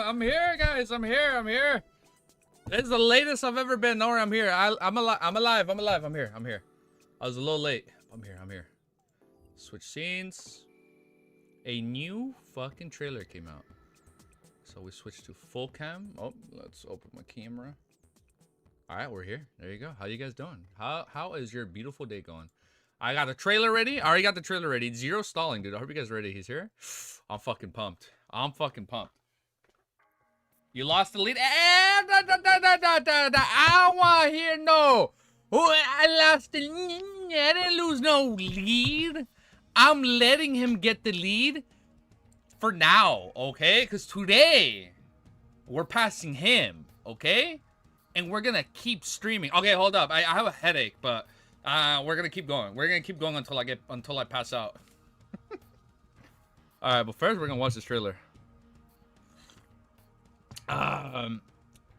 I'm here, guys. I'm here. This is the latest I've ever been. Don't worry, I'm here. I'm alive. I'm here. I was a little late. I'm here. Switch scenes. A new fucking trailer came out. So we switched to full cam. Oh, let's open my camera. All right, we're here. There you go. How you guys doing? How is your beautiful day going? I got a trailer ready. I already got the trailer ready. Zero stalling, dude. I hope you guys are ready. He's here. I'm fucking pumped. You lost the lead. I don't want to hear no. I lost the lead. I didn't lose no lead. I'm letting him get the lead for now, okay? Because today, we're passing him, okay? And we're going to keep streaming. Okay, hold up. I have a headache, but we're going to keep going. We're going to keep going until I pass out. All right, but first, we're going to watch this trailer.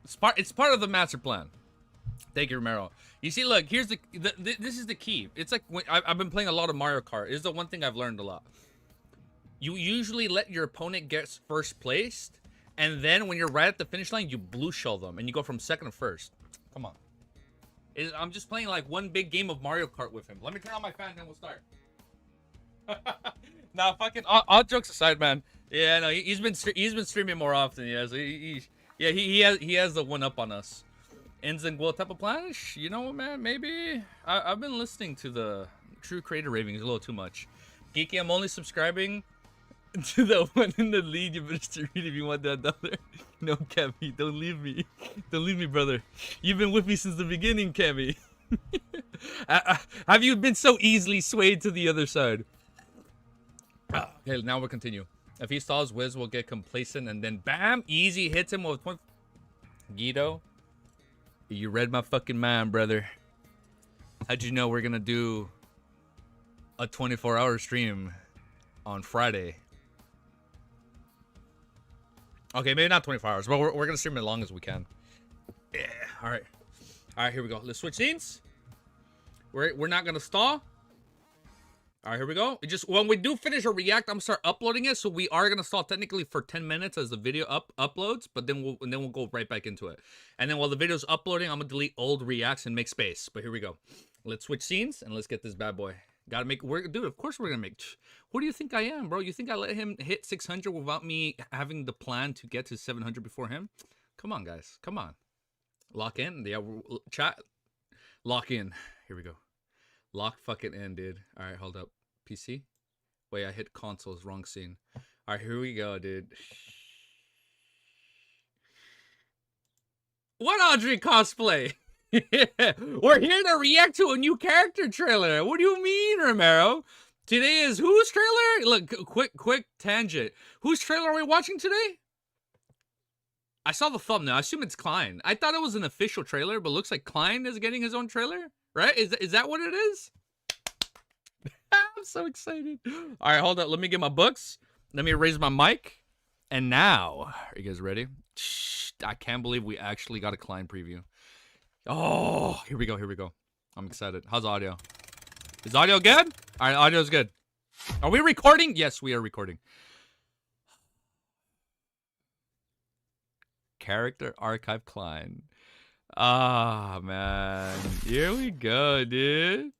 It's part of the master plan. Thank you, Romero. You see, look, here's this is the key. It's like when I've been playing a lot of Mario Kart. This is the one thing I've learned a lot. You usually let your opponent get first placed, and then when you're right at the finish line, you blue shell them, and you go from second to first. Come on. I'm just playing like one big game of Mario Kart with him. Let me turn on my fan, and we'll start. Nah, fucking all jokes aside, man. Yeah, no, he's been streaming more often. Yes, he has the one up on us. Ends and Will type of plan. You know what, man? Maybe I've been listening to the True Creator ravings a little too much. Geeky, I'm only subscribing to the one in the lead. You better to read if you want that dollar. No, Cammy, don't leave me. Don't leave me, brother. You've been with me since the beginning, Cammy. Have you been so easily swayed to the other side? Okay, now we'll continue. If he stalls, Wiz will get complacent, and then bam, easy hits him with point. Guido, you read my fucking mind, brother. How'd you know we're gonna do a 24-hour stream on Friday? Okay, maybe not 24 hours, but we're gonna stream as long as we can. Yeah, all right, here we go. Let's switch scenes. We're not gonna stall. All right, here we go. Just when we do finish a react, I'm gonna start uploading it. So we are gonna stall technically for 10 minutes as the video uploads, but then we'll go right back into it. And then while the video's uploading, I'm gonna delete old reacts and make space. But here we go. Let's switch scenes and let's get this bad boy. Gotta make dude. Of course we're gonna make. Who do you think I am, bro? You think I let him hit 600 without me having the plan to get to 700 before him? Come on, guys. Come on. Lock in. Yeah, chat. Lock in. Here we go. Lock fucking in, dude. All right, hold up. PC? Wait, I hit consoles. Wrong scene. All right, here we go, dude. What Audrey cosplay? We're here to react to a new character trailer. What do you mean, Romero? Today is whose trailer? Look, quick tangent. Whose trailer are we watching today? I saw the thumbnail. I assume it's Klein. I thought it was an official trailer, but looks like Klein is getting his own trailer. Right? Is that what it is? I'm so excited. All right, hold up. Let me get my books. Let me raise my mic. And now, are you guys ready? I can't believe we actually got a Klein preview. Oh, here we go. I'm excited. How's audio? Is audio good? All right, audio's good. Are we recording? Yes, we are recording. Character Archive Klein. Ah, man. Here we go, dude.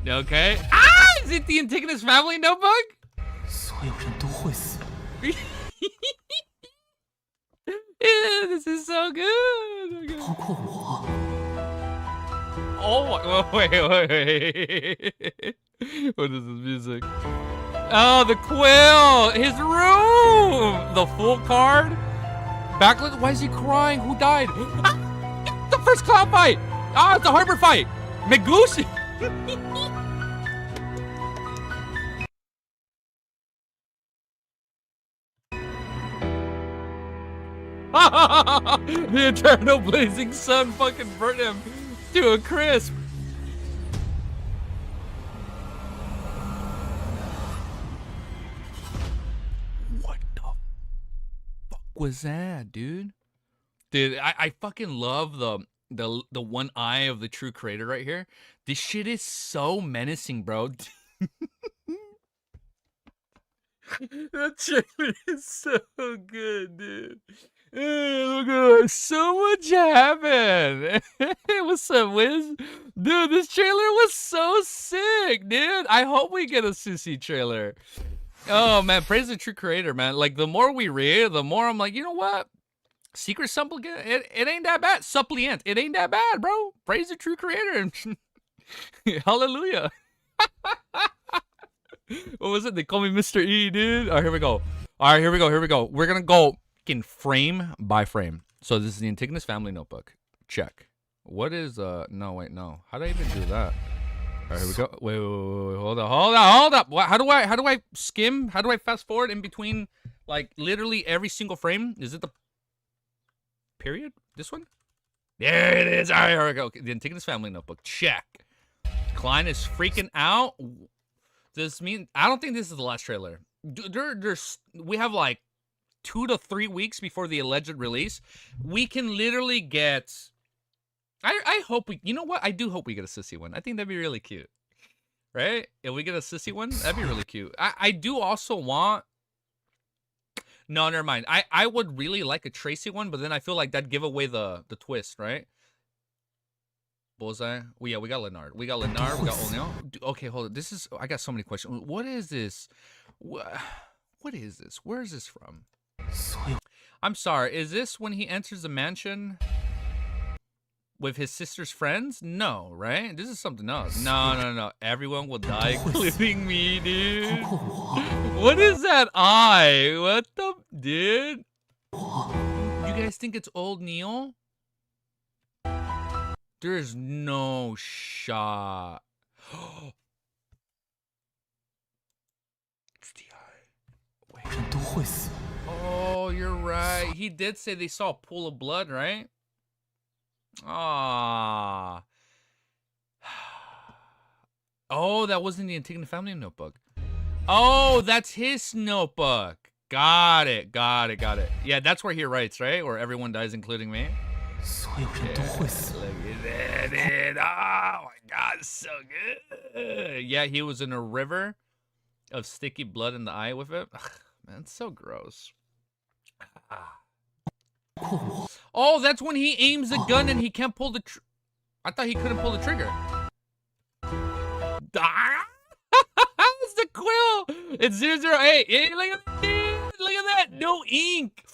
Okay. Ah! Is it the Antigonus family notebook? Yeah, this is so good. Okay. Oh, wait. What is this music? Oh, the quill. His room. The full card. Backlit. Why is he crying? Who died? Ah! The first cloud fight! Ah, it's a harbor fight! Megusi! The eternal blazing sun fucking burnt him to a crisp. What the fuck was that, dude? Dude, I fucking love the one eye of the True Creator right here. This shit is so menacing, bro. That trailer is so good, dude. Look at that. So much happened. What's up, Wiz? Dude, this trailer was so sick, dude. I hope we get a Susie trailer. Oh, man. Praise the true creator, man. Like, the more we read, the more I'm like, you know what? Secret supplicant, it ain't that bad. Suppliant, it ain't that bad, bro. Praise the true creator. Hallelujah. What was it? They call me Mr. E, dude. All right, here we go. All right, here we go. Here we go. We're going to go in frame by frame. So this is the Antigonus family notebook. Check. What is, no, wait, no. How do I even do that? All right, here we go. Wait, hold up. How do I skim? How do I fast forward in between, like, literally every single frame? Is it the period? This one? There it is. All right, here we go. The Antigonus family notebook. Check. Klein is freaking out. Does this mean... I don't think this is the last trailer. We have like 2 to 3 weeks before the alleged release. We can literally get... I hope we... You know what? I do hope we get a sissy one. I think that'd be really cute. Right? If we get a sissy one, that'd be really cute. I do also want... No, never mind. I would really like a Tracy one, but then I feel like that'd give away the twist, right? Bullseye. Well, yeah, we got Leonard. We got O'Neill. Okay, hold on. This is... I got so many questions. What is this? What is this? Where is this from? I'm sorry. Is this when he enters the mansion with his sister's friends? No, right? This is something else. No. Everyone will die, including me, dude. What is that eye? What the... Dude? You guys think it's old Neil? There's no shot. It's the eye. Wait. Oh, you're right. He did say they saw a pool of blood, right? Ah. Oh, that wasn't the Antigonus family notebook. Oh, that's his notebook. Got it. Yeah, that's where he writes, right? Where everyone dies, including me. Yeah, look at that, dude. Oh my God, so good. Yeah, he was in a river of sticky blood in the eye with it. Ugh, man, it's so gross. Oh, that's when he aims the gun and he can't pull the I thought he couldn't pull the trigger. It's the quill. It's 008. Hey, look at that. Look at that. No ink.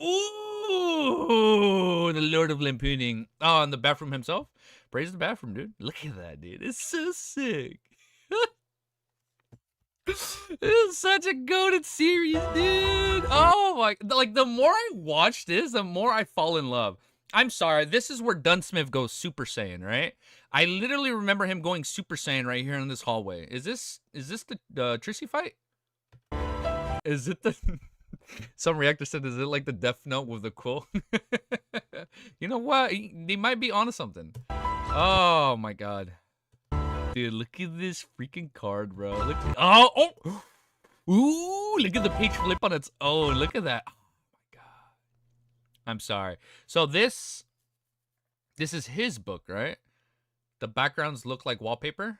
Ooh, the Lord of Lampooning. Oh, and the bathroom himself. Praise the bathroom, dude. Look at that, dude. It's so sick. This is such a goated series, dude. Oh my, like the more I watch this, the more I fall in love. I'm sorry, this is where Dunsmith goes Super Saiyan, right? I literally remember him going Super Saiyan right here in this hallway. Is this the Trissy fight? Is it the... Some reactor said, is it like the Death Note with the quill? You know what? They might be onto something. Oh my God. Dude, look at this freaking card, bro. Look. Oh. Ooh, look at the page flip on its own. Look at that. Oh my God. I'm sorry. So this is his book, right? The backgrounds look like wallpaper.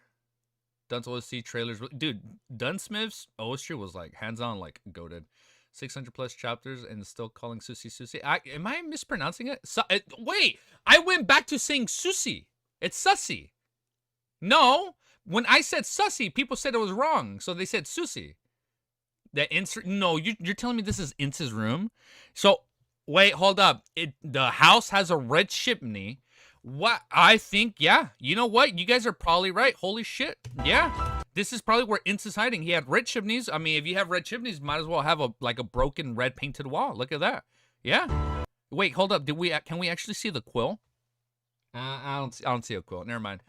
Dun's OST trailers. Dude, Dunsmith's OST was like hands-on, like goated. 600 plus chapters and still calling Susie Susie. Am I mispronouncing it? Wait, I went back to saying Susie. It's Sussy. No, when I said Sussy, people said it was wrong. So they said Susie. No, you're telling me this is Ince's room? So, wait, hold up. The house has a red chimney. What? I think, yeah. You know what? You guys are probably right. Holy shit. Yeah. This is probably where Ince is hiding. He had red chimneys. I mean, if you have red chimneys, might as well have a broken red painted wall. Look at that. Yeah. Wait, hold up. Can we actually see the quill? I don't see a quill. Never mind.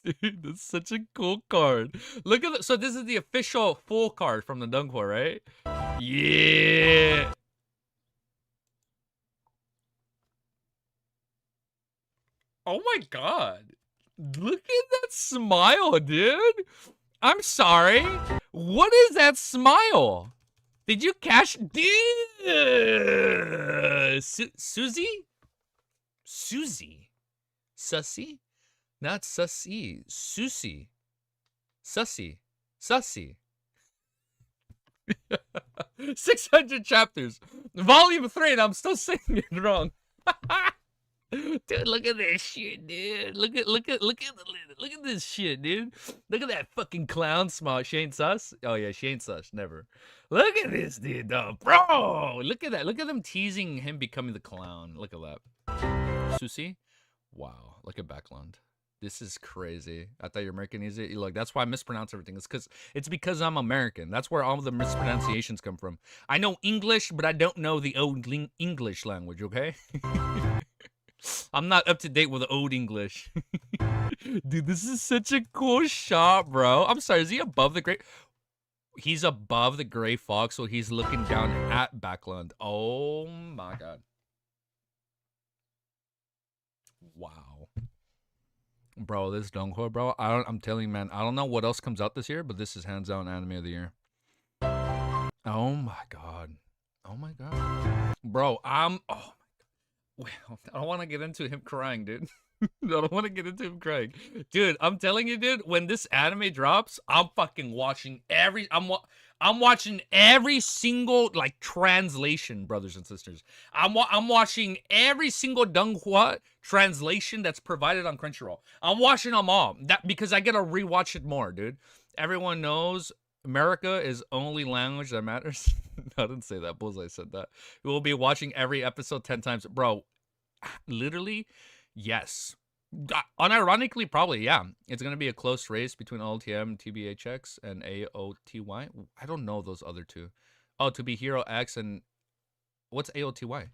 Dude, that's such a cool card. Look at so this is the official full card from the Dunkor, right? Yeah. Oh my God. Look at that smile, dude. I'm sorry. What is that smile? Did you cash? Susie? Susie? Sussy? Not Sussy. Susie. Sussy. Sussy. 600 chapters. Volume 3, and I'm still saying it wrong. Dude, look at this shit, dude. Look at this shit, dude. Look at that fucking clown smile. She ain't sus? Oh yeah, she ain't sus. Never. Look at this dude, though. Bro! Look at that. Look at them teasing him becoming the clown. Look at that. Susie? Wow. Look at Backland. This is crazy. I thought you're American. Easy. Look, that's why I mispronounce everything. It's because I'm American. That's where all the mispronunciations come from. I know English, but I don't know the old English language, okay? I'm not up to date with the old English. Dude, this is such a cool shot, bro. I'm sorry, is he above the gray? He's above the gray fox, so he's looking down at Backland. Oh my god. Wow. Bro, this Donghua, bro. I'm telling you, man, I don't know what else comes out this year, but this is hands down anime of the year. Oh my god. Oh my god. Bro, oh well, I don't want to get into him crying, dude. I don't want to get into him crying. Dude, I'm telling you, dude, when this anime drops, I'm fucking watching I'm watching every single, like, translation, brothers and sisters. I'm watching every single Donghua translation that's provided on Crunchyroll. I'm watching them all. Because I get to rewatch it more, dude. Everyone knows America is only language that matters. I didn't say that. Bullseye said that. We'll be watching every episode 10 times. Bro, literally, yes. Unironically, probably, yeah. It's going to be a close race between LTM, TBHX, and AOTY. I don't know those other two. Oh, To Be Hero X and... What's AOTY?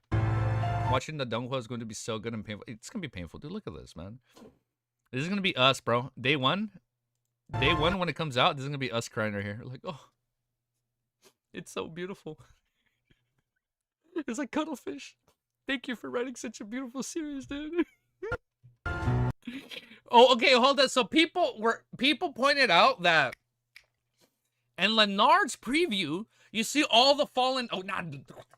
Watching the Donghua is going to be so good and painful. It's going to be painful. Dude, look at this, man. This is going to be us, bro. Day one, when it comes out, this is going to be us crying right here. Like, oh. It's so beautiful. It's like Cuttlefish. Thank you for writing such a beautiful series, dude. Oh, okay, hold on. So people pointed out that in Leonard's preview, you see all the fallen. Oh, not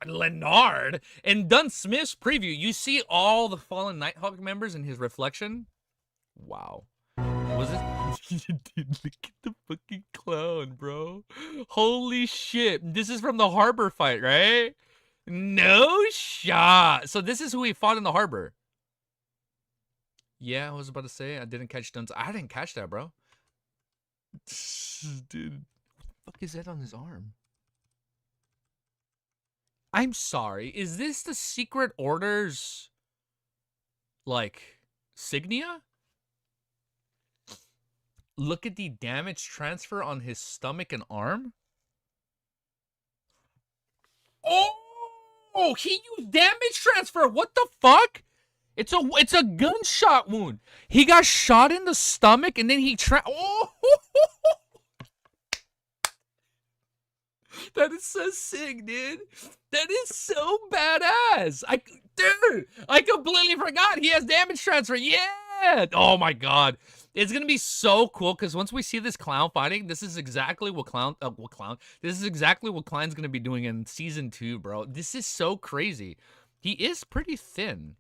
Leonard. In Dunn Smith's preview, you see all the fallen Nighthawk members in his reflection. Wow. Was it? Dude, look at the fucking clown, bro. Holy shit. This is from the harbor fight, right? No shot. So this is who he fought in the harbor. Yeah, I was about to say, I didn't catch Dunn's. I didn't catch that, bro. Dude, what the fuck is that on his arm? I'm sorry. Is this the Secret Order's, like, signia? Look at the damage transfer on his stomach and arm. Oh, he used damage transfer. What the fuck? It's a gunshot wound. He got shot in the stomach and then he oh. That is so sick, dude. That is so badass. Dude, I completely forgot he has damage transfer. Yeah. Oh my god. It's gonna be so cool because once we see this clown fighting, this is exactly what This is exactly what Klein's gonna be doing in season 2, bro. This is so crazy. He is pretty thin.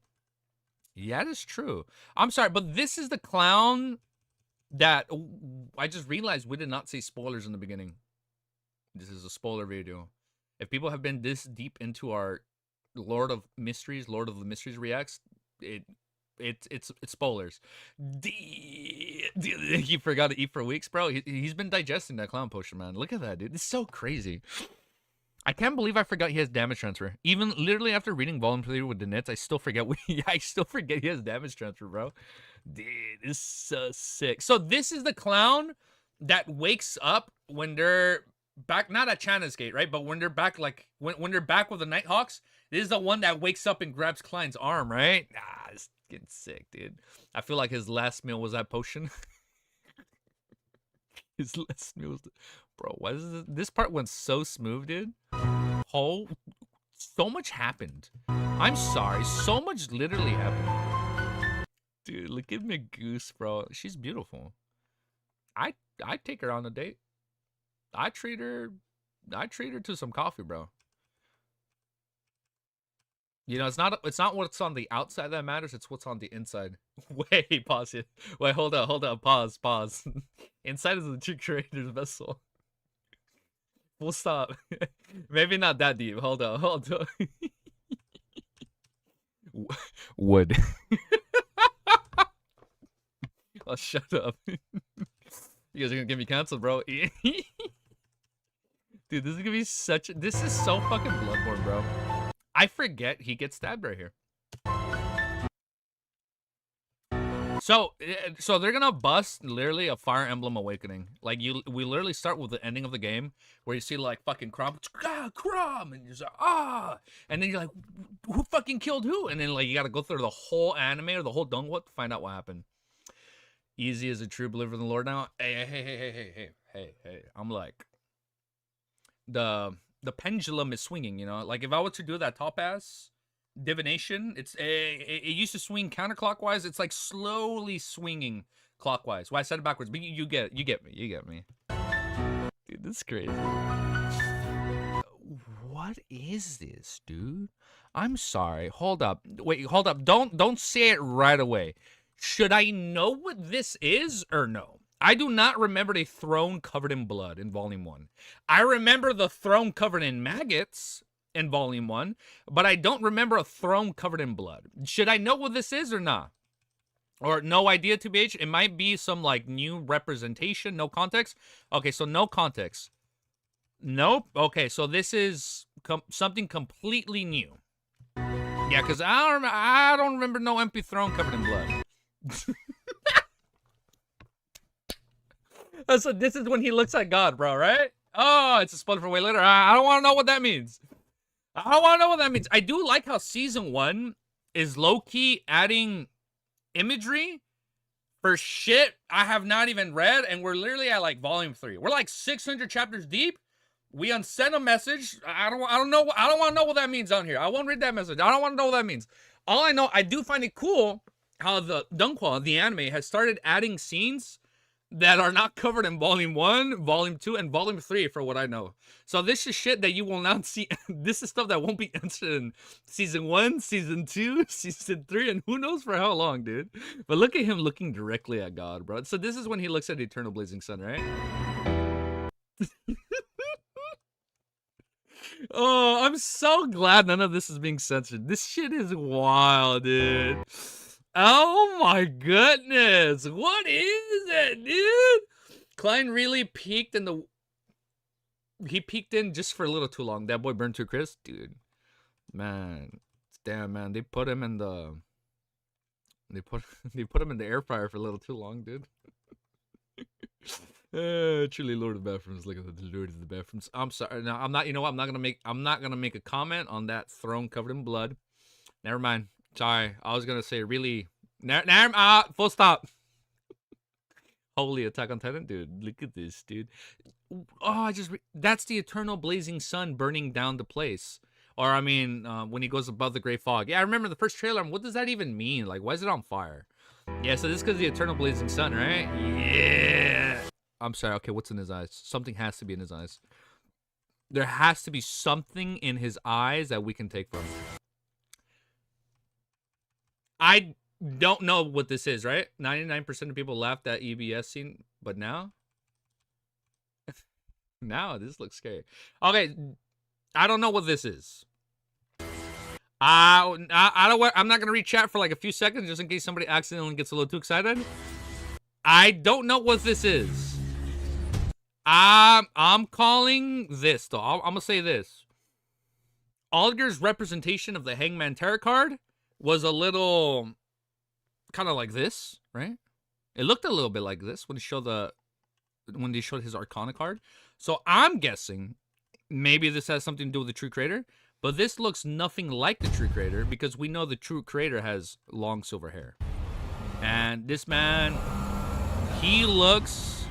Yeah, that is true. I'm sorry, but this is the clown that I just realized we did not say spoilers in the beginning. This is a spoiler video. If people have been this deep into our Lord of the Mysteries reacts, it's spoilers. He forgot to eat for weeks, bro. He's been digesting that clown potion, man. Look at that, dude. It's so crazy. I can't believe I forgot he has damage transfer. Even literally after reading Volume 3 with the Nets, I still forget he has damage transfer, bro. Dude, this is so sick. So this is the clown that wakes up when they're back, not at Chana's gate, right? But when they're back, like, when they're back with the Nighthawks, this is the one that wakes up and grabs Klein's arm, right? Ah, it's getting sick, dude. I feel like his last meal was that potion. His last meal was... Bro, why is this part went so smooth, dude? So much happened. I'm sorry, so much literally happened. Dude, look at Goose, bro. She's beautiful. I'd take her on a date. I'd treat her to some coffee, bro. You know, it's not what's on the outside that matters, it's what's on the inside. Wait, pause it. Wait, hold up, pause. Inside is the true creator's vessel. Full stop. Maybe not that deep. Hold on. Wood. Oh, shut up. You guys are gonna get me canceled, bro. Dude, this is gonna be this is so fucking Bloodborne, bro. I forget he gets stabbed right here. So they're gonna bust literally a Fire Emblem Awakening. Like we literally start with the ending of the game where you see like fucking Crom, and you're like, and then you're like, who fucking killed who? And then like you gotta go through the whole anime or the whole Dongwut to find out what happened. Easy as a true believer in the Lord now. Hey. I'm like, the pendulum is swinging, you know? Like if I were to do that top ass divination, it used to swing counterclockwise. It's like slowly swinging clockwise. Well, I said it backwards, but you get me. Dude, this is crazy. What is this, dude? I'm sorry. Hold up. Wait, hold up. Don't say it right away. Should I know what this is or no? I do not remember a throne covered in blood in Volume 1. I remember the throne covered in maggots in Volume 1, but I don't remember a throne covered in blood. Should I know what this is or not? Or no idea, TBH? It might be some, like, new representation, no context. Okay, so no context. Nope. Okay, so this is something completely new. Yeah, because I don't remember no empty throne covered in blood. So this is when he looks at God, bro, right? Oh, it's a spoiler for way later. I don't want to know what that means. I do like how Season 1 is low-key adding imagery for shit I have not even read, and we're literally at, like, Volume 3. We're, like, 600 chapters deep. We unsent a message. I don't want to know what that means on here. I won't read that message. I don't want to know what that means. All I know, I do find it cool how the Dunqua, the anime, has started adding scenes that are not covered in Volume 1, Volume 2, and Volume 3, for what I know. So this is shit that you will not see. This is stuff that won't be answered in Season 1, Season 2, Season 3, and who knows for how long, dude. But look at him looking directly at God, bro. So this is when he looks at Eternal Blazing Sun, right? Oh, I'm so glad none of this is being censored. This shit is wild, dude. Oh my goodness. What is it, dude? Klein really peaked in he peaked in just for a little too long. That boy burned to Chris, dude. Man. Damn, man. They put him in the they put him in the air fryer for a little too long, dude. Truly Lord of the Bathrooms. Look at the Lord of the Bathrooms. I'm sorry. No, I'm not, you know what? I'm not gonna make a comment on that throne covered in blood. Never mind. Sorry. I was gonna say really full stop. Holy Attack on Titan, dude. Look at this, dude. Oh, that's the eternal blazing sun burning down the place. Or I mean, when he goes above the great fog. Yeah, I remember the first trailer. What does that even mean? Like, why is it on fire? Yeah, so this is because of the eternal blazing sun, right? Yeah. I'm sorry. Okay, what's in his eyes? Something has to be in his eyes. There has to be something in his eyes that we can take from. I don't know what this is, right? 99% of people laughed at EBS scene, but now? Now, this looks scary. Okay, I don't know what this is. I'm not going to read chat for like a few seconds just in case somebody accidentally gets a little too excited. I don't know what this is. I'm calling this, though. I'm going to say this. Alger's representation of the Hangman Tarot card was a little kind of like this, right? It looked a little bit like this when they showed his Arcana card. So I'm guessing maybe this has something to do with the True Creator, but this looks nothing like the True Creator because we know the True Creator has long silver hair. And this man, he looks...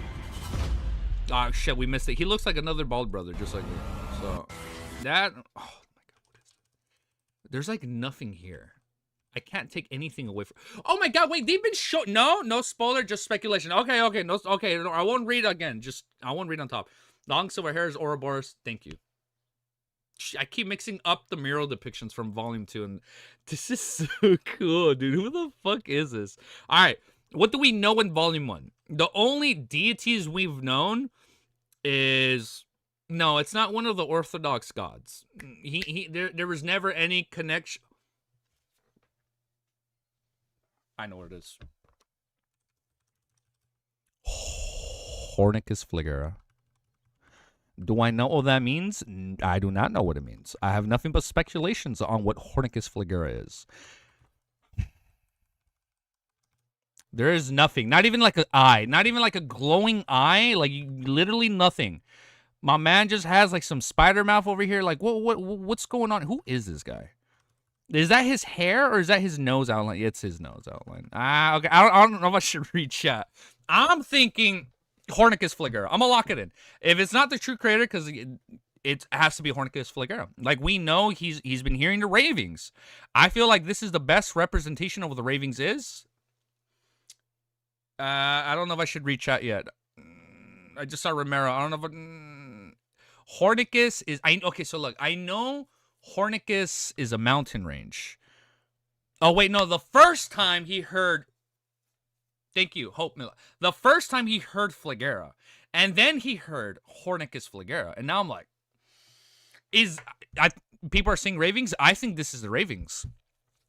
Oh, shit, we missed it. He looks like another bald brother, just like me. So, that... Oh, my God, what is that? There's, like, nothing here. I can't take anything away from... Oh, my God, wait, they've been shown... No spoiler, just speculation. Okay, no, I won't read again. I won't read on top. Long silver hair is Ouroboros. Thank you. I keep mixing up the mural depictions from Volume 2, and this is so cool, dude. Who the fuck is this? All right, what do we know in Volume 1? The only deities we've known is... No, it's not one of the Orthodox gods. There was never any connection. I know what it is. Hornicus Fligera. Do I know what that means? I do not know what it means. I have nothing but speculations on what Hornicus Fligera is. There is nothing. Not even like an eye. Not even like a glowing eye. Like, literally nothing. My man just has like some spider mouth over here. Like, what's going on? Who is this guy? Is that his hair or is that his nose outline? It's his nose outline. Ah, okay. I don't know if I should read chat. I'm thinking Hornicus Fligera. I'm gonna lock it in. If it's not the true creator, because it has to be Hornicus Fligera. Like, we know he's been hearing the ravings. I feel like this is the best representation of what the ravings is. I don't know if I should read chat yet. I just saw Romero. I don't know if Hornicus is... Okay, so look. I know Hornicus is a mountain range. Oh, wait, no. The first time he heard... Thank you, Hope Miller. The first time he heard Fligera, and then he heard Hornicus Fligera, and now I'm like... People are saying ravings? I think this is the ravings.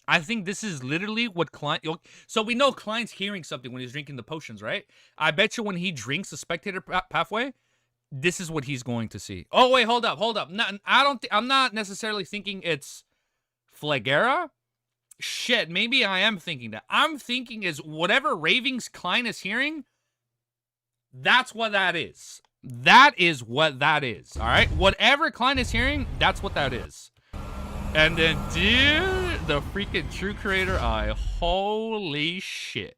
I think this is literally what Klein... So we know Klein's hearing something when he's drinking the potions, right? I bet you when he drinks the spectator pathway, this is what he's going to see. Oh, wait, hold up. I'm not necessarily thinking it's Fligera. Shit, maybe I am thinking that. I'm thinking is whatever ravings Klein is hearing, that's what that is. That is what that is, all right? Whatever Klein is hearing, that's what that is. And then, dude, the freaking true creator eye. Holy shit.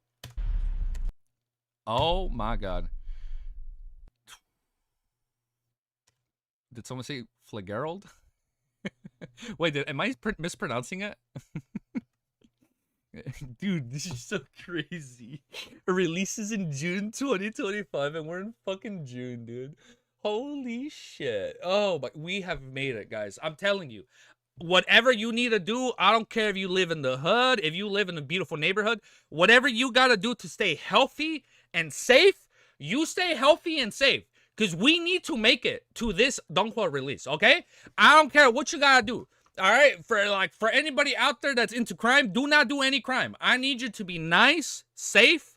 Oh, my God. Did someone say Flagerald? Wait, am I mispronouncing it? Dude, this is so crazy. It releases in June 2025, and we're in fucking June, dude. Holy shit. Oh, but we have made it, guys. I'm telling you. Whatever you need to do, I don't care if you live in the hood, if you live in a beautiful neighborhood, whatever you got to do to stay healthy and safe, you stay healthy and safe. Because we need to make it to this Donghua release, okay? I don't care what you got to do. All right, for anybody out there that's into crime, do not do any crime. I need you to be nice, safe,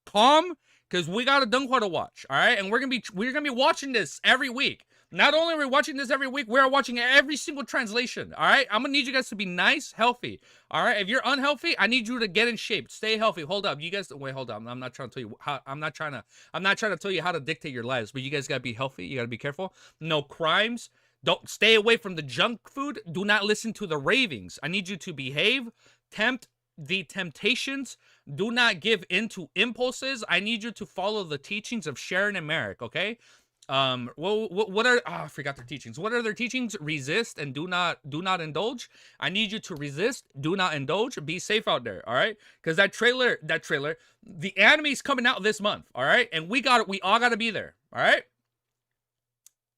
calm, because we got a Donghua to watch, all right? And we're gonna be watching this every week. Not only are we watching this every week, we're watching every single translation, all right? I'm gonna need you guys to be nice, healthy, all right? If you're unhealthy, I need you to get in shape, stay healthy. Hold up, you guys. Wait, hold on. I'm not trying to tell you how. I'm not trying to tell you how to dictate your lives, but you guys gotta be healthy. You gotta be careful. No crimes. Don't stay away from the junk food. Do not listen to the ravings. I need you to behave, tempt the temptations. Do not give in to impulses. I need you to follow the teachings of Sharon and Merrick, okay? What are... Oh, I forgot their teachings. What are their teachings? Resist and do not indulge. I need you to resist, do not indulge. Be safe out there, all right? Because that trailer, the anime's coming out this month, all right? And we all got to be there, all right?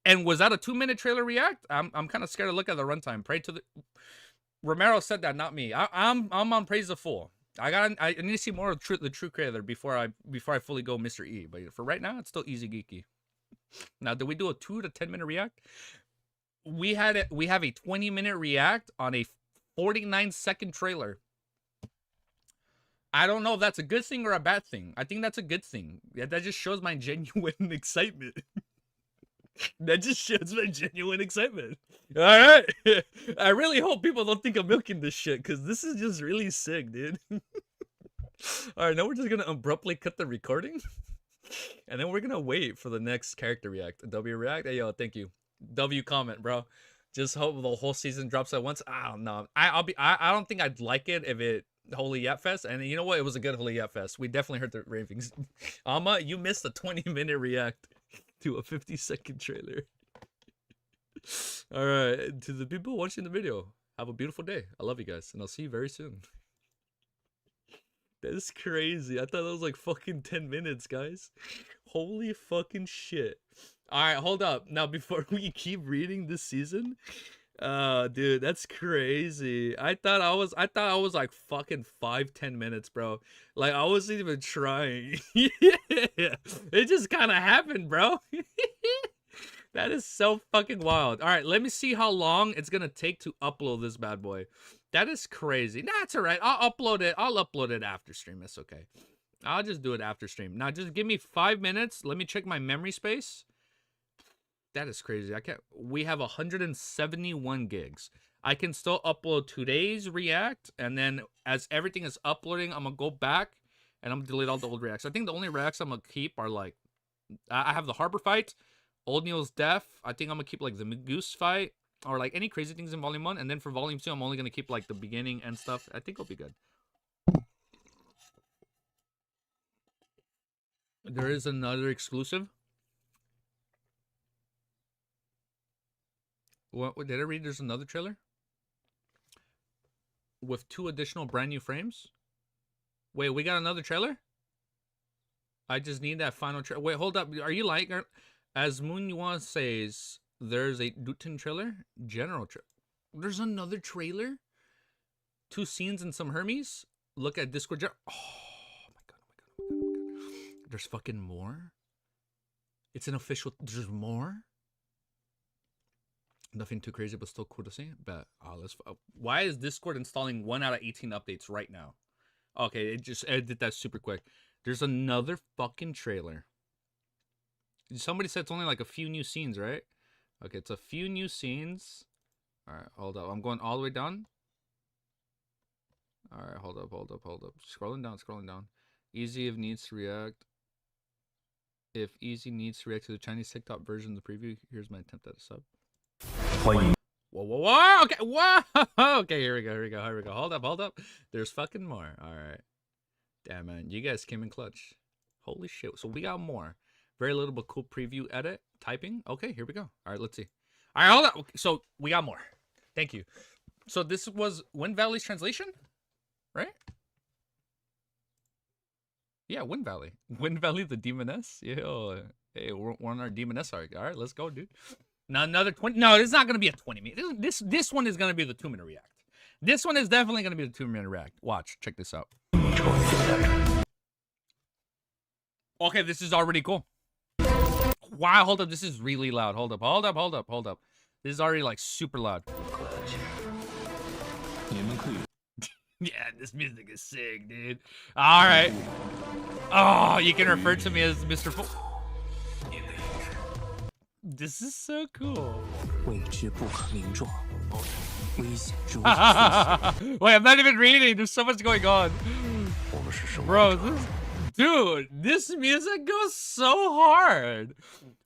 And was that a 2-minute trailer react? I'm kind of scared to look at the runtime. Pray to the... Romero said that, not me. I'm on Praise the Fool. I need to see more of the true creator before I fully go Mr. E. But for right now, it's still easy geeky. Now, did we do a 2 to 10 minute react? We have a 20-minute react on a 49-second trailer. I don't know if that's a good thing or a bad thing. I think that's a good thing. That just shows my genuine excitement. That just shows my genuine excitement. All right. I really hope people don't think I'm milking this shit, because this is just really sick, dude. All right, now we're just going to abruptly cut the recording. And then we're going to wait for the next character react. W react? Hey, yo, thank you. W comment, bro. Just hope the whole season drops at once. I don't know. I don't think I'd like it if it Holy Yap Fest. And you know what? It was a good Holy Yap Fest. We definitely heard the ravings. Amma, you missed a 20-minute react to a 50-second trailer. All right, to the people watching the video, have a beautiful day. I love you guys, and I'll see you very soon. That's crazy. I thought that was like fucking 10 minutes, guys. Holy fucking shit. All right, hold up. Now, before we keep reading this season, Dude, that's crazy. I thought I was like fucking 5-10 minutes, bro. Like I wasn't even trying. Yeah, it just kind of happened, bro. That is so fucking wild. All right, let me see how long it's gonna take to upload this bad boy. That is crazy. Nah, it's all right. I'll upload it. I'll upload it after stream. It's okay. I'll just do it after stream. Now, just give me 5 minutes. Let me check my memory space. That is crazy. I can't. We have 171 gigs. I can still upload today's React, and then as everything is uploading, I'm gonna go back and I'm gonna delete all the old Reacts. I think the only Reacts I'm gonna keep are like, I have the Harbor fight, Old Neil's death. I think I'm gonna keep like the Goose fight or like any crazy things in Volume 1, and then for Volume 2, I'm only gonna keep like the beginning and stuff. I think it'll be good. There is another exclusive. What did I read? There's another trailer with 2 additional brand new frames. Wait, we got another trailer? I just need that final trailer. Wait, hold up. Are you like, as Munywa says, there's a Dutton trailer? General trailer. There's another trailer? 2 scenes and some Hermes? Look at Discord. Oh my god, oh my god, oh my god, oh my god. There's fucking more? It's an official. There's more? Nothing too crazy, but still cool to see. But let's. Why is Discord installing 1 out of 18 updates right now? Okay, it did that super quick. There's another fucking trailer. Somebody said it's only like a few new scenes, right? Okay, it's a few new scenes. All right, hold up. I'm going all the way down. All right, hold up. Scrolling down. Easy if needs to react. If Easy needs to react to the Chinese TikTok version of the preview, here's my attempt at a sub. Whoa. Okay, whoa. Okay, here we go. Hold up. There's fucking more. All right. Damn, man. You guys came in clutch. Holy shit. So we got more. Very little but cool preview edit. Typing. Okay, here we go. All right, let's see. All right, hold up. Okay, so we got more. Thank you. So this was Wind Valley's translation, right? Yeah, Wind Valley. Wind Valley, the Demoness. Yeah. Hey, we're on our Demoness arc. All right, let's go, dude. Now another 20. No, it's not gonna be a 20-minute. This one is gonna be the 2-minute react. This one is definitely gonna be the 2-minute react. Watch, check this out. Okay, this is already cool. Wow, hold up, this is really loud. Hold up. This is already like super loud. Yeah, this music is sick, dude. All right. Oh, you can refer to me as Mr. This is so cool. Wait, I'm not even reading. There's so much going on. Bro, this music goes so hard.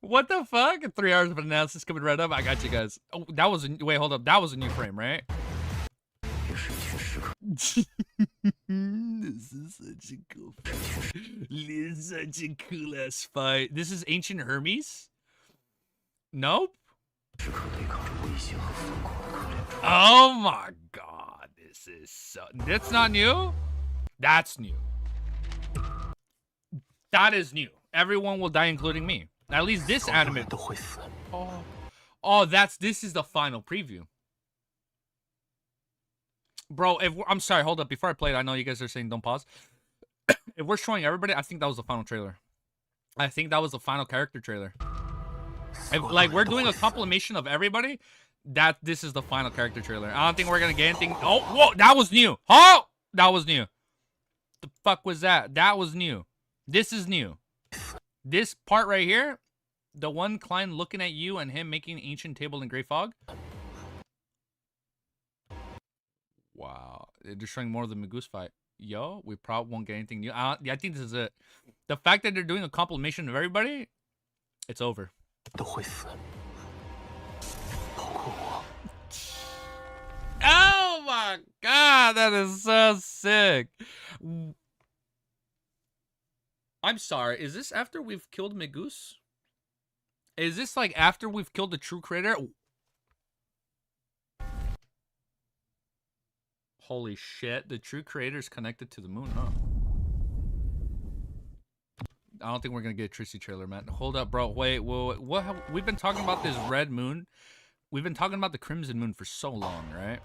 What the fuck? 3 hours of analysis coming right up. I got you guys. Oh, that was wait, hold up. That was a new frame, right? This is such a cool fight. This is such a cool ass fight. This is Ancient Hermes? Nope. Oh my god, this is so. That's not new? That's new. That is new. Everyone will die, including me. At least this anime. Oh, this is the final preview. Bro, I'm sorry, hold up. Before I play it, I know you guys are saying don't pause. If we're showing everybody, I think that was the final trailer. I think that was the final character trailer. If, like, we're doing a compilation of everybody, this is the final character trailer. I don't think we're gonna get anything. Oh, whoa, that was new. Oh, that was new. The fuck was that? That was new. This is new. This part right here, the one Klein looking at you and him making ancient table in Grey Fog. Wow, they're showing more of the Magoose fight. Yo, we probably won't get anything new. I think this is it. The fact that they're doing a compilation of everybody, it's over. Oh my god, that is so sick. I'm sorry, is this after we've killed Magoose? Is this like after we've killed the true creator? Holy shit, the true creator is connected to the moon, huh? I don't think we're gonna get a Trissy trailer, man. Hold up, bro. Wait, what we've been talking about this red moon we've been talking about the Crimson Moon for so long, right?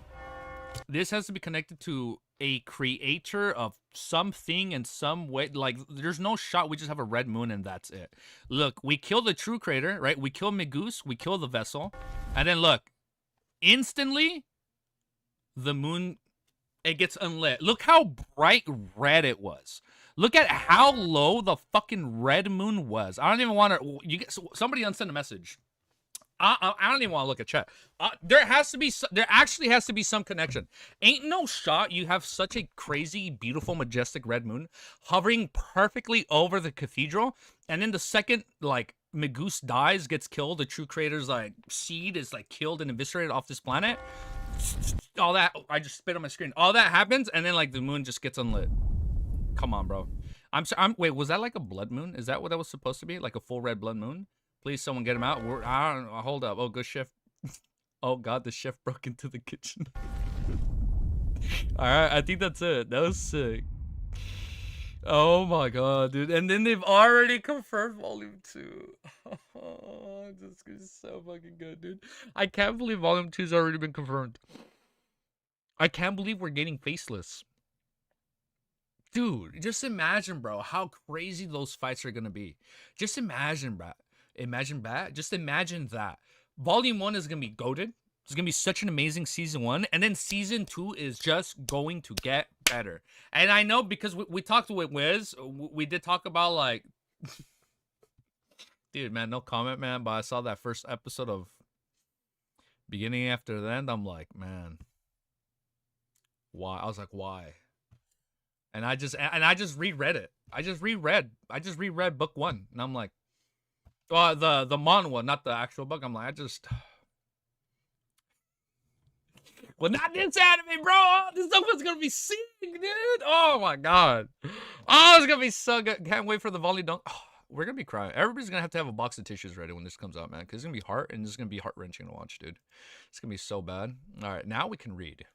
This has to be connected to a creator of something in some way. Like, there's no shot. We just have a red moon and that's it. Look, we kill the true creator, right? We kill Migoose. We kill the vessel. And then look, instantly, the moon, it gets unlit. Look how bright red it was. Look at how low the fucking red moon was. I don't even want to. You get somebody unsend a message. I don't even want to look at chat. There actually has to be some connection. Ain't no shot you have such a crazy, beautiful, majestic red moon hovering perfectly over the cathedral, and then the second, like, Migoose dies, gets killed, the true creator's, like, seed is, like, killed and eviscerated off this planet. All that, I just spit on my screen. All that happens, and then, like, the moon just gets unlit. Come on, bro. Wait, was that like a blood moon? Is that what that was supposed to be? Like a full red blood moon? Please, someone get him out. I don't know. Hold up. Oh, good chef. Oh, God, the chef broke into the kitchen. All right, I think that's it. That was sick. Oh, my God, dude. And then they've already confirmed Volume 2. Oh, this is so fucking good, dude. I can't believe Volume 2's already been confirmed. I can't believe we're getting Faceless. Dude, just imagine, bro, how crazy those fights are going to be. Just imagine, bro. Just imagine that. Volume 1 is going to be goated. It's going to be such an amazing Season 1. And then Season 2 is just going to get better. And I know because we talked with Wiz. We did talk about, like... Dude, man, no comment, man. But I saw that first episode of Beginning After the End. I'm like, man. Why? I was like, why? And I just reread it. I just reread book 1. And I'm like... the Mon one, not the actual book. I'm like, well, not this anime, bro. This stuff is gonna be sick, dude. Oh my God. Oh, it's gonna be so good. Can't wait for the volley dunk. Oh, we're gonna be crying. Everybody's gonna have to have a box of tissues ready when this comes out, man. Because it's gonna be heart, and it's gonna be heart wrenching to watch, dude. It's gonna be so bad. All right, now we can read.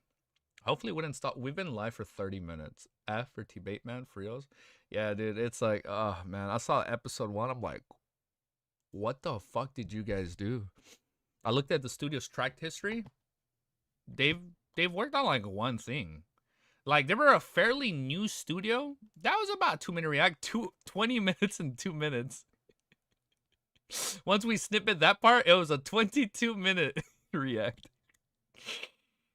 Hopefully, we didn't stop. We've been live for 30 minutes. F for T-Bait, man. For reals. Yeah, dude. It's like, oh man. I saw episode 1. I'm like, what the fuck did you guys do? I looked at the studio's track history. They've worked on like one thing. Like, they were a fairly new studio. That was about 2-minute react. 20 minutes and 2 minutes. Once we snippet that part, it was a 22-minute react.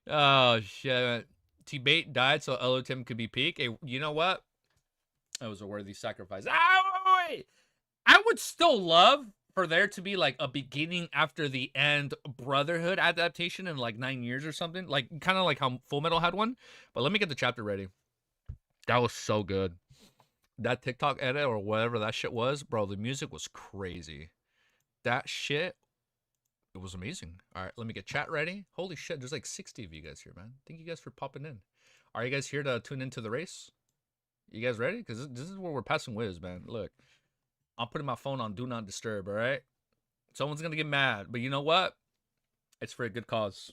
Oh shit. T-Bait died so Elotim could be peak. Hey, you know what? That was a worthy sacrifice. Wait. I would still love for there to be like a beginning after the end Brotherhood adaptation in like 9 years or something. Like, kind of like how Full Metal had one. But let me get the chapter ready. That was so good. That TikTok edit or whatever that shit was, bro, the music was crazy. That shit, it was amazing. All right, let me get chat ready. Holy shit, there's like 60 of you guys here, man. Thank you guys for popping in. Are you guys here to tune into the race? You guys ready? Because this is where we're passing Wiz, man. Look. I'm putting my phone on Do Not Disturb, all right? Someone's going to get mad, but you know what? It's for a good cause.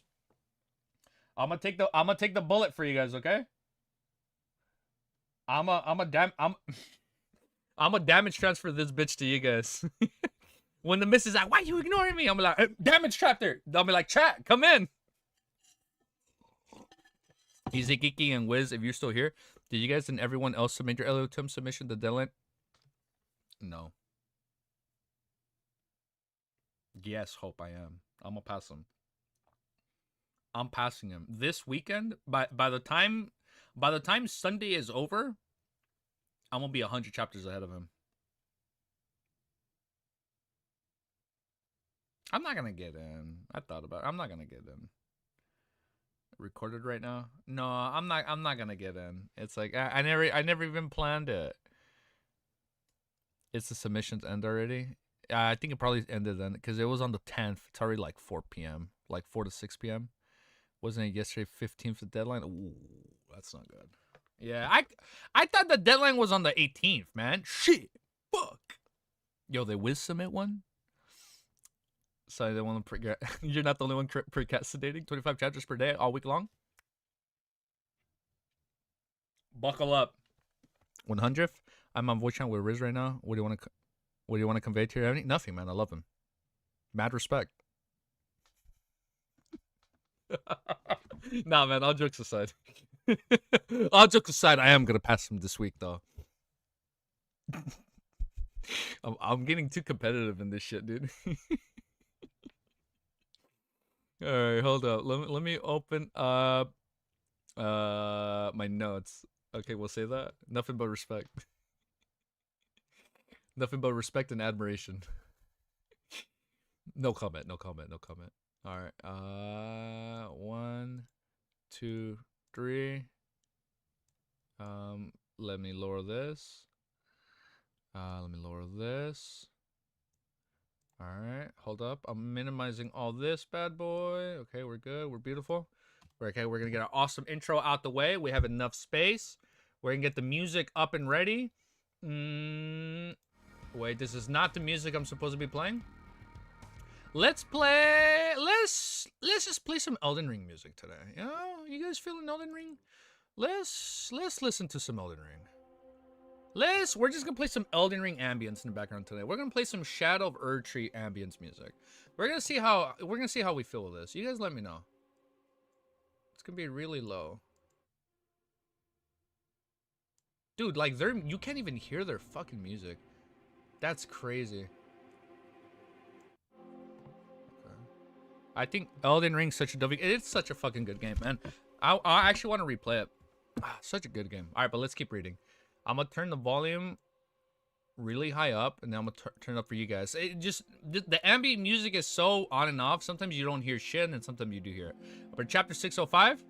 I'm going to take the bullet for you guys, okay? I'm a damage transfer this bitch to you guys. When the miss is like, why are you ignoring me? I'm like, damage trap there. They'll be like, chat, come in. Easy Kiki and Wiz, if you're still here, did you guys and everyone else submit your LOTM submission to deadline? No. Yes, Hope, I am. I'm gonna pass him. I'm passing him this weekend. By the time Sunday is over, I'm gonna be 100 chapters ahead of him. I'm not gonna get in. I thought about it. I'm not gonna get in. Recorded right now? No, I'm not gonna get in. It's like I never even planned it. It's the submissions end already. I think it probably ended then because it was on the 10th. It's already like 4 p.m. Like 4 to 6 p.m. Wasn't it yesterday 15th the deadline? Ooh, that's not good. Yeah, I thought the deadline was on the 18th, man. Shit. Fuck. Yo, they Wiz submit one? Sorry, they want to you're not the only one procrastinating. 25 chapters per day all week long. Buckle up. 100th. I'm on voice channel with Riz right now. What do you want to convey to your enemy? Nothing, man. I love him. Mad respect. Nah, man, all jokes aside. All jokes aside, I am gonna pass him this week, though. I'm getting too competitive in this shit, dude. All right, hold up. Let me open up my notes. Okay, we'll say that. Nothing but respect. Nothing but respect and admiration. No comment. No comment. No comment. All right. 1, 2, 3. Let me lower this. Let me lower this. All right, hold up. I'm minimizing all this bad boy. Okay, we're good. We're beautiful. Okay, we're gonna get our awesome intro out the way. We have enough space. We're gonna get the music up and ready. Wait, this is not the music I'm supposed to be playing. Let's just play some Elden Ring music today. You know, you guys feeling Elden Ring? Let's listen to some Elden Ring. We're just gonna play some Elden Ring ambience in the background today. We're gonna play some Shadow of Erdtree ambience music. We're gonna see how we feel with this. You guys let me know. It's gonna be really low. Dude, like you can't even hear their fucking music. That's crazy. Okay. I think Elden Ring's such a W. It's such a fucking good game, man. I actually want to replay it. Such a good game. All right, but let's keep reading. I'm gonna turn the volume really high up, and then I'm gonna turn it up for you guys. It just the ambient music is so on and off. Sometimes you don't hear shit, and sometimes you do hear it. But chapter 605.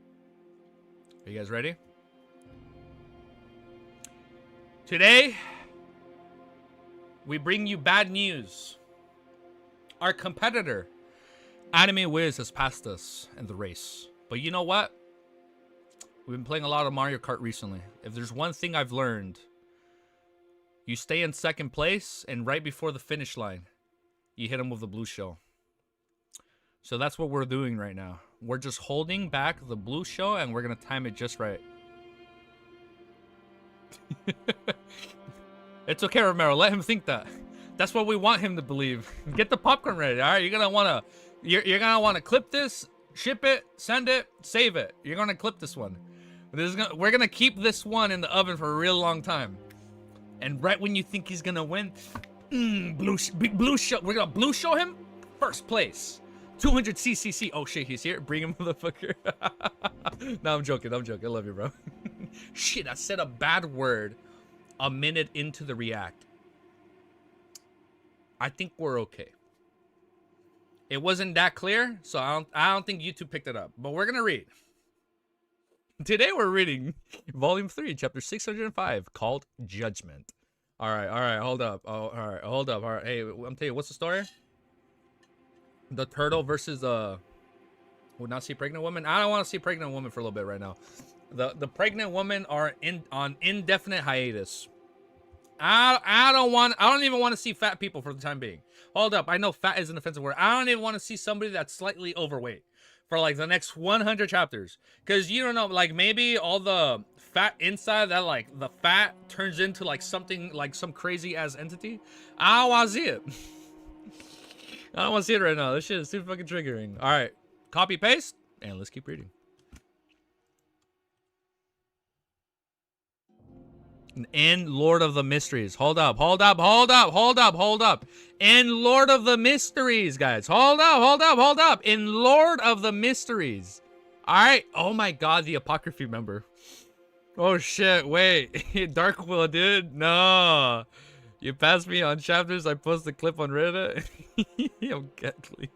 Are you guys ready? Today, we bring you bad news. Our competitor, Anime Wiz, has passed us in the race. But you know what? We've been playing a lot of Mario Kart recently. If there's one thing I've learned, you stay in second place, and right before the finish line, you hit him with the blue shell. So that's what we're doing right now. We're just holding back the blue shell, and we're going to time it just right. It's okay, Romero. Let him think that. That's what we want him to believe. Get the popcorn ready, all right? You're gonna wanna clip this, ship it, send it, save it. You're gonna clip this one. We're gonna keep this one in the oven for a real long time. And right when you think he's gonna win, big blue show. We're gonna blue show him first place. 200 CCC. Oh shit, he's here. Bring him, motherfucker. No, I'm joking. I love you, bro. Shit, I said a bad word a minute into the react. I think we're okay. It wasn't that clear, so I don't think YouTube picked it up. But we're gonna read. Today we're reading Volume 3, Chapter 605, called Judgment. All right, hold up. Oh, all right. Hey, I'm telling you, what's the story? The turtle versus would not see pregnant woman. I don't want to see pregnant woman for a little bit right now. The pregnant women are on indefinite hiatus. I don't even want to see fat people for the time being. Hold up, I know fat is an offensive word. I don't even want to see somebody that's slightly overweight for like the next 100 chapters, because you don't know, like maybe all the fat inside that, like the fat turns into like something, like some crazy ass entity. I don't want to see it. I don't want to see it right now. This shit is super fucking triggering. All right, copy paste and let's keep reading. In Lord of the Mysteries. Hold up. In Lord of the Mysteries, guys. Hold up. In Lord of the Mysteries. Alright. Oh my god, the Apocryphy member. Oh shit, wait. Darkwill, dude. No. You passed me on chapters. I post a clip on Reddit. Yo, Gatley.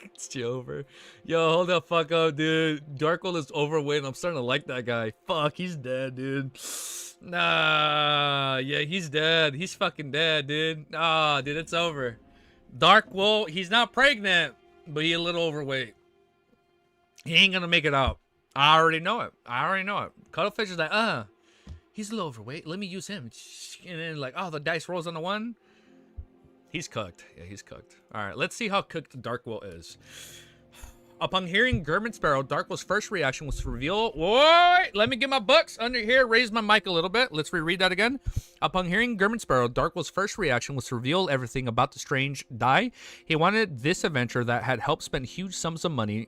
It's over. Yo, hold the fuck up, dude. Darkwill is overweight and I'm starting to like that guy. Fuck, he's dead, dude. Nah, yeah, he's dead. He's fucking dead, dude. Ah, dude, it's over. Darkwill, he's not pregnant, but he's a little overweight. He ain't gonna make it out. I already know it. Cuttlefish is like, he's a little overweight. Let me use him. And then like, oh, the dice rolls on the one. He's cooked. Yeah, he's cooked. All right, let's see how cooked Darkwill is. Upon hearing German Sparrow, Darkwill's first reaction was to reveal... Wait, let me get my books under here. Raise my mic a little bit. Let's reread that again. Upon hearing German Sparrow, Darkwill's first reaction was to reveal everything about the strange die. He wanted this adventure that had helped spend huge sums of money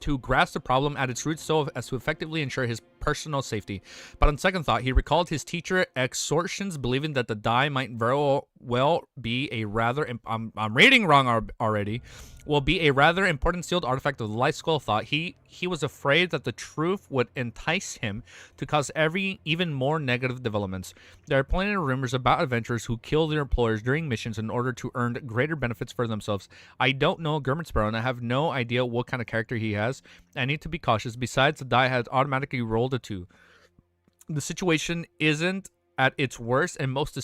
to grasp the problem at its roots so as to effectively ensure his personal safety. But on second thought, he recalled his teacher exhortations, believing that the die might very well be a rather, I'm reading wrong already, will be a rather important sealed artifact of the life school of thought. He was afraid that the truth would entice him to cause even more negative developments. There are plenty of rumors about adventurers who kill their employers during missions in order to earn greater benefits for themselves. I don't know Gurman Sparrow, and I have no idea what kind of character he has. I need to be cautious. Besides, the die has automatically rolled a 2. The situation isn't at its worst and most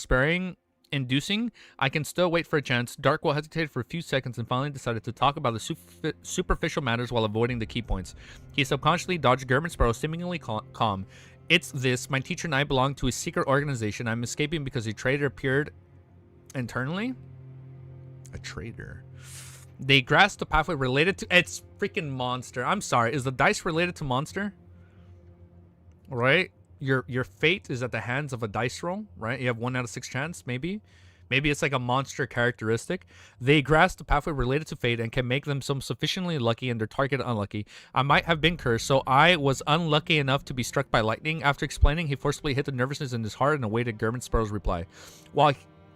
inducing. I can still wait for a chance. Darkwell hesitated for a few seconds and finally decided to talk about the superficial matters while avoiding the key points. He subconsciously dodged Gurman Sparrow, seemingly calm. It's this. My teacher and I belong to a secret organization. I'm escaping because a traitor appeared internally. A traitor. They grasped the pathway related to... It's freaking Monster. I'm sorry. Is the dice related to Monster? Right? Your fate is at the hands of a dice roll, right? You have 1 out of 6 chance, maybe. Maybe it's like a monster characteristic. They grasp the pathway related to fate and can make them some sufficiently lucky and their target unlucky. I might have been cursed, so I was unlucky enough to be struck by lightning. After explaining, he forcibly hit the nervousness in his heart and awaited Gurman Sparrow's reply.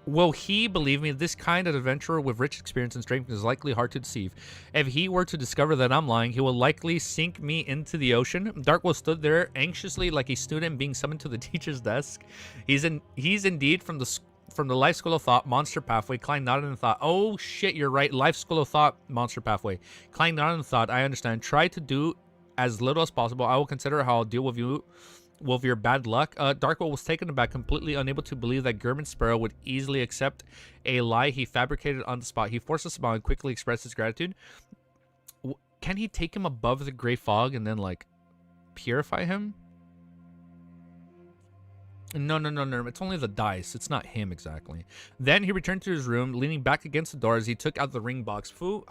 Will he believe me? This kind of adventurer with rich experience and strength is likely hard to deceive. If he were to discover that I'm lying, he will likely sink me into the ocean. Darkwell stood there anxiously like a student being summoned to the teacher's desk. He's indeed from the Life School of Thought Monster Pathway. Klein nodded and thought, oh shit, you're right. Life School of Thought Monster Pathway. Klein nodded and thought, I understand. Try to do as little as possible. I will consider how I'll deal with you. With your bad luck. Darkwell was taken aback, completely unable to believe that Gurman Sparrow would easily accept a lie he fabricated on the spot. He forced a smile and quickly expressed his gratitude. Can he take him above the gray fog and then, like, purify him? No. It's only the dice. It's not him exactly. Then he returned to his room, leaning back against the door as he took out the ring box. What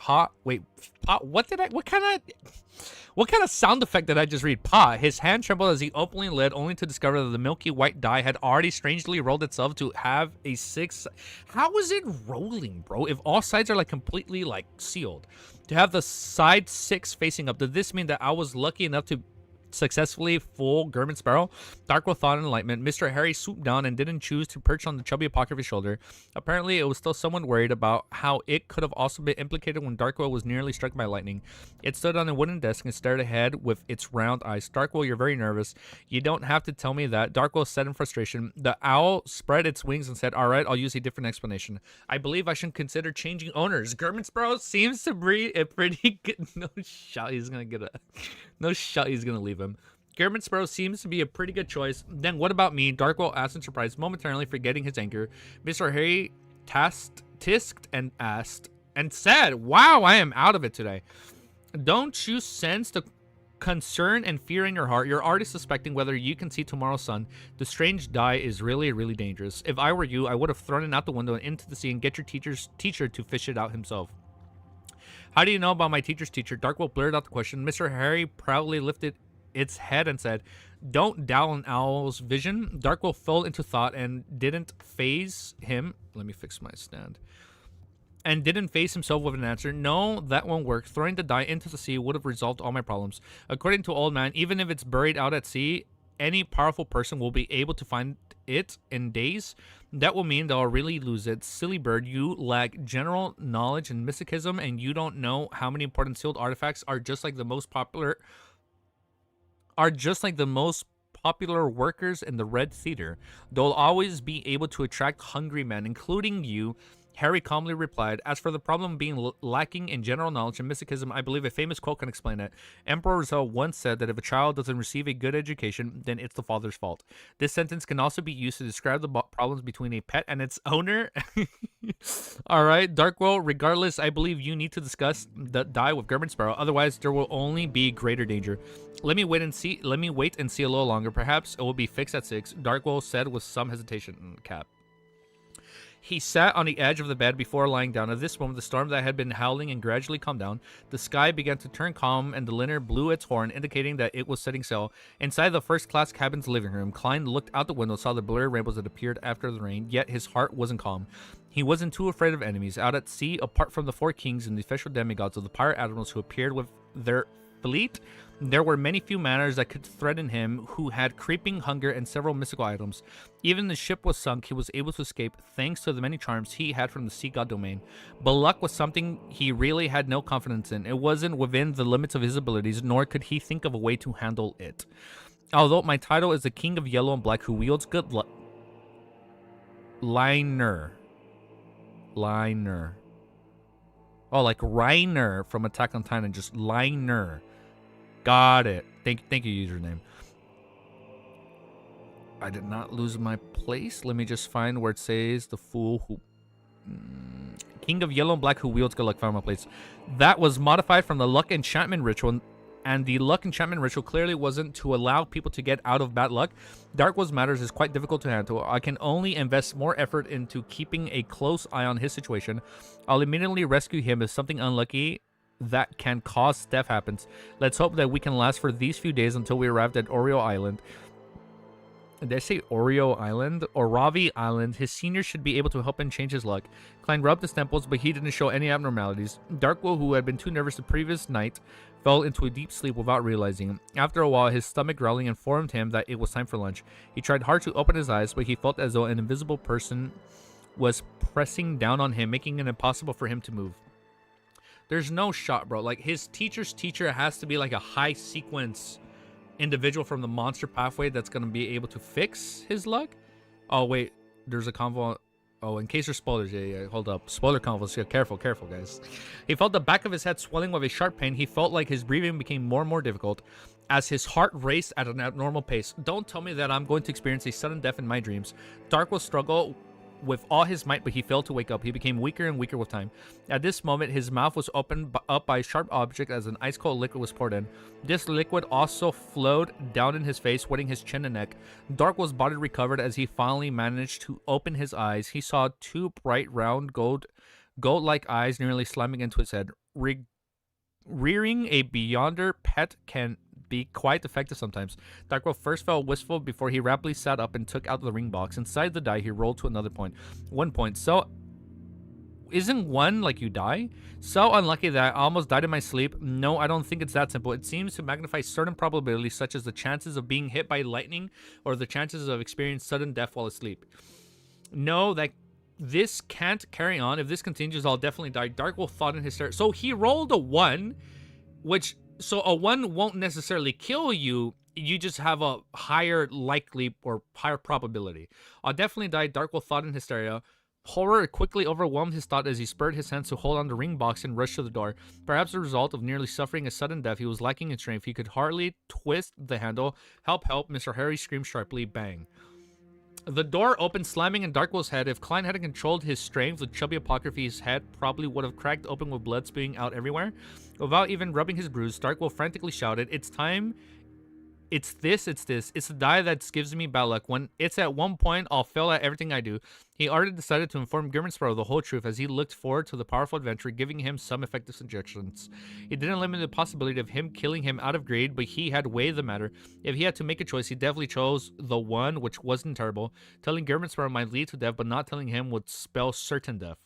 kind of sound effect did I just read? Pa. His hand trembled as he openly lid, only to discover that the milky white die had already strangely rolled itself to have a 6. How is it rolling, bro? If all sides are like completely like sealed, to have the side 6 facing up, did this mean that I was lucky enough to successfully fool Gurman Sparrow? Darkwell thought in enlightenment. Mr. Harry swooped down and didn't choose to perch on the chubby pocket of his shoulder. Apparently, it was still someone worried about how it could have also been implicated when Darkwell was nearly struck by lightning. It stood on a wooden desk and stared ahead with its round eyes. Darkwell, you're very nervous. You don't have to tell me that, Darkwell said in frustration. The owl spread its wings and said, all right, I'll use a different explanation. I believe I should consider changing owners. Gurman Sparrow seems to be a pretty good... No shot he's gonna leave him. Gurman Sparrow seems to be a pretty good choice. Then what about me? Darkwell asked in surprise, momentarily forgetting his anger. Mr. Harry tisked and asked and said, wow, I am out of it today. Don't you sense the concern and fear in your heart? You're already suspecting whether you can see tomorrow's sun. The strange die is really, really dangerous. If I were you, I would have thrown it out the window and into the sea and get your teacher to fish it out himself. How do you know about my teacher's teacher? Darkwell blurted out the question. Mr. Harry proudly lifted its head and said, don't doubt an owl's vision. Darkwell fell into thought and didn't phase him. Let me fix my stand. And didn't face himself with an answer. No, that won't work. Throwing the die into the sea would have resolved all my problems. According to Old Man, even if it's buried out at sea, any powerful person will be able to find it in days. That will mean they'll really lose it. Silly bird, you lack general knowledge and mysticism, and you don't know how many important sealed artifacts are just like the most popular workers in the Red Theater. They'll always be able to attract hungry men, including you. Harry calmly replied, as for the problem being lacking in general knowledge and mysticism, I believe a famous quote can explain it. Emperor Rizal once said that if a child doesn't receive a good education, then it's the father's fault. This sentence can also be used to describe the problems between a pet and its owner. Alright, Darkwell, regardless, I believe you need to discuss the die with Gurman Sparrow, otherwise there will only be greater danger. Let me wait and see a little longer. Perhaps it will be fixed at 6, Darkwell said with some hesitation. Cap. He sat on the edge of the bed before lying down. At this moment, the storm that had been howling and gradually calmed down. The sky began to turn calm, and the liner blew its horn, indicating that it was setting sail. Inside the first-class cabin's living room, Klein looked out the window, saw the blurry rainbows that appeared after the rain, yet his heart wasn't calm. He wasn't too afraid of enemies. Out at sea, apart from the 4 kings and the official demigods of the pirate admirals who appeared with their complete. There were many few matters that could threaten him, who had creeping hunger and several mystical items. Even the ship was sunk, he was able to escape thanks to the many charms he had from the sea god domain. But luck was something he really had no confidence in. It wasn't within the limits of his abilities, nor could he think of a way to handle it. Although my title is the King of Yellow and Black who wields good luck. Liner. Oh, like Reiner from Attack on Titan, just Liner. Got it. Thank you, username. I did not lose my place. Let me just find where it says the fool who... King of Yellow and Black who wields good luck, found my place. That was modified from the luck enchantment ritual, and the luck enchantment ritual clearly wasn't to allow people to get out of bad luck. Dark Will's matters is quite difficult to handle. I can only invest more effort into keeping a close eye on his situation. I'll immediately rescue him if something unlucky that can cause death happens. Let's hope that we can last for these few days until we arrived at Oreo Island. Did I say Oreo Island? Or Ravi Island. His seniors should be able to help him change his luck. Klein rubbed his temples, but he didn't show any abnormalities. Darkwill, who had been too nervous the previous night, fell into a deep sleep without realizing. After a while, his stomach growling informed him that it was time for lunch. He tried hard to open his eyes, but he felt as though an invisible person was pressing down on him, making it impossible for him to move. There's no shot, bro. Like, his teacher's teacher has to be like a high sequence individual from the monster pathway that's going to be able to fix his luck. Oh, wait. There's a convo. Oh, in case there's spoilers. Yeah. Hold up. Spoiler convos. Yeah, careful, guys. He felt the back of his head swelling with a sharp pain. He felt like his breathing became more and more difficult as his heart raced at an abnormal pace. Don't tell me that I'm going to experience a sudden death in my dreams. Dark will struggle with all his might, but he failed to wake up. He became weaker and weaker with time. At this moment, his mouth was opened up by a sharp object as an ice-cold liquid was poured in. This liquid also flowed down in his face, wetting his chin and neck. Darkwill's body recovered as he finally managed to open his eyes. He saw two bright, round, gold-like eyes nearly slamming into his head. Rearing a Beyonder pet can be quite effective sometimes. Darkwill first felt wistful before he rapidly sat up and took out the ring box. Inside the die, he rolled to another point. 1 point. So, isn't one like you die? So unlucky that I almost died in my sleep. No, I don't think it's that simple. It seems to magnify certain probabilities, such as the chances of being hit by lightning or the chances of experiencing sudden death while asleep. No, that this can't carry on. If this continues, I'll definitely die. Darkwill thought in his stare. So he rolled a 1, which... So a 1 won't necessarily kill you. You just have a higher likely or higher probability. I'll definitely die. Darkwill thought in hysteria. Horror quickly overwhelmed his thought as he spurred his hands to hold on the ring box and rushed to the door. Perhaps the result of nearly suffering a sudden death, he was lacking in strength. He could hardly twist the handle. Help, help, Mr. Harry screamed sharply. Bang. The door opened, slamming in Darkwill's head. If Klein hadn't controlled his strength, the chubby apocryphy's head probably would have cracked open with blood spewing out everywhere. Without even rubbing his bruise, Darkwill frantically shouted, "It's time. It's this. It's the die that gives me bad luck. When it's at 1 point, I'll fail at everything I do." He already decided to inform Sparrow the whole truth as he looked forward to the powerful adventure, giving him some effective suggestions. It didn't limit the possibility of him killing him out of greed, but he had weighed the matter. If he had to make a choice, he definitely chose the one, which wasn't terrible. Telling Sparrow might lead to death, but not telling him would spell certain death.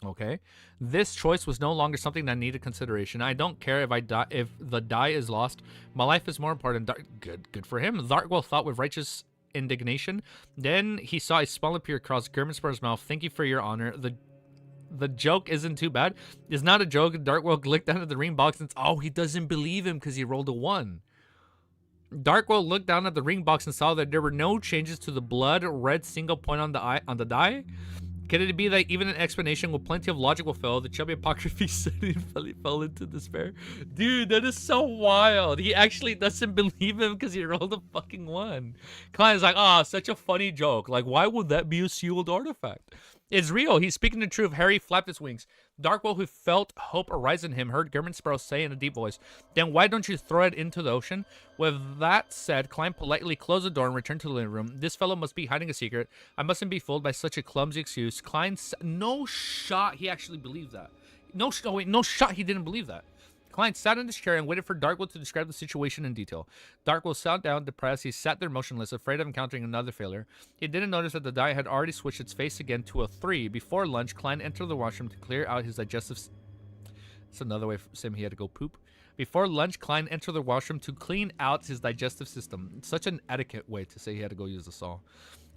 Okay, this choice was no longer something that needed consideration. I don't care if I die, if the die is lost. My life is more important. Good for him. Darkwill thought with righteous indignation. Then he saw a smile appear across Sparrow's mouth. "Thank you for your honor. The joke isn't too bad." It's not a joke. Darkwill looked down at the ring box and he doesn't believe him because he rolled a 1. Darkwill looked down at the ring box and saw that there were no changes to the blood red single point on the die. Could it be that even an explanation with plenty of logic will fail? The chubby apocryphy said he fell into despair. Dude, that is so wild. He actually doesn't believe him because he rolled a fucking 1. Klein's like, such a funny joke. Like, why would that be a sealed artifact? It's real. He's speaking the truth. Harry flapped his wings. Darkwill, who felt hope arise in him, heard Sparrow say in a deep voice, "Then why don't you throw it into the ocean?" With that said, Klein politely closed the door and returned to the living room. This fellow must be hiding a secret. I mustn't be fooled by such a clumsy excuse. Klein, no shot he actually believed that. No shot he didn't believe that. Klein sat in his chair and waited for Darkwill to describe the situation in detail. Darkwill sat down, depressed. He sat there motionless, afraid of encountering another failure. He didn't notice that the die had already switched its face again to a 3. Before lunch, Klein entered the washroom to clear out his digestive... That's another way for Sim he had to go poop. Before lunch, Klein entered the washroom to clean out his digestive system. It's such an etiquette way to say he had to go use the saw.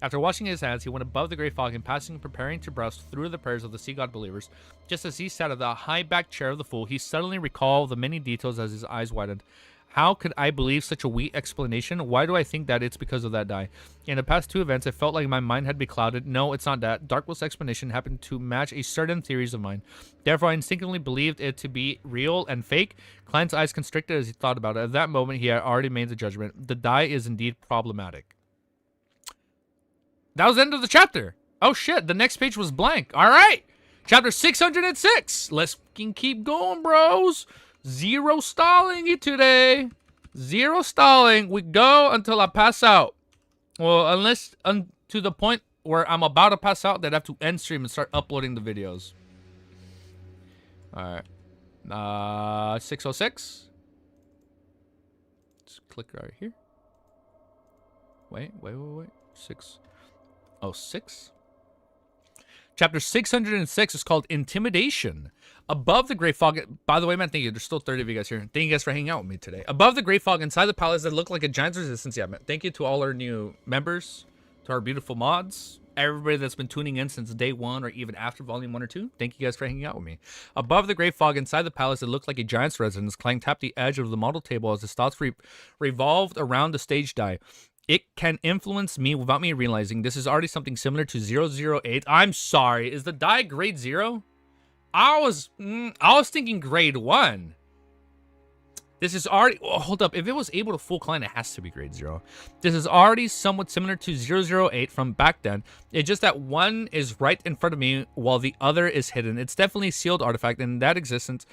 After washing his hands, he went above the gray fog and passing, preparing to browse through the prayers of the sea god believers. Just as he sat at the high-backed chair of the fool, he suddenly recalled the many details as his eyes widened. How could I believe such a weak explanation? Why do I think that it's because of that die? In the past 2 events, it felt like my mind had been clouded. No, it's not that. Darkwell's explanation happened to match a certain theories of mine. Therefore, I instinctively believed it to be real and fake. Klein's eyes constricted as he thought about it. At that moment, he had already made the judgment. The die is indeed problematic. That was the end of the chapter. Oh shit, the next page was blank. All right. Chapter 606. Let's fucking keep going, bros. Zero stalling today. Zero stalling. We go until I pass out. Well, unless to the point where I'm about to pass out, they'd have to end stream and start uploading the videos. All right. 606. Let's click right here. Wait. 606. Chapter 606 is called Intimidation. Above the great fog, by the way, man, thank you. There's still 30 of you guys here. Thank you guys for hanging out with me today. Above the great fog, inside the palace that looked like a giant's resistance. Yeah, man. Thank you to all our new members, to our beautiful mods, everybody that's been tuning in since day 1 or even after volume 1 or 2. Thank you guys for hanging out with me. Above the great fog, inside the palace that looked like a giant's residence, Clang tapped the edge of the model table as his thoughts revolved around the stage die. It can influence me without me realizing. This is already something similar to 008. I'm sorry. Is the die grade 0? I was thinking grade 1. This is already... Oh, hold up. If it was able to fool Klein, it has to be grade 0. This is already somewhat similar to 008 from back then. It's just that one is right in front of me while the other is hidden. It's definitely a sealed artifact in that existence.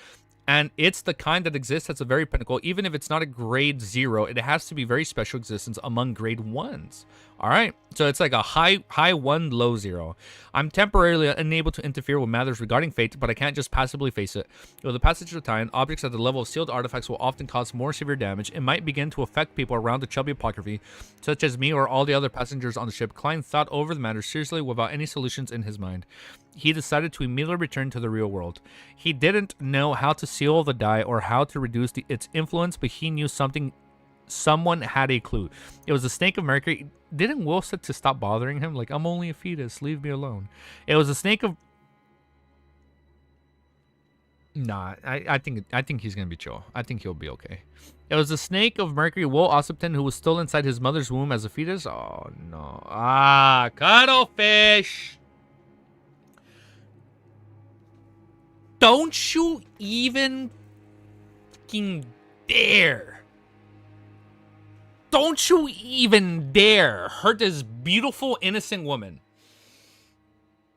And it's the kind that exists at a very pinnacle. Even if it's not a grade 0, it has to be very special existence among grade 1s. All right. So it's like a high 1, low 0. I'm temporarily unable to interfere with matters regarding fate, but I can't just passively face it. With the passage of time, objects at the level of sealed artifacts will often cause more severe damage. It might begin to affect people around the chubby apocryphy, such as me or all the other passengers on the ship. Klein thought over the matter seriously without any solutions in his mind. He decided to immediately return to the real world. He didn't know how to seal the die or how to reduce its influence, but he knew someone had a clue. It was the snake of Mercury. Didn't Will say to stop bothering him? Like, I'm only a fetus. Leave me alone. It was the snake of... Nah, I think he's gonna be chill. I think he'll be okay. It was the snake of Mercury, Will Ossipton, who was still inside his mother's womb as a fetus. Oh, no. Ah, cuttlefish. Don't you even fucking dare. Don't you even dare hurt this beautiful, innocent woman.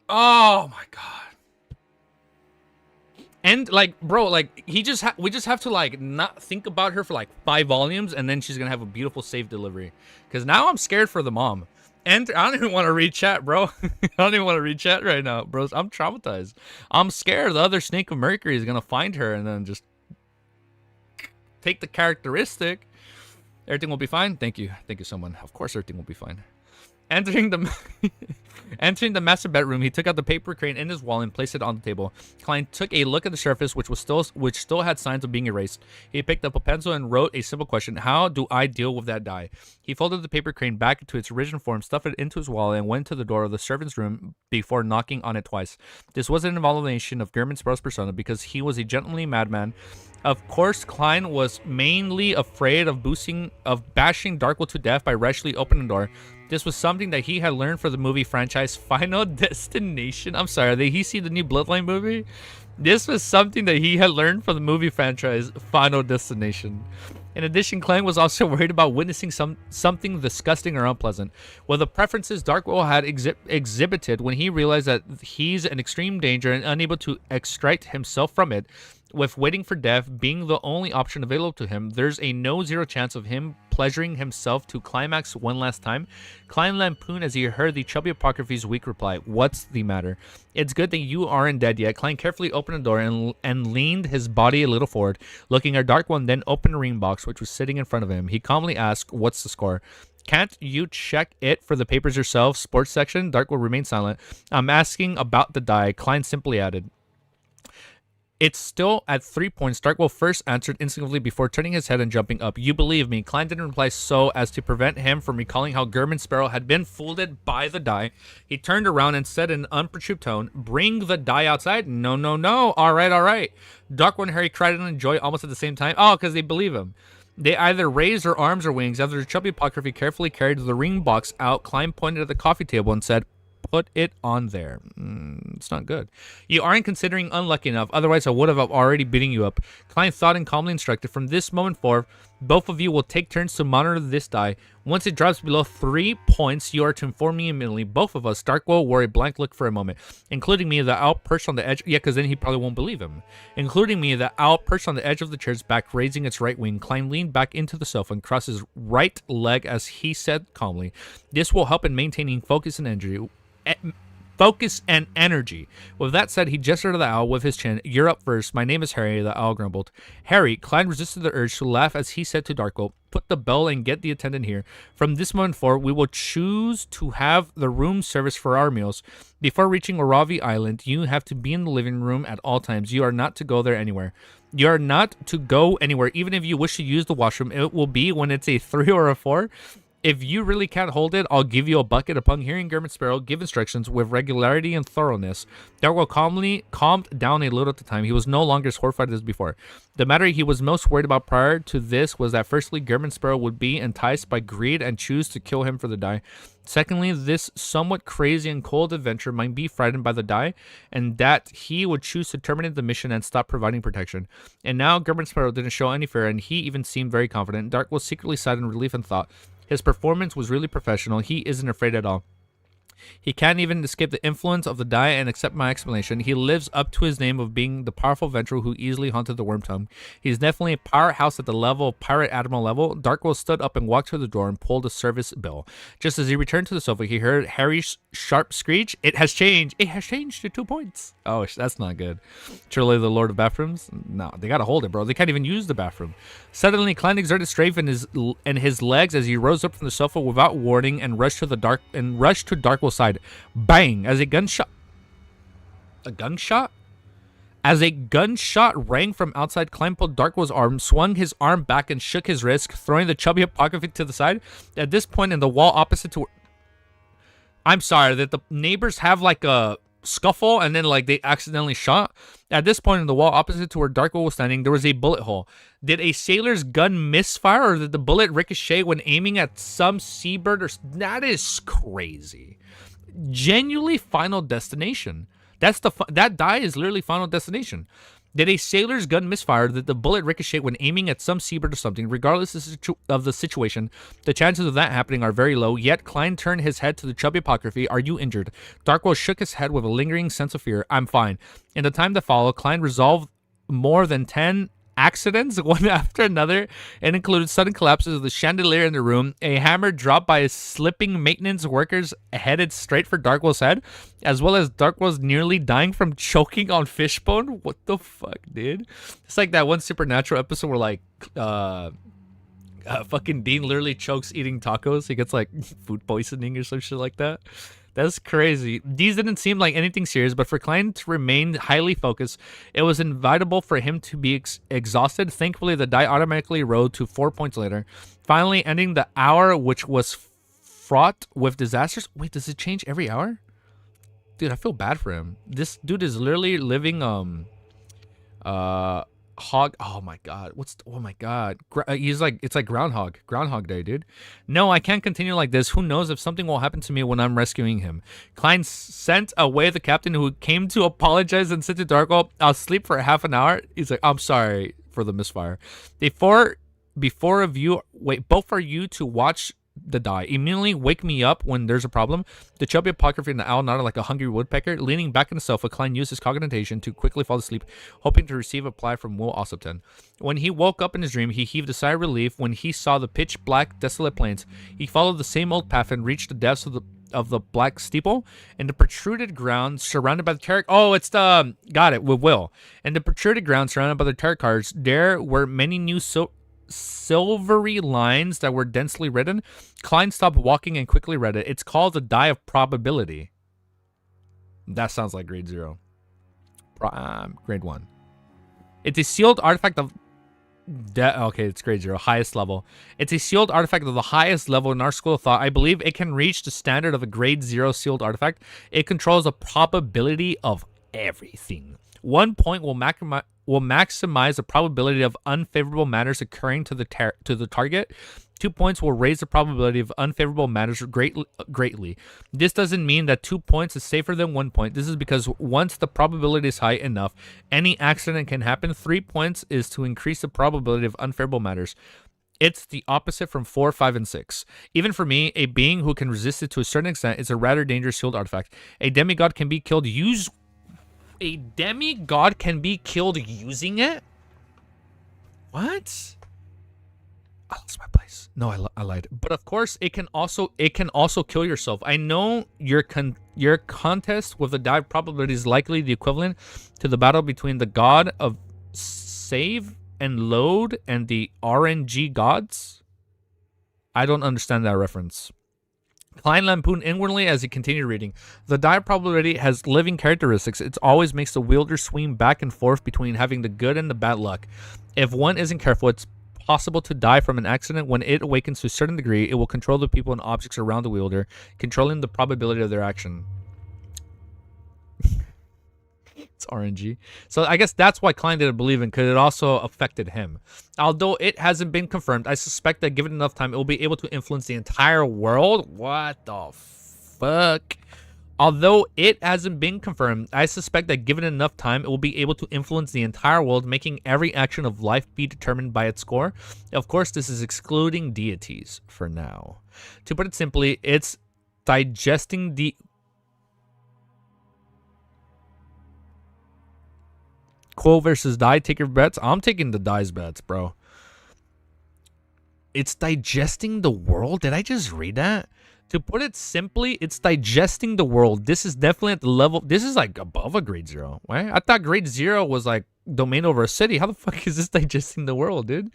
Oh my god. And like, bro, like we just have to like not think about her for like 5 volumes, and then she's gonna have a beautiful safe delivery. Because now I'm scared for the mom. And I don't even want to read chat, bro. I don't even want to read chat right now, bros. I'm traumatized. I'm scared the other snake of Mercury is gonna find her and then just take the characteristic. Everything will be fine. Thank you someone. Of course everything will be fine. Entering the master bedroom, he took out the paper crane in his wall and placed it on the table. Klein took a look at the surface, which still had signs of being erased. He picked up a pencil and wrote a simple question: how do I deal with that die? He folded the paper crane back into its original form, stuffed it into his wallet, and went to the door of the servant's room before knocking on it twice. This was an involution of German Sprouse persona because he was a gentlemanly madman. Of course, Klein was mainly afraid of bashing Darkwood to death by rashly opening the door. This was something that he had learned for the movie franchise Final Destination. I'm sorry, did he see the new Bloodline movie? This was something that he had learned from the movie franchise Final Destination. In addition, Klein was also worried about witnessing something disgusting or unpleasant. With the preferences Darkwood had exhibited when he realized that he's in extreme danger and unable to extract himself from it, with waiting for death being the only option available to him, there's a no-zero chance of him pleasuring himself to climax one last time. Klein lampooned as he heard the chubby apocryphy's weak reply. What's the matter? It's good that you aren't dead yet. Klein carefully opened the door and leaned his body a little forward, looking at Darkwood, then opened a ring box which was sitting in front of him. He calmly asked, what's the score? Can't you check it for the papers yourself? Sports section? Darkwood remained silent. I'm asking about the die. Klein simply added, It's still at 3 points. Darkwolf first answered instinctively before turning his head and jumping up. You believe me. Klein didn't reply so as to prevent him from recalling how German Sparrow had been fooled by the die. He turned around and said in an unperturbed tone, "Bring the die outside." No, no, no. All right, all right. Darkwolf and Harry cried in joy almost at the same time. Oh, because they believe him. They either raised their arms or wings. After the chubby apocryphy carefully carried the ring box out, Klein pointed at the coffee table and said, "Put it on there." It's not good. You aren't considering unlucky enough. Otherwise, I would have already beating you up. Klein thought and calmly instructed. From this moment forth, both of you will take turns to monitor this die. Once it drops below 3 points, you are to inform me immediately. Both of us. Darkwolf wore a blank look for a moment, including me, the owl perched on the edge. Yeah, because then he probably won't believe him. Including me, the owl perched on the edge of the chair's back, raising its right wing. Klein leaned back into the sofa and crossed his right leg as he said calmly, "This will help in maintaining focus and energy." With that said, he gestured to the owl with his chin. "You're up first. My name is Harry," the owl grumbled. Harry. Klein resisted the urge to laugh as he said to Darkwolf, "Put the bell and get the attendant here. From this moment forward, we will choose to have the room service for our meals. Before reaching Oravi Island, you have to be in the living room at all times. You are not to go there anywhere. You are not to go anywhere, even if you wish to use the washroom. It will be when it's a 3 or a 4. If you really can't hold it, I'll give you a bucket." Upon hearing German Sparrow give instructions with regularity and thoroughness, Darkwolf calmed down a little at the time. He was no longer as horrified as before. The matter he was most worried about prior to this was that firstly, German Sparrow would be enticed by greed and choose to kill him for the die. Secondly, this somewhat crazy and cold adventurer might be frightened by the die, and that he would choose to terminate the mission and stop providing protection. And now German Sparrow didn't show any fear, and he even seemed very confident. Darkwolf secretly sighed in relief and thought, his performance was really professional. He isn't afraid at all. He can't even escape the influence of the die and accept my explanation. He lives up to his name of being the powerful venturer who easily haunted the Worm Tongue. He's definitely a powerhouse at the level of Pirate Admiral level. Darkwolf stood up and walked to the door and pulled a service bell. Just as he returned to the sofa, he heard Harry's sharp screech. "It has changed. It has changed to 2 points." Oh, that's not good. Truly the Lord of Bathrooms? No, they gotta hold it, bro. They can't even use the bathroom. Suddenly, Klein exerted strength in his legs as he rose up from the sofa without warning and rushed to Darkwolf's side. Bang! As a gunshot rang from outside, Klein pulled Darkwolf's arm, swung his arm back, and shook his wrist, throwing the chubby apocryphy to the side. At this point, in the wall opposite to... I'm sorry, that the neighbors have like a scuffle and then like they accidentally shot. At this point in the wall opposite to where Darkwolf was standing, there was a bullet hole. Did a sailor's gun misfire, or did the bullet ricochet when aiming at some seabird? That is crazy. Genuinely Final Destination. That die is literally Final Destination. Did a sailor's gun misfire? Did the bullet ricochet when aiming at some seabird or something? Regardless of the situation, the chances of that happening are very low. Yet Klein turned his head to the chubby apocryphy. "Are you injured?" Darkwolf shook his head with a lingering sense of fear. "I'm fine." In the time that followed, Klein resolved more than 10 accidents, one after another, and included sudden collapses of the chandelier in the room, a hammer dropped by slipping maintenance workers headed straight for Darkwolf's head, as well as Darkwolf's nearly dying from choking on fishbone. What the fuck, dude? It's like that one Supernatural episode where like fucking Dean literally chokes eating tacos. He gets like food poisoning or some shit like that. That's crazy. These didn't seem like anything serious, but for Klein to remain highly focused, it was inevitable for him to be exhausted. Thankfully, the die automatically rode to 4 points later, finally ending the hour, which was fraught with disasters. Wait, does it change every hour? Dude, I feel bad for him. This dude is literally living hog. Oh my god. Oh my god. He's like, it's like Groundhog Day, dude. No, I can't continue like this. Who knows if something will happen to me when I'm rescuing him. Klein sent away the captain, who came to apologize and said to Darkwolf, "I'll sleep for half an hour." He's like, "I'm sorry for the misfire. Both of you to watch the die. Immediately wake me up when there's a problem." The chubby apocryphy and the owl nodded like a hungry woodpecker. Leaning back in the sofa, Klein used his cognition to quickly fall asleep, hoping to receive a reply from Will Ossipton. When he woke up in his dream, he heaved a sigh of relief when he saw the pitch black, desolate plains. He followed the same old path and reached the depths of the black steeple and the protruded ground surrounded by the tarot. Oh, it's the got it with Will. And the protruded ground surrounded by the tarot cards. There were many new silvery lines that were densely written. Klein stopped walking and quickly read it. It's called the Die of Probability. That sounds like grade 0. Grade 1. It's a sealed artifact of... Okay, it's grade 0, highest level. It's a sealed artifact of the highest level in our school of thought. I believe it can reach the standard of a grade 0 sealed artifact. It controls the probability of everything. 1 point will maximize the probability of unfavorable matters occurring to the target. 2 points will raise the probability of unfavorable matters greatly. This doesn't mean that 2 points is safer than 1 point. This is because once the probability is high enough, any accident can happen. 3 points is to increase the probability of unfavorable matters. It's the opposite from 4, 5, and 6. Even for me, a being who can resist it to a certain extent is a rather dangerous sealed artifact. A demigod can be killed using it? What? I lost my place. No, I lied. But of course, it can also kill yourself. I know your contest with the dive probability is likely the equivalent to the battle between the god of save and load and the RNG gods. I don't understand that reference. Klein lampooned inwardly as he continued reading. The die probability has living characteristics. It always makes the wielder swing back and forth between having the good and the bad luck. If one isn't careful, it's possible to die from an accident. When it awakens to a certain degree, it will control the people and objects around the wielder, controlling the probability of their action. It's RNG. So I guess that's why Klein didn't believe in, because it also affected him. Although it hasn't been confirmed, I suspect that given enough time, it will be able to influence the entire world. What the fuck? Although it hasn't been confirmed, I suspect that given enough time, it will be able to influence the entire world, making every action of life be determined by its score. Of course, this is excluding deities for now. To put it simply, it's digesting the... Quo versus die, take your bets. I'm taking the die's bets, bro. It's digesting the world? Did I just read that? To put it simply, it's digesting the world. This is definitely at the level... This is like above a grade 0, right? I thought grade 0 was like domain over a city. How the fuck is this digesting the world, dude?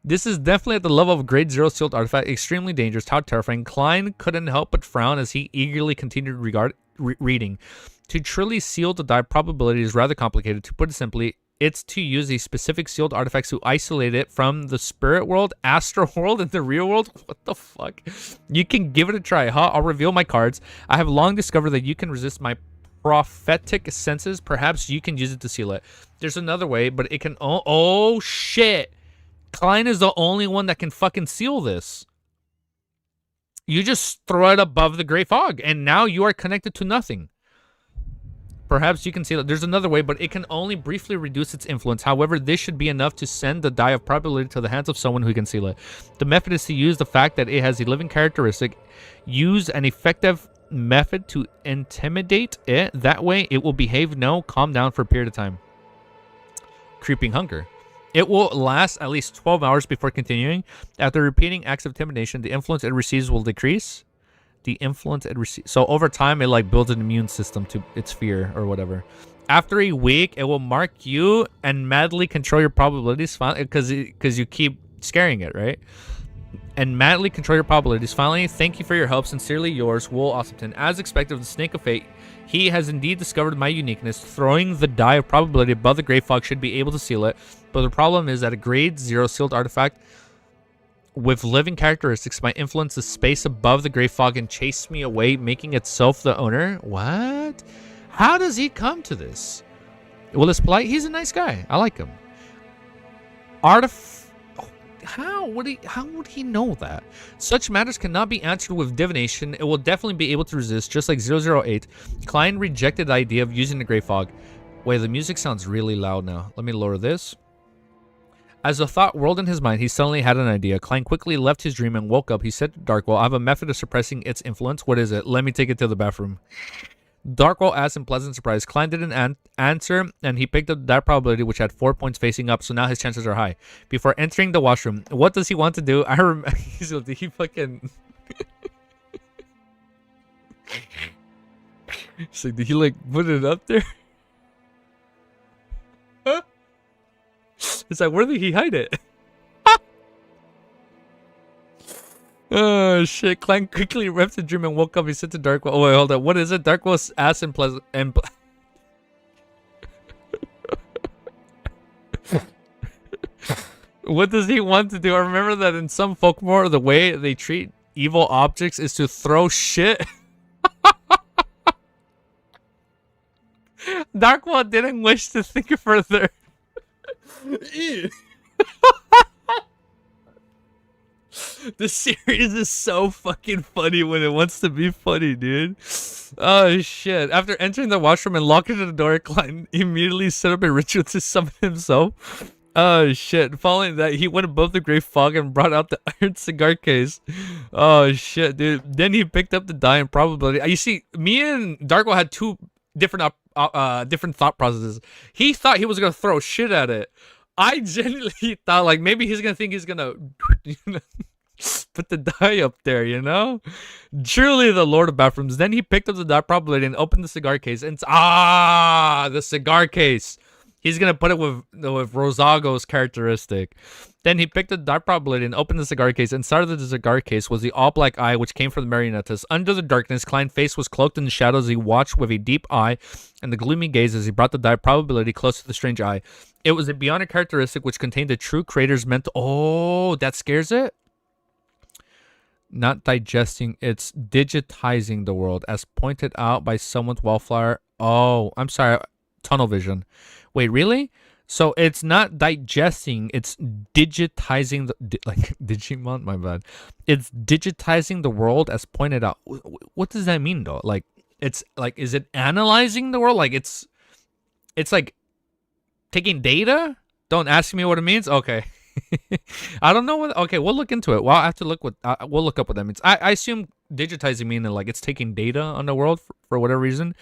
This is definitely at the level of grade 0 sealed artifact. Extremely dangerous. How terrifying. Klein couldn't help but frown as he eagerly continued reading. To truly seal the die probability is rather complicated. To put it simply, it's to use a specific sealed artifact to isolate it from the spirit world, astral world, and the real world. What the fuck? You can give it a try, huh? I'll reveal my cards. I have long discovered that you can resist my prophetic senses. Perhaps you can use it to seal it. There's another way, but it can... Oh shit. Klein is the only one that can fucking seal this. You just throw it above the gray fog, and now you are connected to nothing. Perhaps you can seal it. There's another way, but it can only briefly reduce its influence. However, this should be enough to send the die of probability to the hands of someone who can seal it. The method is to use the fact that it has a living characteristic. Use an effective method to intimidate it. That way, it will behave calm down for a period of time. Creeping hunger. It will last at least 12 hours before continuing. After repeating acts of intimidation, the influence it receives will decrease. The influence it receives. So over time, it like builds an immune system to its fear or whatever. After a week, it will mark you and madly control your probabilities because you keep scaring it, right? And madly control your probabilities. Finally, thank you for your help. Sincerely yours, Wool Ossipton. As expected of the Snake of Fate, he has indeed discovered my uniqueness. Throwing the die of probability above the gray fog should be able to seal it. But the problem is that a grade 0 sealed artifact with living characteristics might influence the space above the gray fog and chase me away, making itself the owner. What? How does he come to this? Well, it's polite. He's a nice guy. I like him. How would he know that? Such matters cannot be answered with divination. It will definitely be able to resist, just like 008. Klein rejected the idea of using the gray fog. Wait, the music sounds really loud now. Let me lower this. As the thought whirled in his mind, he suddenly had an idea. Klein quickly left his dream and woke up. He said to Darkwell, I have a method of suppressing its influence. What is it? Let me take it to the bathroom. Darkwell asked in pleasant surprise. Klein didn't answer, and he picked up that probability, which had 4 points facing up, so now his chances are high. Before entering the washroom, what does he want to do? I remember. Did he fucking... So did he, like, put it up there? Huh? It's like, where did he hide it? Oh shit! Klein quickly left the dream and woke up. He said to Darkwell, "Oh wait, hold on. What is it?" Darkwell asked in pleasant What does he want to do? I remember that in some folklore, the way they treat evil objects is to throw shit. Darkwa didn't wish to think further. This series is so fucking funny when it wants to be funny, dude. Oh shit. After entering the washroom and locking the door, Klein immediately set up a ritual to summon himself. Oh shit. Following that, he went above the gray fog and brought out the iron cigar case. Oh shit, dude. Then he picked up the die and probability. You see, me and Darko had two different different thought processes. He thought he was gonna throw shit at it. I genuinely thought like maybe he's gonna think he's gonna put the die up there, you know? Truly the Lord of Bathrooms. Then he picked up the die probability and opened the cigar case. And the cigar case. He's gonna put it with Rosago's characteristic. Then he picked up the die probability and opened the cigar case. Inside of the cigar case was the all-black eye, which came from the marionettes. Under the darkness, Klein's face was cloaked in the shadows. He watched with a deep eye and the gloomy gaze as he brought the die probability close to the strange eye. It was a bionic characteristic which contained the true creator's mental. Oh, that scares it. Not digesting, it's digitizing the world, as pointed out by someone's wildflower. Oh, I'm sorry, tunnel vision. Wait, really? So it's not digesting, it's digitizing the like Digimon. My bad. It's digitizing the world, as pointed out. What does that mean, though? Like, it's like, is it analyzing the world? Like, it's like taking data. Don't ask me what it means. Okay. I don't know what. Okay, we'll look into it. Well, I have to look what we'll look up what that means. I assume digitizing meaning like it's taking data on the world for whatever reason.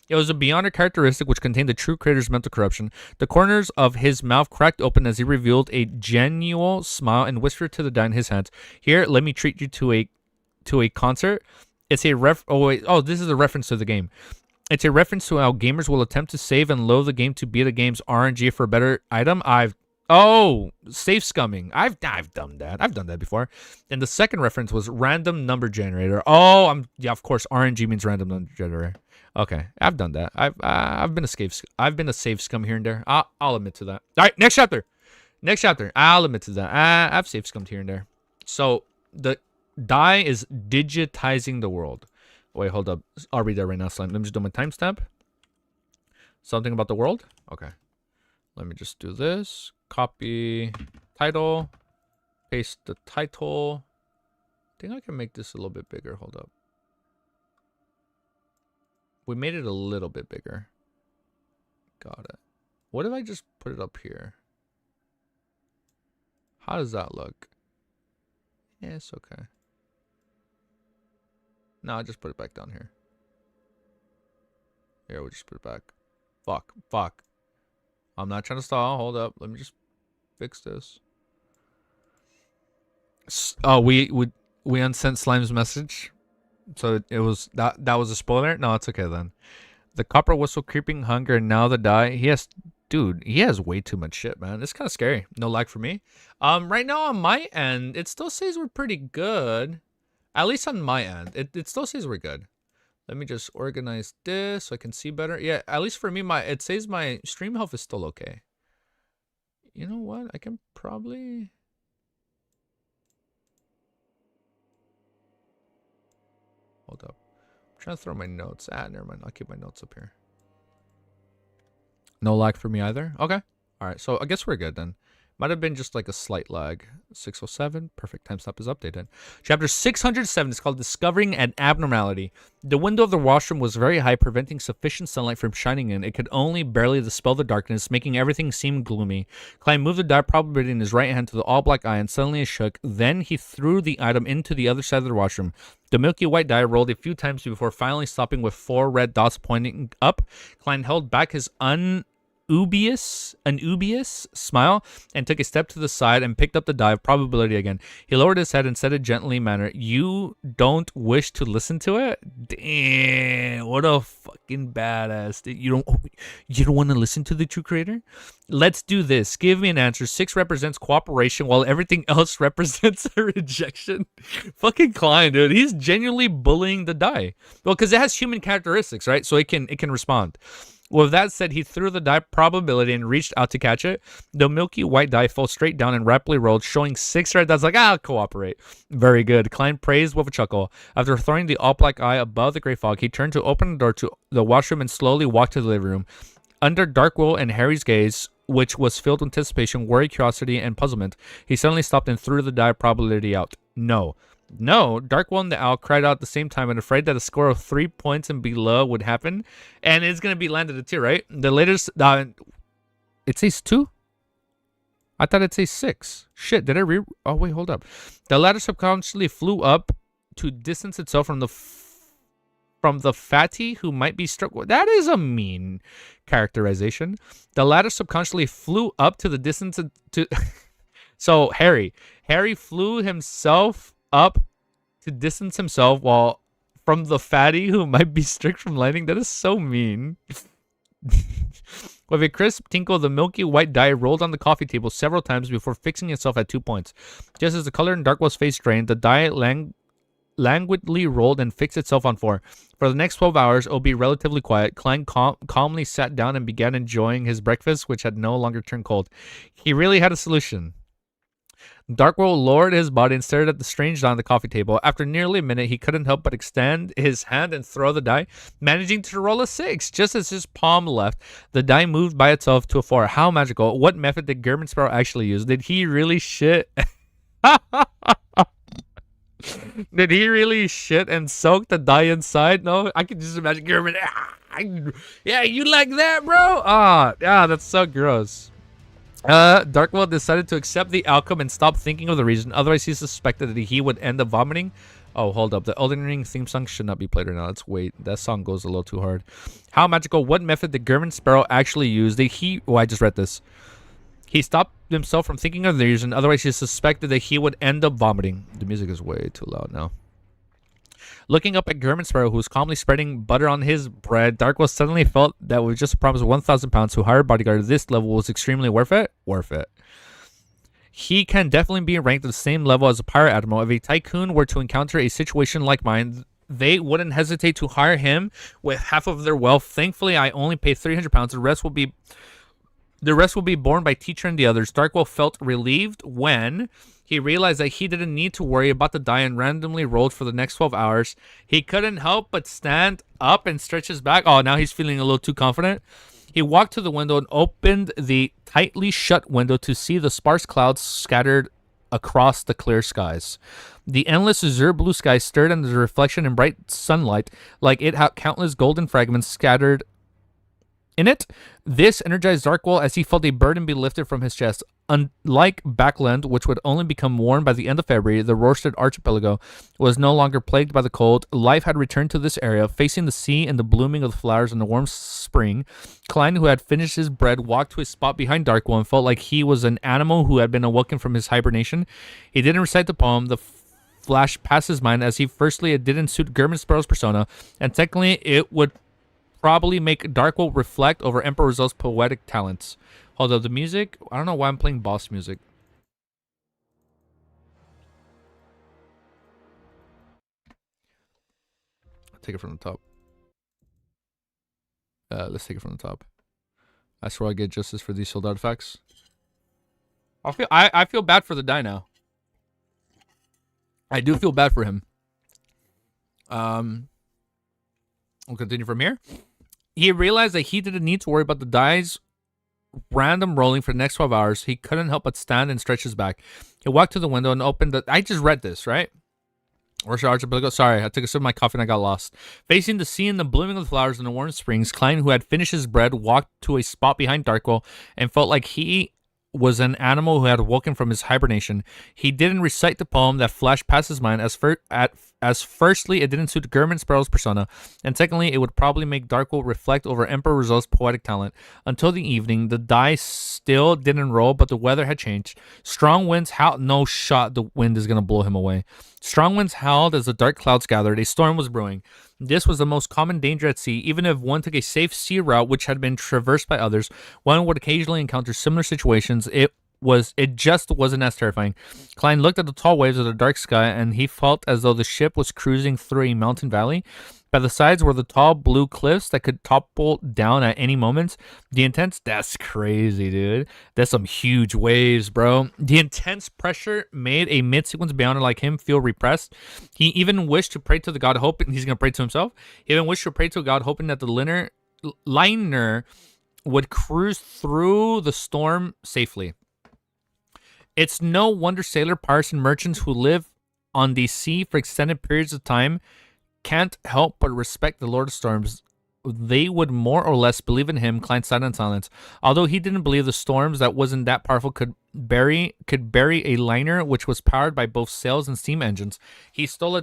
It was a bionic characteristic which contained the true creator's mental corruption. The corners of his mouth cracked open as he revealed a genuine smile and whispered to the die in his hands, "Here, let me treat you to a concert." It's a this is a reference to the game. It's a reference to how gamers will attempt to save and load the game to beat the game's RNG for a better item. Safe scumming. I've done that. I've done that before. And the second reference was random number generator. Of course RNG means random number generator. Okay, I've done that. I've been a save scum here and there. I'll admit to that. All right, next chapter. I'll admit to that. I've save scummed here and there. So the die is digitizing the world. Wait, hold up. I'll read that right now, Slime. Let me just do my timestamp. Something about the world. Okay. Let me just do this. Copy title. Paste the title. I think I can make this a little bit bigger. Hold up. We made it a little bit bigger. Got it. What if I just put it up here? How does that look? Yeah, it's okay. No, I'll just put it back down here. Here, we'll just put it back. Fuck. I'm not trying to stall. Hold up. Let me just fix this. Oh, we unsent Slime's message. So it was that was a spoiler? No, it's okay then. The copper whistle, creeping hunger, and now the die. He has way too much shit, man. It's kind of scary. No lag for me. Right now on my end, it still says we're pretty good. At least on my end, it still says we're good. Let me just organize this so I can see better. Yeah, at least for me, it says my stream health is still okay. You know what? I can probably... Hold up. I'm trying to throw my notes. Never mind. I'll keep my notes up here. No lag for me either. Okay. All right. So I guess we're good then. Might have been just like a slight lag. 607. Perfect. Timestamp is updated. Chapter 607 is called Discovering an Abnormality. The window of the washroom was very high, preventing sufficient sunlight from shining in. It could only barely dispel the darkness, making everything seem gloomy. Klein moved the die probability in his right hand to the all-black eye, and suddenly it shook. Then he threw the item into the other side of the washroom. The milky white die rolled a few times before finally stopping with 4 red dots pointing up. Klein held back his ubious smile and took a step to the side and picked up the die of probability again. He lowered his head and said in a gently manner, "You don't wish to listen to it?" Damn, what a fucking badass. You don't want to listen to the true creator? Let's do this. Give me an answer. 6 represents cooperation while everything else represents a rejection. Fucking Klein, dude. He's genuinely bullying the die. Well, because it has human characteristics, right? So it can respond. With that said, he threw the die probability and reached out to catch it. The milky white die fell straight down and rapidly rolled, showing 6 red dots like, I'll cooperate. Very good. Klein praised with a chuckle. After throwing the all-black eye above the gray fog, he turned to open the door to the washroom and slowly walked to the living room. Under Darkwill and Harry's gaze, which was filled with anticipation, worry, curiosity, and puzzlement, he suddenly stopped and threw the die probability out. No. Darkwill and the Owl cried out at the same time and afraid that a score of 3 points and below would happen. And it's going to be landed at 2, right? The latest... it says 2? I thought it says 6. Shit, did I read... Oh, wait, hold up. The ladder subconsciously flew up to distance itself from the fatty who might be struck with... That is a mean characterization. The ladder subconsciously flew up to the distance to... So, Harry flew himself up to distance himself while from the fatty who might be strict from lightning. That is so mean. With a crisp tinkle, the milky white die rolled on the coffee table several times before fixing itself at 2 points. Just as the color in Darkwell's face drained, the die languidly rolled and fixed itself on 4. For the next 12 hours, it will be relatively quiet. Klein calmly sat down and began enjoying his breakfast, which had no longer turned cold. He really had a solution. Darkwell lowered his body and stared at the strange die on the coffee table. After nearly a minute, he couldn't help but extend his hand and throw the die, managing to roll a 6. Just as his palm left, the die moved by itself to a 4. How magical. What method did German Sparrow actually use? Did he really shit? Did he really shit and soak the die inside? No, I can just imagine German. Yeah, you like that, bro? Yeah, that's so gross. Darkwell decided to accept the outcome and stop thinking of the reason. Otherwise, he suspected that he would end up vomiting. Oh, hold up. The Elden Ring theme song should not be played right now. Let's wait. That song goes a little too hard. How magical. What method did German Sparrow actually use? Oh, I just read this. He stopped himself from thinking of the reason. Otherwise, he suspected that he would end up vomiting. The music is way too loud now. Looking up at German Sparrow, who was calmly spreading butter on his bread, Darkwell suddenly felt that with just a promise of 1,000 pounds to hire a bodyguard at this level was extremely worth it. Worth it. He can definitely be ranked at the same level as a pirate admiral. If a tycoon were to encounter a situation like mine, they wouldn't hesitate to hire him with half of their wealth. Thankfully, I only pay 300 pounds. The rest will be borne by teacher and the others. Darkwell felt relieved when he realized that he didn't need to worry about the die and randomly rolled for the next 12 hours. He couldn't help but stand up and stretch his back. Oh, now he's feeling a little too confident. He walked to the window and opened the tightly shut window to see the sparse clouds scattered across the clear skies. The endless azure blue sky stirred under the reflection in bright sunlight like it had countless golden fragments scattered in it. This energized Darkwell as he felt a burden be lifted from his chest. Unlike Backland, which would only become warm by the end of February, the Rorstad archipelago was no longer plagued by the cold. Life had returned to this area, facing the sea and the blooming of the flowers in the warm spring. Klein, who had finished his bread, walked to a spot behind Darkwell and felt like he was an animal who had been awoken from his hibernation. He didn't recite the poem. The flash passed his mind as it didn't suit German Sparrow's persona, and technically it would probably make Darkwell reflect over Emperor Rosel's poetic talents. Hold up, the music. I don't know why I'm playing boss music. I'll take it from the top. Let's take it from the top. I swear I get justice for these sold artifacts. I feel bad for the die now. I do feel bad for him. We'll continue from here. He realized that he didn't need to worry about the die's random rolling for the next 12 hours. He couldn't help but stand and stretch his back. He walked to the window and opened the... I just read this, right? Where's the archipelago? Sorry, I took a sip of my coffee and I got lost. Facing the sea and the blooming of the flowers in the warm springs, Klein, who had finished his bread, walked to a spot behind Darkwell and felt like he was an animal who had woken from his hibernation. He didn't recite the poem that flashed past his mind as firstly, it didn't suit German Sparrow's persona, and secondly, it would probably make Darkwell reflect over Emperor Rosel's poetic talent. Until the evening, the die still didn't roll, but the weather had changed. Strong winds howled. No shot, the wind is going to blow him away. Strong winds howled as the dark clouds gathered. A storm was brewing. This was the most common danger at sea. Even if one took a safe sea route which had been traversed by others, one would occasionally encounter similar situations. It just wasn't as terrifying. Klein looked at the tall waves of the dark sky, and he felt as though the ship was cruising through a mountain valley. By the sides were the tall blue cliffs that could topple down at any moment. That's crazy, dude. That's some huge waves, bro. The intense pressure made a mid-sequence beyonder like him feel repressed. He even wished to pray to the god, hoping he's gonna pray to himself. He even wished to pray to God, hoping that the liner would cruise through the storm safely. It's no wonder sailor pirates and merchants who live on the sea for extended periods of time can't help but respect the Lord of Storms. They would more or less believe in him, Klein sighed in silence. Although he didn't believe the storms that wasn't that powerful could bury a liner which was powered by both sails and steam engines. He still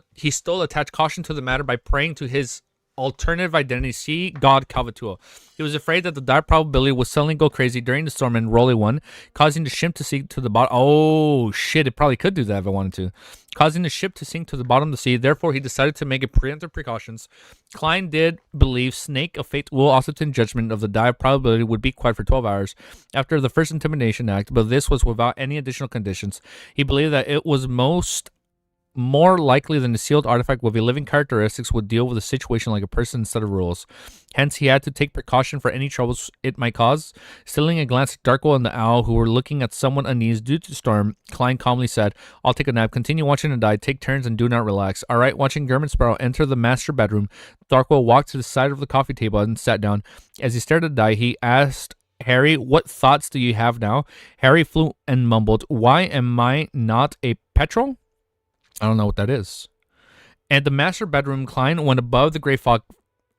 attached caution to the matter by praying to his alternative identity, sea god Calvatua. He was afraid that the dire probability would suddenly go crazy during the storm and roll a one, causing the ship to sink to the bottom. Oh shit, it probably could do that if it wanted to. Causing the ship to sink to the bottom of the sea. Therefore, he decided to make a preemptive precautions. Klein did believe Snake of Fate will also in judgment of the dire probability would be quiet for 12 hours after the first intimidation act, but this was without any additional conditions. He believed that it was more likely than the sealed artifact with a living characteristics would deal with the situation like a person instead of rules. Hence, he had to take precaution for any troubles it might cause. Stealing a glance at Darkwell and the Owl, who were looking at somewhat uneasy due to the storm, Klein calmly said, I'll take a nap. Continue watching and die. Take turns and do not relax. All right, watching German Sparrow enter the master bedroom, Darkwell walked to the side of the coffee table and sat down. As he stared at the die, he asked Harry, what thoughts do you have now? Harry flew and mumbled, why am I not a petrol? I don't know what that is. And the master bedroom, Klein went above the gray fog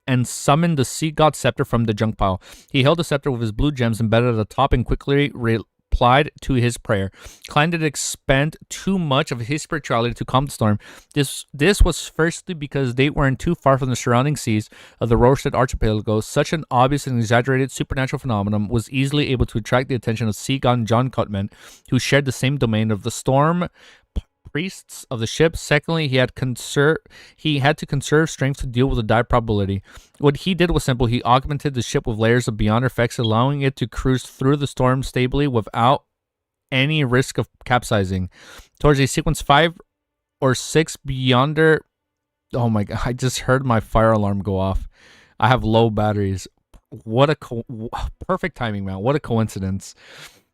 and summoned the sea god scepter from the junk pile. He held the scepter with his blue gems embedded at the top and quickly replied to his prayer. Klein didn't expend too much of his spirituality to calm the storm. This was firstly because they weren't too far from the surrounding seas of the Rorschach archipelago. Such an obvious and exaggerated supernatural phenomenon was easily able to attract the attention of sea god John Cutman, who shared the same domain of the storm priests of the ship. Secondly, he had to conserve strength to deal with the dire probability. What he did was simple. He augmented the ship with layers of beyonder effects, allowing it to cruise through the storm stably without any risk of capsizing. Towards a sequence 5 or 6 beyonder. Oh my god, I just heard my fire alarm go off. I have low batteries. What a perfect timing, man. What a coincidence.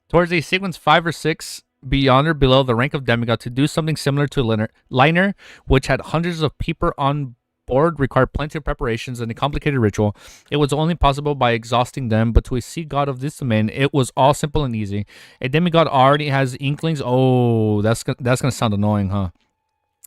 Towards a sequence 5 or 6 beyonder below the rank of demigod to do something similar to a liner, which had hundreds of people on board, required plenty of preparations and a complicated ritual. It was only possible by exhausting them, but to a sea god of this domain, it was all simple and easy. A demigod already has inklings. Oh, that's gonna sound annoying, huh?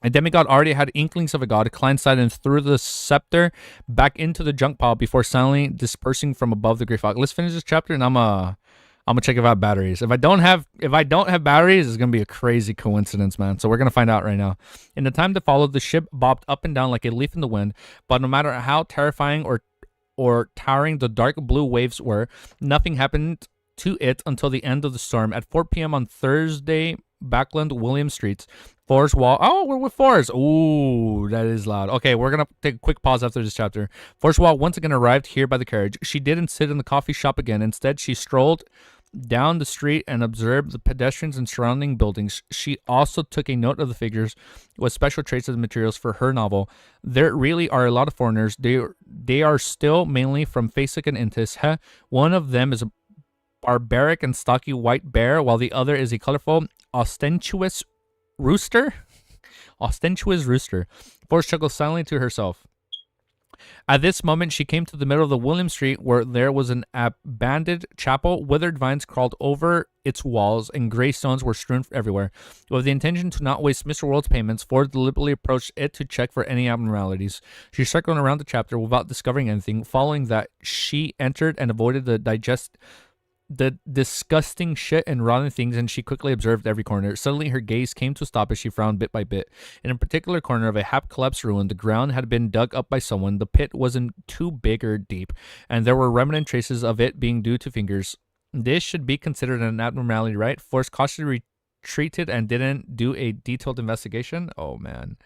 A demigod already had inklings of a god. Klein sighed and threw the scepter back into the junk pile before silently dispersing from above the gray fog. Let's finish this chapter, and I'm gonna check if I have batteries. If I don't have batteries, it's gonna be a crazy coincidence, man. So we're gonna find out right now. In the time that followed, the ship bobbed up and down like a leaf in the wind. But no matter how terrifying or towering the dark blue waves were, nothing happened to it until the end of the storm. At 4 p.m. on Thursday, Backland William Streets, Forest Wall. Oh, we're with Forest. Ooh, that is loud. Okay, we're gonna take a quick pause after this chapter. Forest Wall once again arrived here by the carriage. She didn't sit in the coffee shop again. Instead, she strolled down the street and observed the pedestrians and surrounding buildings. She also took a note of the figures with special traits of the materials for her novel. There really are a lot of foreigners. They are still mainly from Fasik and Intis. One of them is a barbaric and stocky white bear, while the other is a colorful, ostentatious rooster. Forrest chuckled silently to herself. At this moment, she came to the middle of the William Street, where there was an abandoned chapel. Withered vines crawled over its walls, and gray stones were strewn everywhere. With the intention to not waste Mr. World's payments, Ford deliberately approached it to check for any abnormalities. She circled around the chapter without discovering anything. Following that, she entered and avoided the disgusting shit and rotten things, and she quickly observed every corner. Suddenly, her gaze came to a stop as she frowned bit by bit. In a particular corner of a half-collapsed ruin, the ground had been dug up by someone. The pit wasn't too big or deep, and there were remnant traces of it being due to fingers. This should be considered an abnormality, right? Force cautiously retreated and didn't do a detailed investigation. Oh, man.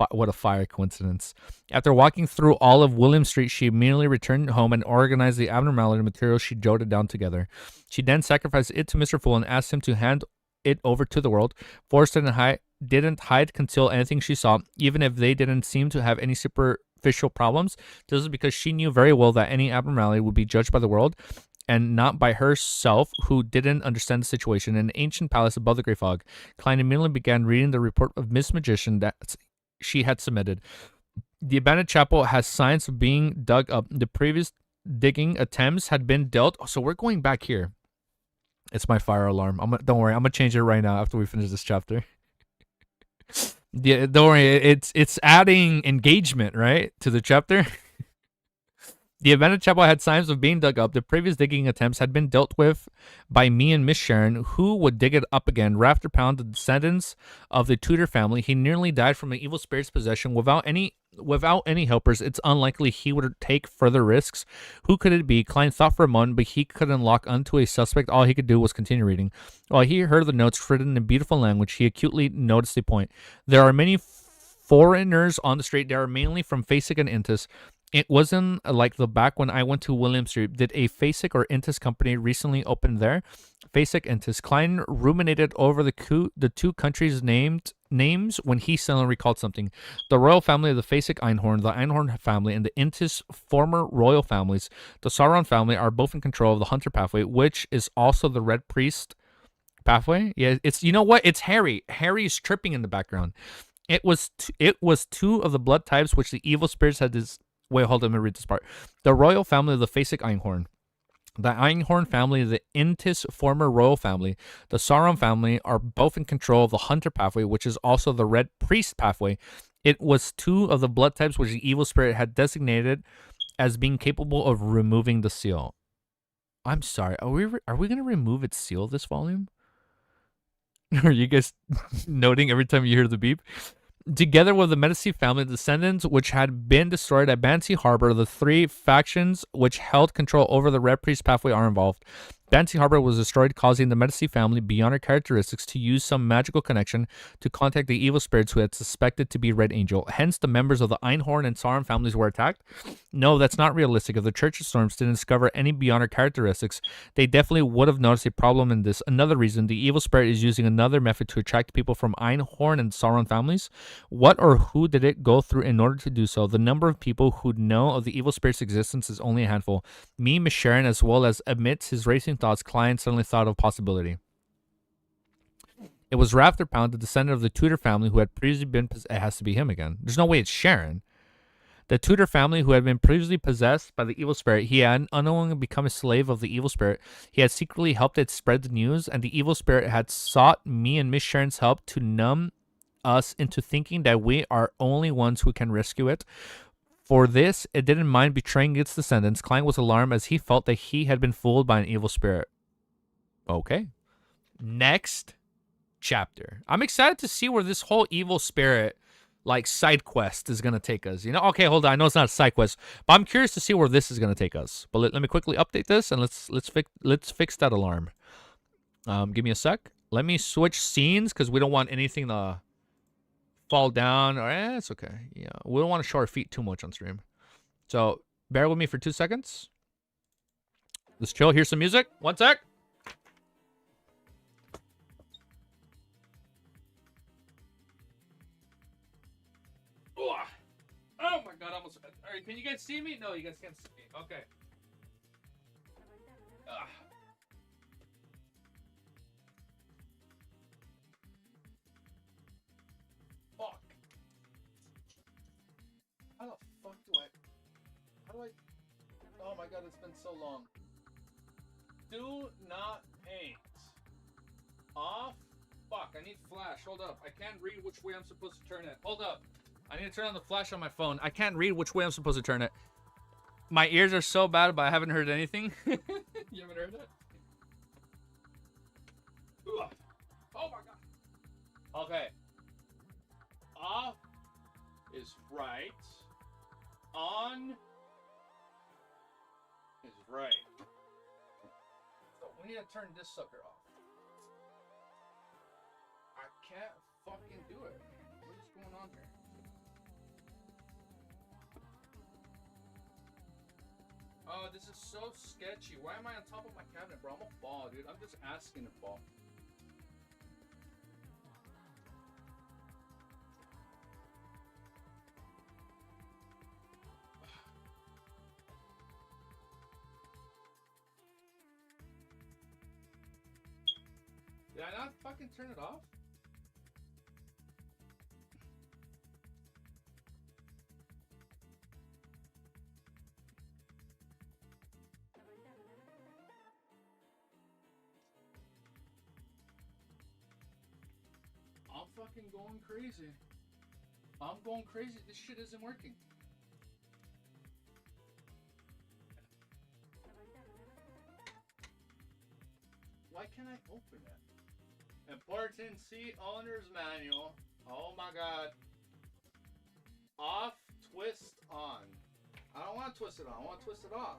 what a fire coincidence. After walking through all of William Street, she immediately returned home and organized the abnormality materials she jotted down together. She then sacrificed it to Mr. Fool and asked him to hand it over to the world. Forrest didn't hide, conceal anything she saw, even if they didn't seem to have any superficial problems. This is because she knew very well that any abnormality would be judged by the world and not by herself, who didn't understand the situation. In an ancient palace above the Great Fog, Klein immediately began reading the report of Miss Magician that she had submitted. The abandoned chapel has signs of being dug up. The previous digging attempts had been dealt. So we're going back here. It's my fire alarm. Don't worry, I'm gonna change it right now after we finish this chapter. Yeah, don't worry. It's adding engagement, right, to the chapter. The abandoned chapel had signs of being dug up. The previous digging attempts had been dealt with by me and Miss Sharon, who would dig it up again. Rafter Pound, the descendants of the Tudor family, he nearly died from an evil spirit's possession without any helpers. It's unlikely he would take further risks. Who could it be? Klein thought for a moment, but he couldn't lock onto a suspect. All he could do was continue reading. While he heard the notes written in beautiful language, he acutely noticed a point. There are many foreigners on the street. They are mainly from Fasig and Intis. It wasn't like the back when I went to William Street. Did a Fasig or Intis company recently open there? Fasig, Intis. Klein ruminated over the two countries' names when he suddenly recalled something. The royal family of the Fasig Einhorn, the Einhorn family, and the Intis former royal families, the Sauron family, are both in control of the Hunter pathway, which is also the Red Priest pathway. Yeah, it's, you know what? It's Harry. Harry's tripping in the background. It was two of the blood types which the evil spirits had Wait, hold on, let me read this part. The royal family of the Fasig Einhorn, the Einhorn family, the Intis former royal family, the Sauron family are both in control of the Hunter pathway, which is also the Red Priest pathway. It was two of the blood types which the evil spirit had designated as being capable of removing the seal. I'm sorry, are we going to remove its seal this volume? Are you guys noting every time you hear the beep? Together with the Medici family descendants, which had been destroyed at Banshee Harbor, the three factions which held control over the Red Priest pathway are involved. Banshee Harbor was destroyed, causing the Medici family, beyond their characteristics, to use some magical connection to contact the evil spirits who had suspected to be Red Angel. Hence, the members of the Einhorn and Sauron families were attacked. No, that's not realistic. If the Church of Storms didn't discover any beyond her characteristics, they definitely would have noticed a problem in this. Another reason, the evil spirit is using another method to attract people from Einhorn and Sauron families. What or who did it go through in order to do so? The number of people who know of the evil spirit's existence is only a handful. Me, Miss Sharon, as well as amidst his racing thoughts, Klein suddenly thought of a possibility. It was Rafter Pound, the descendant of the Tudor family, who had previously been it has to be him again. There's no way it's Sharon. The Tudor family, who had been previously possessed by the evil spirit, he had unknowingly become a slave of the evil spirit. He had secretly helped it spread the news, and the evil spirit had sought me and Miss Sharon's help to numb us into thinking that we are only ones who can rescue it. For this, it didn't mind betraying its descendants. Klein was alarmed as he felt that he had been fooled by an evil spirit. Okay. Next chapter. I'm excited to see where this whole evil spirit side quest is going to take us. You know, okay, hold on. I know it's not a side quest, but I'm curious to see where this is going to take us. But let me quickly update this and let's fix that alarm. Give me a sec. Let me switch scenes because we don't want anything to fall down. Or it's okay. Yeah, we don't want to show our feet too much on stream. So bear with me for 2 seconds. Let's chill. Here's some music. 1 sec. Oh my god, almost. Alright, can you guys see me? No, you guys can't see me. Okay. Fuck. How the fuck do I... Oh my god, it's been so long. Do not paint. Off. Fuck, I need flash. Hold up. I can't read which way I'm supposed to turn it. Hold up. I need to turn on the flash on my phone. I can't read which way I'm supposed to turn it. My ears are so bad, but I haven't heard anything. You haven't heard it? Oh my god. Okay. Off is right. On is right. So we need to turn this sucker off. I can't fucking do it. What is going on here? Oh, this is so sketchy. Why am I on top of my cabinet, bro? I'm a ball, dude. I'm just asking to fall. Did I not fucking turn it off? I'm fucking going crazy. I'm going crazy. This shit isn't working. Why can't I open it? Important seat owner's manual. Oh my god. Off, twist, on. I don't want to twist it on. I want to twist it off.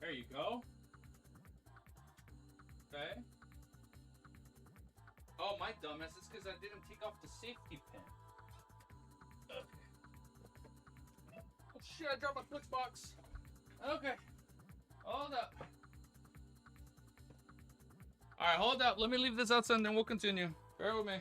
There you go. Okay. Oh, my dumbass. It's because I didn't take off the safety pin. Okay. Oh shit, I dropped my Flix box. Okay. Hold up. Alright, hold up. Let me leave this outside and then we'll continue. Bear with me.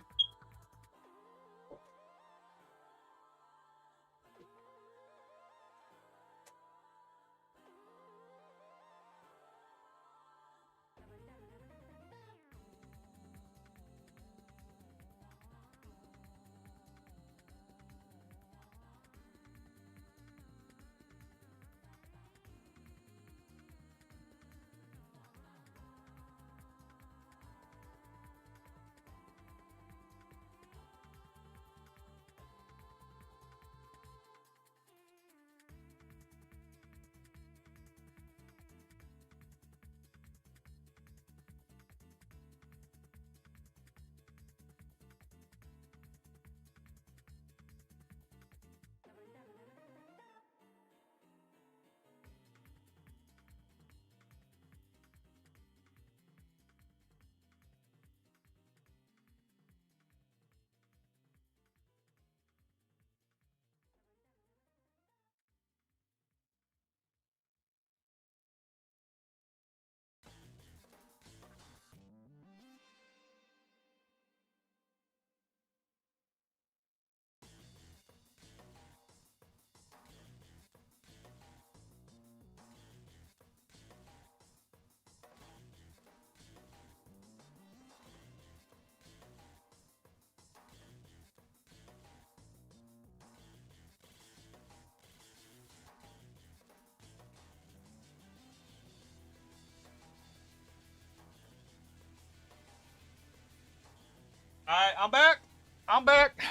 Alright, I'm back. I'm back.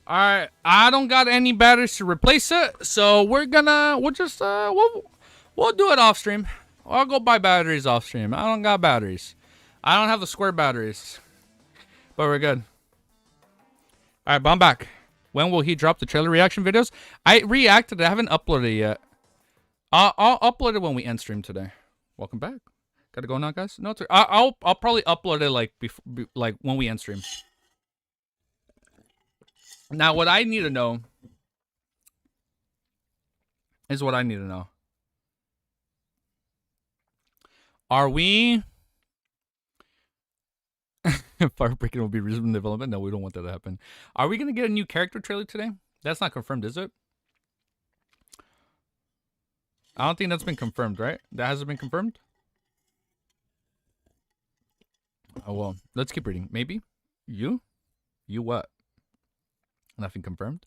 Alright, I don't got any batteries to replace it, so we'll just we'll do it off stream. I'll go buy batteries off stream. I don't got batteries. I don't have the square batteries. But we're good. Alright, but I'm back. When will he drop the trailer reaction videos? I reacted. I haven't uploaded it yet. I'll upload it when we end stream today. Welcome back. Gotta go now, guys. No, I'll probably upload it like like when we end stream. Now, what I need to know is what I need to know. Are we? Firebreaking will be resumed development. No, we don't want that to happen. Are we gonna get a new character trailer today? That's not confirmed, is it? I don't think that's been confirmed, right? That hasn't been confirmed. Oh, well, let's keep reading. Maybe? You? You what? Nothing confirmed?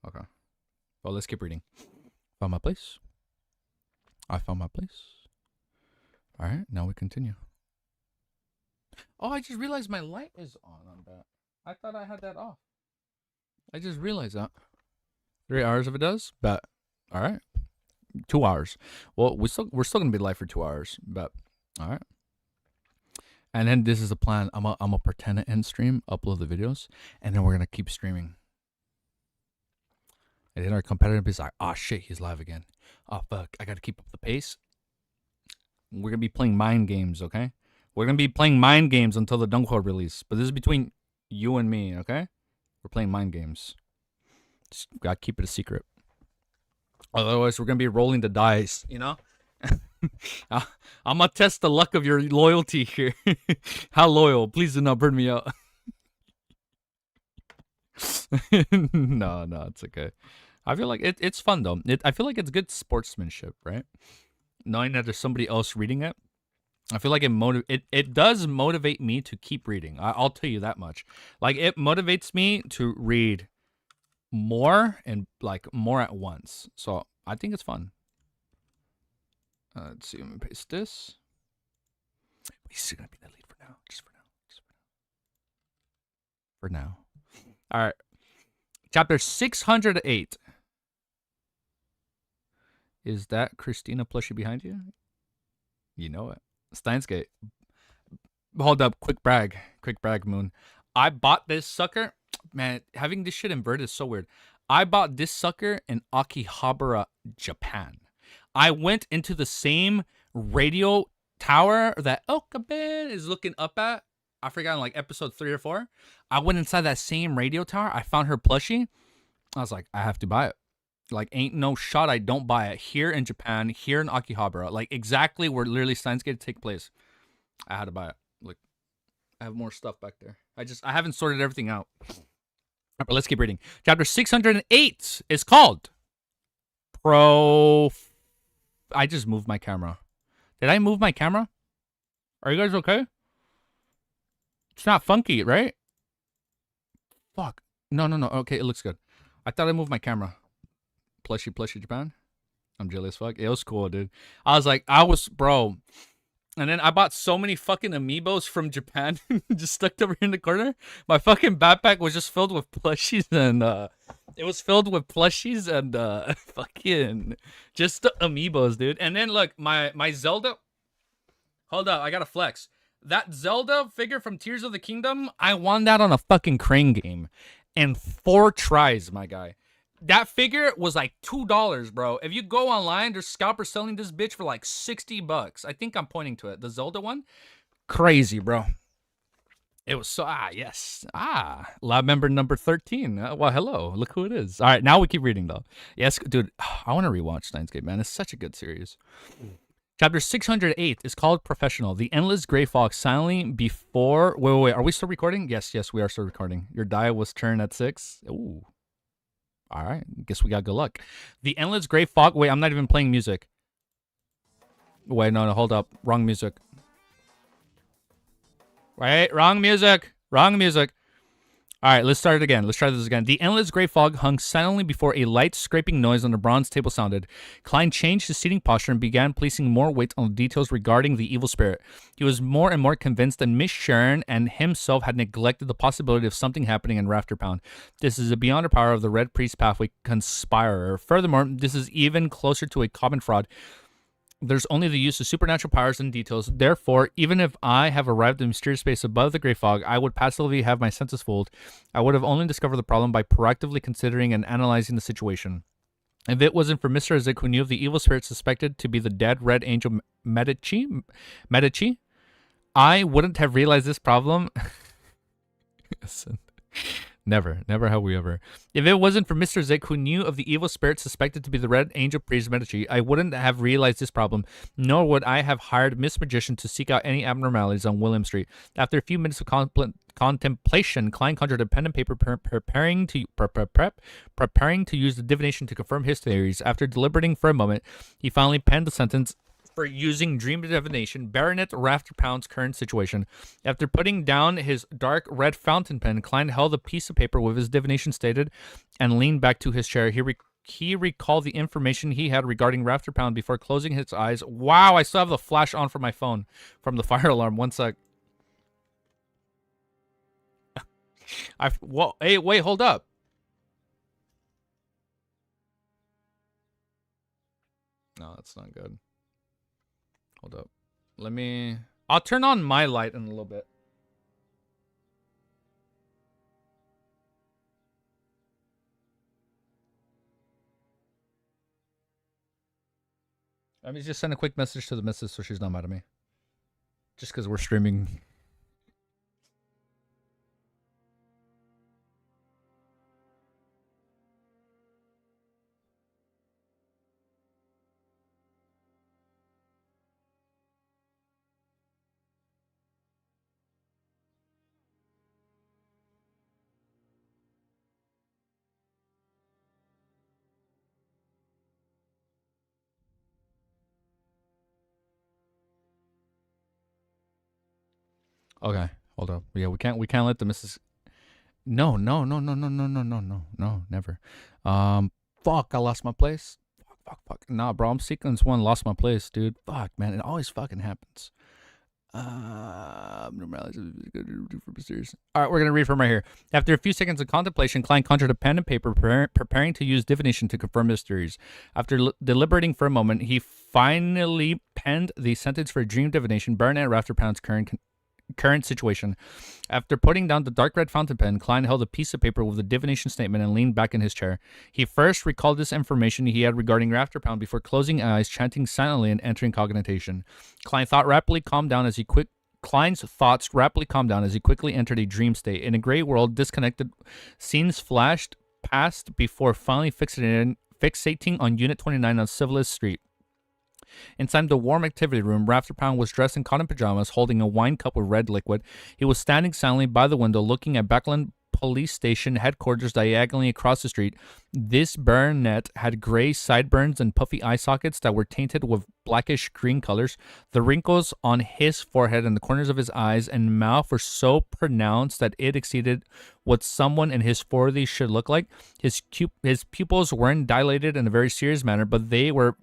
Okay. Well, let's keep reading. Found my place. I found my place. Alright, now we continue. Oh, I just realized my light is on that. I thought I had that off. I just realized that. 3 hours if it does? Bet. Alright. 2 hours. Well, we're still gonna be live for 2 hours. Bet. Alright. And then this is the plan. I'm a pretend to end stream, upload the videos, and then we're gonna keep streaming. And then our competitor is like, oh shit, he's live again. Oh fuck, I gotta keep up the pace. We're gonna be playing mind games, okay? We're gonna be playing mind games until the Dunkhold release. But this is between you and me, okay? We're playing mind games. Just gotta keep it a secret. Otherwise, we're gonna be rolling the dice, you know? I'm gonna test the luck of your loyalty here. How loyal? Please do not burn me out. No, it's okay. I feel like it's fun though. I feel like it's good sportsmanship, right? Knowing that there's somebody else reading it. I feel like it does motivate me to keep reading. I'll tell you that much. Like it motivates me to read more and like more at once. So I think it's fun. Let's see. Let me paste this. He's gonna be the lead for now. Just for now. For now. All right. Chapter 608. Is that Christina plushie behind you? You know it. Steins Gate. Hold up. Quick brag, Moon. I bought this sucker. Man, having this shit inverted is so weird. I bought this sucker in Akihabara, Japan. I went into the same radio tower that Okaben is looking up at. I forgot, like episode 3 or 4. I went inside that same radio tower. I found her plushie. I was like, I have to buy it. Like, ain't no shot I don't buy it. Here in Japan, here in Akihabara. Like, exactly where literally Steins Gate take place. I had to buy it. Like, I have more stuff back there. I haven't sorted everything out. But let's keep reading. Chapter 608 is called I just moved my camera. Did I move my camera? Are you guys okay? It's not funky, right? Fuck. No. Okay, it looks good. I thought I moved my camera. Plushie Japan. I'm jealous. Fuck. It was cool, dude. Bro. And then I bought so many fucking amiibos from Japan, just stuck over in the corner. My fucking backpack was just filled with plushies and fucking just the amiibos, dude. And then look, my Zelda. Hold up, I gotta flex. That Zelda figure from Tears of the Kingdom, I won that on a fucking crane game, in 4 tries, my guy. That figure was like $2, bro. If you go online, there's scalpers selling this bitch for like $60. I think I'm pointing to it. The Zelda one. Crazy, bro. It was so, yes. Lab member number 13. Well, hello. Look who it is. All right, now we keep reading, though. Yes, dude, I want to rewatch Steins Gate, man. It's such a good series. Chapter 608 is called Professional. The Endless Gray Fox silently before... Wait. Are we still recording? Yes, we are still recording. Your die was turned at 6. Ooh. All right, guess we got good luck. The Endless Gray Fog. Wait, I'm not even playing music. Wait, no, hold up. Wrong music. Wait, wrong music. All right, let's start it again. Let's try this again. The endless gray fog hung silently before a light scraping noise on the bronze table sounded. Klein changed his seating posture and began placing more weight on the details regarding the evil spirit. He was more and more convinced that Miss Sharon and himself had neglected the possibility of something happening in Rafter Pound. This is beyond the power of the Red Priest Pathway conspirer. Furthermore, this is even closer to a common fraud. There's only the use of supernatural powers and details. Therefore, even if I have arrived in mysterious space above the gray fog, I would passively have my senses fooled. I would have only discovered the problem by proactively considering and analyzing the situation. If it wasn't for Mr. Isaac, who knew of the evil spirit suspected to be the dead Red Angel Medici, I wouldn't have realized this problem. Never have we ever. If it wasn't for Mr. Zick, who knew of the evil spirit suspected to be the Red Angel Priest Medici, I wouldn't have realized this problem, nor would I have hired Miss Magician to seek out any abnormalities on William Street. After a few minutes of contemplation, Klein conjured a pen and paper, preparing to use the divination to confirm his theories. After deliberating for a moment, he finally penned the sentence for using dream divination, Baronet Rafter Pound's current situation. After putting down his dark red fountain pen, Klein held a piece of paper with his divination stated and leaned back to his chair. He recalled the information he had regarding Rafter Pound before closing his eyes. Wow, I still have the flash on for my phone from the fire alarm. One sec. Hey, wait, hold up. No, that's not good. Hold up. I'll turn on my light in a little bit. Let me just send a quick message to the missus so she's not mad at me. Just because we're streaming. Okay, hold up. Yeah, we can't let the missus. No, no, no, no, no, no, no, no, no, no, never. Fuck, I lost my place. Fuck. Nah, bro, I'm sequence one, lost my place, dude. Fuck, man, it always fucking happens. Abnormalities for mysterious. All right, we're gonna read from right here. After a few seconds of contemplation, Klein conjured a pen and paper, preparing to use divination to confirm his theories. After deliberating for a moment, he finally penned the sentence for dream divination, Baronet Rafterpound's current situation. After putting down the dark red fountain pen, Klein held a piece of paper with a divination statement and leaned back in his chair. He first recalled this information he had regarding Rafterpound before closing eyes, chanting silently and entering cognition. Klein's thoughts rapidly calmed down as he quickly entered a dream state. In a gray world, disconnected scenes flashed past before finally fixating on Unit 29 on Civilist Street. Inside the warm activity room, Rafterpound was dressed in cotton pajamas, holding a wine cup with red liquid. He was standing silently by the window, looking at Backland Police Station headquarters diagonally across the street. This baronet had gray sideburns and puffy eye sockets that were tainted with blackish green colors. The wrinkles on his forehead and the corners of his eyes and mouth were so pronounced that it exceeded what someone in his 40s should look like. His pupils weren't dilated in a very serious manner, but they were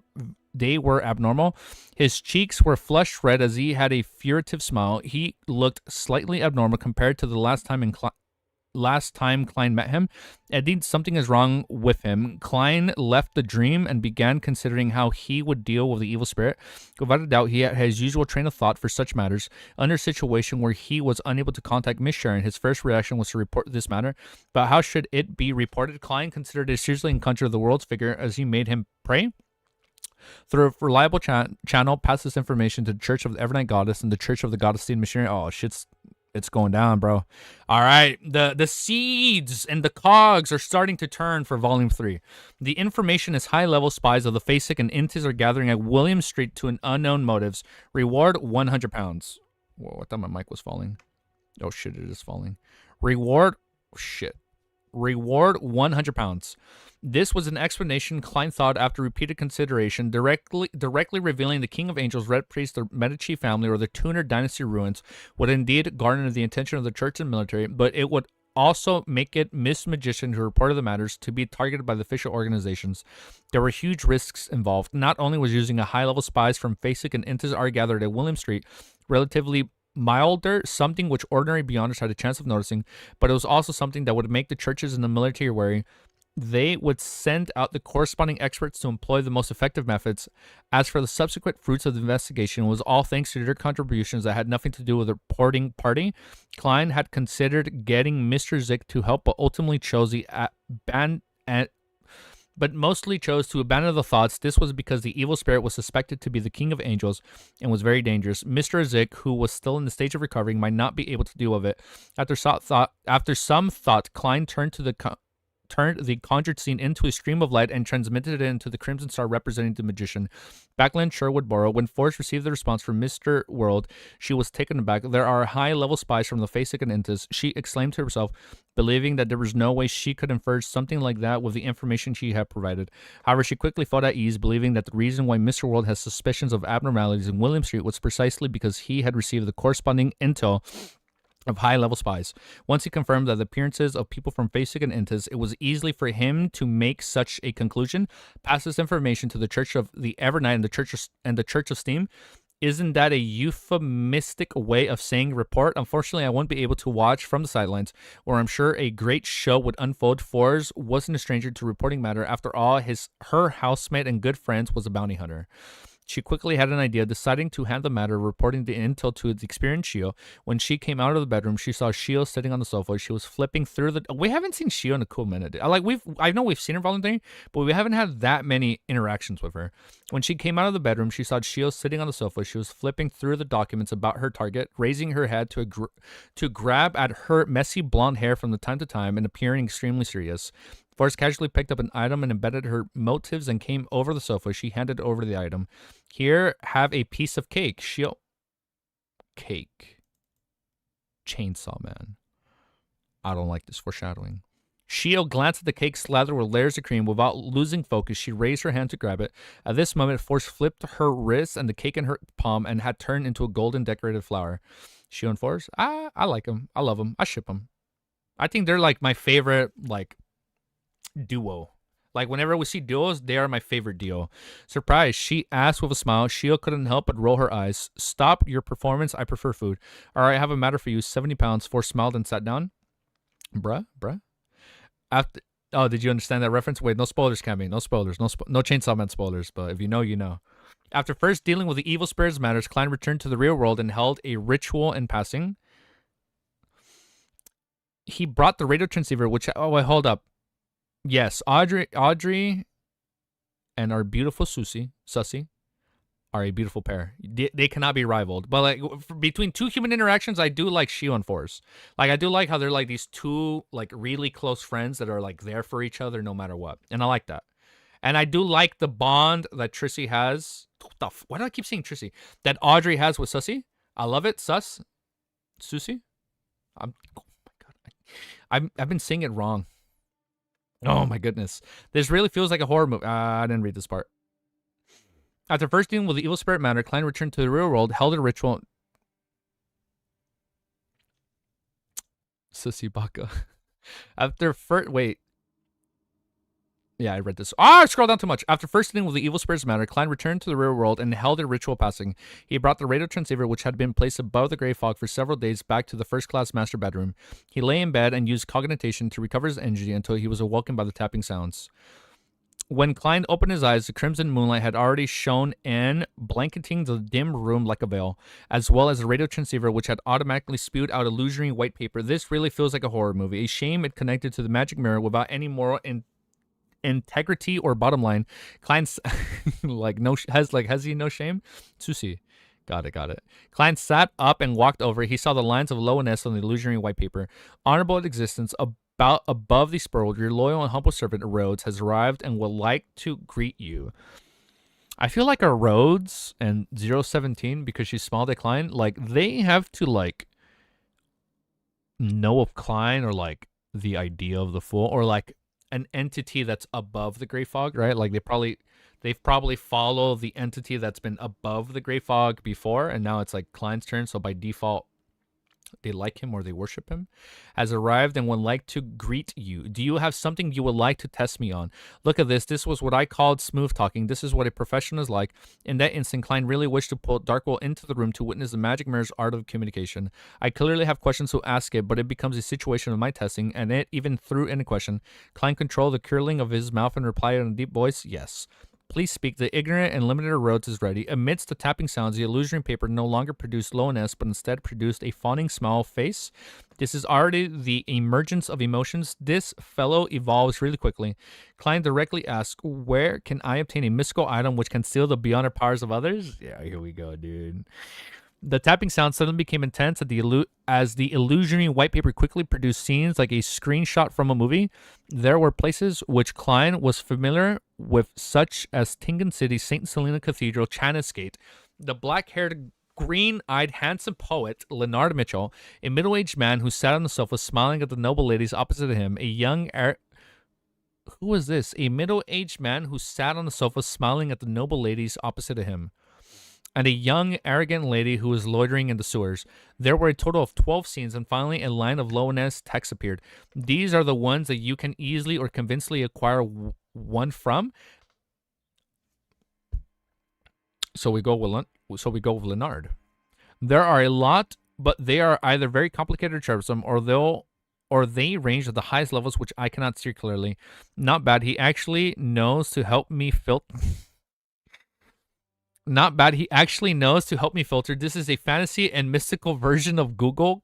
abnormal. His cheeks were flushed red as he had a furtive smile. He looked slightly abnormal compared to the last time Klein met him. Indeed, something is wrong with him. Klein left the dream and began considering how he would deal with the evil spirit. Without a doubt, he had his usual train of thought for such matters. Under a situation where he was unable to contact Miss Sharon, his first reaction was to report this matter. But how should it be reported? Klein considered it seriously and conjured the world's figure as he made him pray. Through a reliable channel, pass this information to the Church of the Evernight Goddess and the Church of the Goddess Steed Missionary. Oh, it's going down, bro. All right, the seeds and the cogs are starting to turn for Volume 3. The information is high-level spies of the FASIC and Intis are gathering at William Street to an unknown motives. Reward £100. Whoa, I thought my mic was falling. Oh, shit, it is falling. Reward £100. This was an explanation Klein thought after repeated consideration, directly revealing the King of Angels, Red Priest, the Medici family, or the Tudor dynasty ruins would indeed garner the attention of the church and military, but it would also make it Miss Magician who reported the matters to be targeted by the official organizations. There were huge risks involved. Not only was using a high-level spies from FASIC and Intis are gathered at William Street, relatively milder, something which ordinary beyonders had a chance of noticing, but it was also something that would make the churches and the military wary. They would send out the corresponding experts to employ the most effective methods. As for the subsequent fruits of the investigation, it was all thanks to their contributions that had nothing to do with the reporting party. Klein had considered getting Mr. Zick to help, but ultimately chose mostly chose to abandon the thoughts. This was because the evil spirit was suspected to be the King of Angels and was very dangerous. Mr. Zick, who was still in the stage of recovering, might not be able to deal with it. After some thought, Klein turned the conjured scene into a stream of light and transmitted it into the Crimson Star representing the magician. Backland Sherwood Borough. When Forrest received the response from Mr. World, she was taken aback. There are high-level spies from the FASIC and Intis, she exclaimed to herself, believing that there was no way she could infer something like that with the information she had provided. However, she quickly felt at ease, believing that the reason why Mr. World has suspicions of abnormalities in William Street was precisely because he had received the corresponding intel of high-level spies. Once he confirmed that the appearances of people from FASIC and Intis, it was easy for him to make such a conclusion. Pass this information to the Church of the Evernight and the Church of Steam. Isn't that a euphemistic way of saying report? Unfortunately, I won't be able to watch from the sidelines, or I'm sure a great show would unfold. Forbes wasn't a stranger to reporting matter. After all, her housemate and good friends was a bounty hunter. She quickly had an idea, deciding to hand the matter, reporting the intel to the experienced Shio. When she came out of the bedroom, she saw Shio sitting on the sofa. She was flipping through the... We haven't seen Shio in a cool minute. I know we've seen her volunteering, but we haven't had that many interactions with her. When she came out of the bedroom, she saw Shio sitting on the sofa. She was flipping through the documents about her target, raising her head to grab at her messy blonde hair from time to time and appearing extremely serious. Forrest casually picked up an item and embedded her motives and came over the sofa. She handed over the item. Here, have a piece of cake. Cake. Chainsaw Man. I don't like this foreshadowing. Shio glanced at the cake slathered with layers of cream. Without losing focus, she raised her hand to grab it. At this moment, Force flipped her wrist and the cake in her palm and had turned into a golden decorated flower. Shion Force. I like them. I love them. I ship them. I think they're like my favorite like duo. Like whenever we see duos, they are my favorite duo. Surprise, she asked with a smile. Shio couldn't help but roll her eyes. Stop your performance. I prefer food. All right, I have a matter for you. 70 pounds. Force smiled and sat down. Bruh. After. Oh, did you understand that reference? Wait, no spoilers, Cammy. No spoilers. No Chainsaw Man spoilers. But if you know, you know. After first dealing with the evil spirits matters, Klein returned to the real world and held a ritual in passing. He brought the radio transceiver, which... Oh, wait, hold up. Yes, Audrey and our beautiful Susie are a beautiful pair. They cannot be rivaled. But like between two human interactions, I do like Shio and Force. Like I do like how they're like these two like really close friends that are like there for each other no matter what. And I like that. And I do like the bond that Trissy has. Why do I keep saying Trissy? That Audrey has with Susie. I love it. Susie. Oh my god. I've been saying it wrong. Oh my goodness. This really feels like a horror movie. I didn't read this part. After first dealing with the evil spirit matter, Klein returned to the real world, held a ritual. Sissy Baka. After first... Wait. Yeah, I read this. I scrolled down too much. After first dealing with the evil spirits matter, Klein returned to the real world and held a ritual passing. He brought the radio transceiver, which had been placed above the gray fog for several days, back to the first-class master bedroom. He lay in bed and used cognition to recover his energy until he was awoken by the tapping sounds. When Klein opened his eyes, the crimson moonlight had already shone in, blanketing the dim room like a veil, as well as the radio transceiver, which had automatically spewed out illusory white paper. This really feels like a horror movie. A shame it connected to the magic mirror without any moral integrity or bottom line. Klein's has he no shame? Susie. Got it. Klein sat up and walked over. He saw the lines of lowness on the illusionary white paper. Honorable existence about above the spurled. Your loyal and humble servant Rhodes has arrived and would like to greet you. I feel like our Rhodes and 017, because she smiled at Klein, like they have to like know of Klein or like the idea of the Fool or like an entity that's above the gray fog, right? Like they've probably followed the entity that's been above the gray fog before, and now it's like Klein's turn, so by default they like him or they worship him, has arrived and would like to greet you. Do you have something you would like to test me on? Look at this. This was what I called smooth talking. This is what a professional is like. In that instant, Klein really wished to pull Darkwill into the room to witness the magic mirror's art of communication. I clearly have questions to ask it, but it becomes a situation of my testing, and it even threw in a question. Klein controlled the curling of his mouth and replied in a deep voice, yes. Please speak. The ignorant and limited Rhodes is ready. Amidst the tapping sounds, the illusory paper no longer produced lowness, but instead produced a fawning smile face. This is already the emergence of emotions. This fellow evolves really quickly. Klein directly asks, where can I obtain a mystical item which can steal the beyond powers of others? Yeah, here we go, dude. The tapping sound suddenly became intense as the illusionary white paper quickly produced scenes like a screenshot from a movie. There were places which Klein was familiar with, such as Tingan City, St. Selena Cathedral, Chanas Gate. The black-haired, green-eyed, handsome poet, Leonard Mitchell, a middle-aged man who sat on the sofa smiling at the noble ladies opposite of him, Who was this? A middle-aged man who sat on the sofa smiling at the noble ladies opposite of him, and a young, arrogant lady who was loitering in the sewers. There were a total of 12 scenes, and finally a line of lowness text appeared. These are the ones that you can easily or convincingly acquire one from. So we go with Leonard. There are a lot, but they are either very complicated or troublesome, or they range at the highest levels, which I cannot see clearly. Not bad. He actually knows to help me filter. Not bad. He actually knows to help me filter. This is a fantasy and mystical version of Google.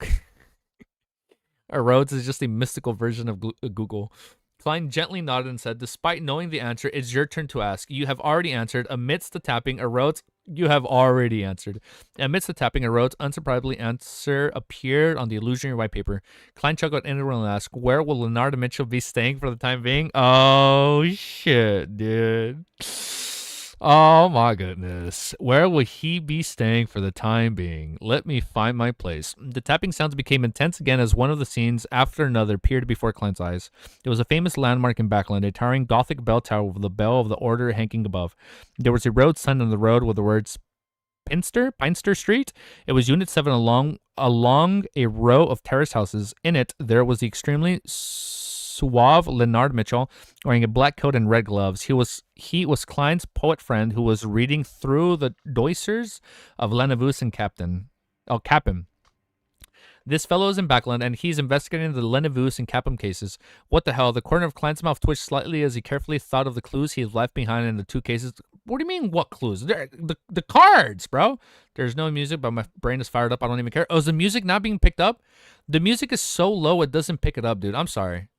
Rhodes is just a mystical version of Google. Klein gently nodded and said, despite knowing the answer, it's your turn to ask. You have already answered. Amidst the tapping, you have already answered. Amidst the tapping, Rhodes' unsurprisingly answer appeared on the illusionary white paper. Klein chuckled inwardly and asked, where will Leonardo Mitchell be staying for the time being? Oh, shit, dude. Oh my goodness. Where will he be staying for the time being? Let me find my place. The tapping sounds became intense again as one of the scenes after another appeared before Klein's eyes. It was a famous landmark in Backland, a towering Gothic bell tower with the bell of the order hanging above. There was a road sign on the road with the words Pinster Street. It was Unit 7 along a row of terrace houses. In it, there was the extremely suave Leonard Mitchell wearing a black coat and red gloves. He was Klein's poet friend who was reading through the doissers of Lenavus and Capim. This fellow is in Backland, and he's investigating the Lenavus and Capum cases. What the hell? The corner of Klein's mouth twitched slightly as he carefully thought of the clues he had left behind in the 2 cases. What do you mean, what clues? The cards, bro. There's no music, but my brain is fired up. I don't even care. Oh, is the music not being picked up? The music is so low, it doesn't pick it up, dude. I'm sorry.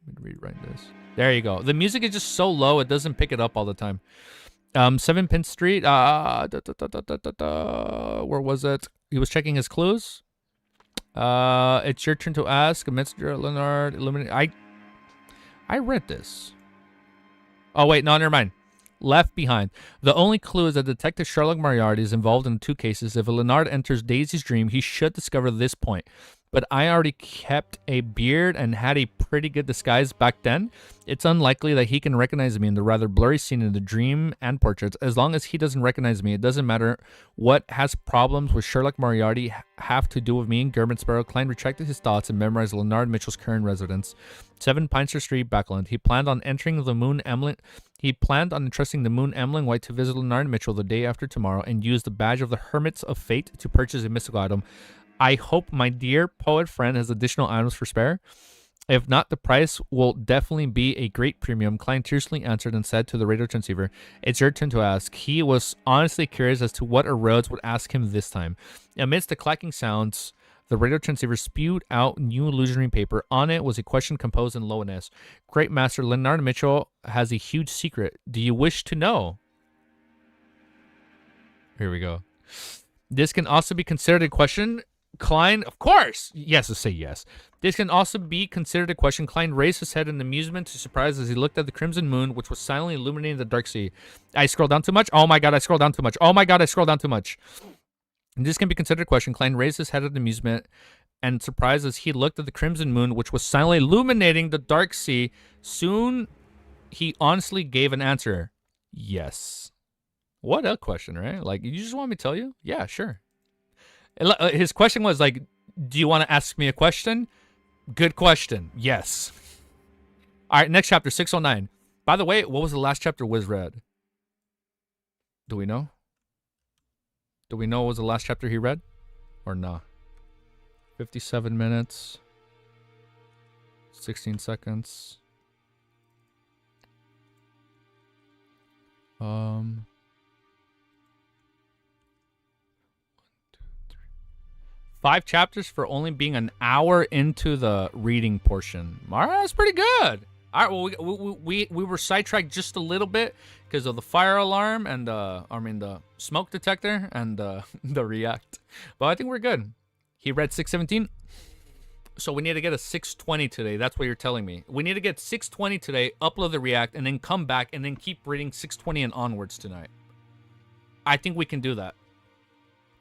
Let me rewrite this. There you go. The music is just so low, it doesn't pick it up all the time. 7 Pin Street. Where was it? He was checking his clues. It's your turn to ask. Mr. Leonard, eliminate. I read this. Oh wait, no, never mind. Left behind. The only clue is that Detective Sherlock Moriarty is involved in the 2 cases. If Leonard enters Daisy's dream, he should discover this point. But I already kept a beard and had a pretty good disguise back then. It's unlikely that he can recognize me in the rather blurry scene in the dream and portraits. As long as he doesn't recognize me, it doesn't matter what has problems with Sherlock Moriarty have to do with me and German Sparrow. Klein retracted his thoughts and memorized Leonard Mitchell's current residence, 7 Pinester Street, Backland. He planned on entrusting the Moon Emlyn White to visit Leonard Mitchell the day after tomorrow and use the badge of the Hermits of Fate to purchase a mystical item. I hope my dear poet friend has additional items for spare. If not, the price will definitely be a great premium. Klein tersely answered and said to the radio transceiver, it's your turn to ask. He was honestly curious as to what a Rhodes would ask him this time. Amidst the clacking sounds, the radio transceiver spewed out new illusionary paper. On it was a question composed in lowness. Great Master, Leonard Mitchell has a huge secret. Do you wish to know? Here we go. This can also be considered a question. Klein, of course. Yes, let's say yes. This can also be considered a question. Klein raised his head in amusement to surprise as he looked at the crimson moon, which was silently illuminating the dark sea. I scrolled down too much. Oh my god, I scrolled down too much. Oh my god, I scrolled down too much. This can be considered a question. Klein raised his head in amusement and surprise as he looked at the crimson moon, which was silently illuminating the dark sea. Soon, he honestly gave an answer. Yes. What a question, right? Like, you just want me to tell you? Yeah, sure. His question was like, do you want to ask me a question? Good question. Yes. All right, next chapter, 609. By the way, what was the last chapter Wiz read? Do we know? Do we know what was the last chapter he read? Or nah? 57 minutes. 16 seconds. 5 chapters for only being an hour into the reading portion. All right, that's pretty good. All right, well, we were sidetracked just a little bit because of the fire alarm and the smoke detector and the react. But I think we're good. He read 617. So we need to get a 620 today. That's what you're telling me. We need to get 620 today, upload the react, and then come back and then keep reading 620 and onwards tonight. I think we can do that.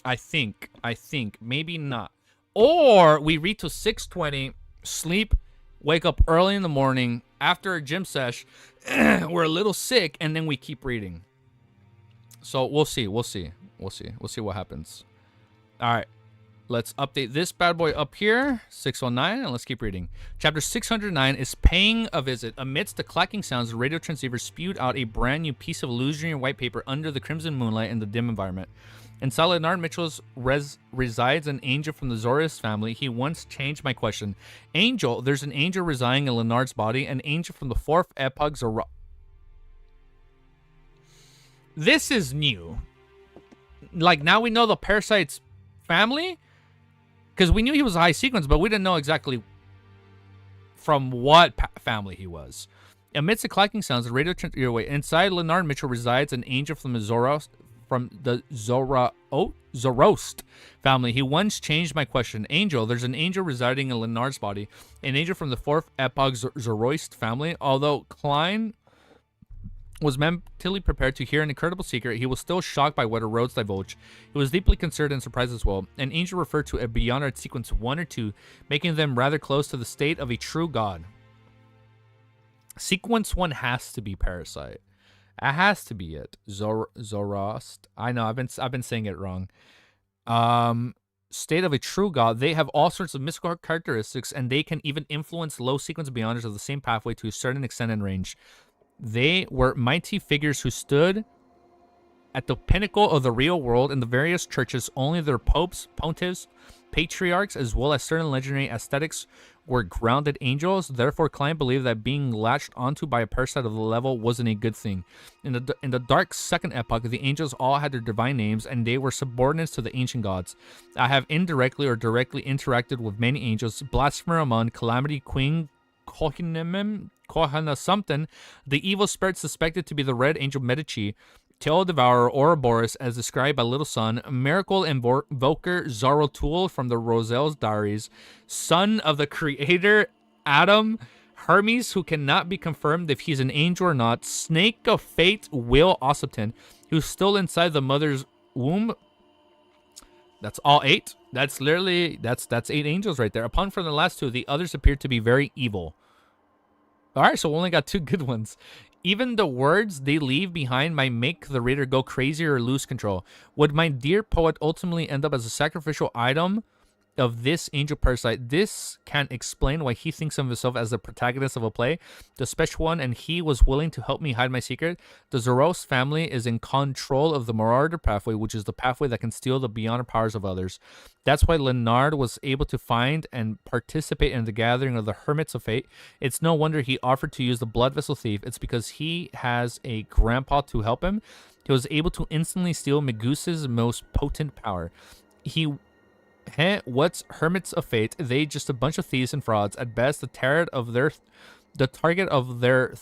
I think, maybe not. Or we read to 620, sleep, wake up early in the morning after a gym sesh, we're a little sick, and then we keep reading. So we'll see what happens. All right, let's update this bad boy up here, 609, and let's keep reading. Chapter 609 is paying a visit. Amidst the clacking sounds, the radio transceiver spewed out a brand new piece of illusionary white paper under the crimson moonlight in the dim environment. Inside Leonard Mitchell's resides an angel from the Zoroast family. He once changed my question. Angel, there's an angel residing in Leonard's body, an angel from the 4th epoch Zoroast. This is new. Like, now we know the Parasite's family? Because we knew he was a high sequence, but we didn't know exactly from what family he was. Amidst the clacking sounds, the radio inside Leonard Mitchell resides an angel from the Zoroast family. He once changed my question. Angel, there's an angel residing in Leonard's body, an angel from the 4th epoch Zoroast family. Although Klein was mentally prepared to hear an incredible secret, he was still shocked by what a Rhodes divulged. He was deeply concerned and surprised as well. An angel referred to a beyond art sequence 1 or 2, making them rather close to the state of a true god. Sequence 1 has to be Parasite. It has to be it. Zoroast. I know. I've been saying it wrong. State of a true god. They have all sorts of mystical characteristics, and they can even influence low sequence beyonders of the same pathway to a certain extent and range. They were mighty figures who stood at the pinnacle of the real world in the various churches. Only their popes, pontiffs, patriarchs, as well as certain legendary aesthetics were grounded angels. Therefore, Klein believed that being latched onto by a parasite of the level wasn't a good thing. In the dark second epoch, the angels all had their divine names, and they were subordinates to the ancient gods. I have indirectly or directly interacted with many angels: Blasphemer Amon, Calamity Queen, Kohana something, the evil spirit suspected to be the Red Angel Medici, Tail Devourer Ouroboros, as described by Little Sun, Miracle Invoker Zaratul from the Roselle's Diaries, son of the creator Adam, Hermes, who cannot be confirmed if he's an angel or not, Snake of Fate Will Ossipton, who's still inside the mother's womb. That's all 8. That's literally, that's 8 angels right there. Upon from the last 2, the others appear to be very evil. Alright, so we only got 2 good ones. Even the words they leave behind might make the reader go crazy or lose control. Would my dear poet ultimately end up as a sacrificial item of this angel parasite? This can explain why he thinks of himself as the protagonist of a play, the special one, and he was willing to help me hide my secret. The Zoros family is in control of the Marauder pathway, which is the pathway that can steal the beyond powers of others. That's why Leonard was able to find and participate in the gathering of the Hermits of Fate. It's no wonder he offered to use the Blood Vessel Thief. It's because he has a grandpa to help him. He was able to instantly steal Megus's most potent power. What's Hermits of Fate? They just a bunch of thieves and frauds. At best, the target of their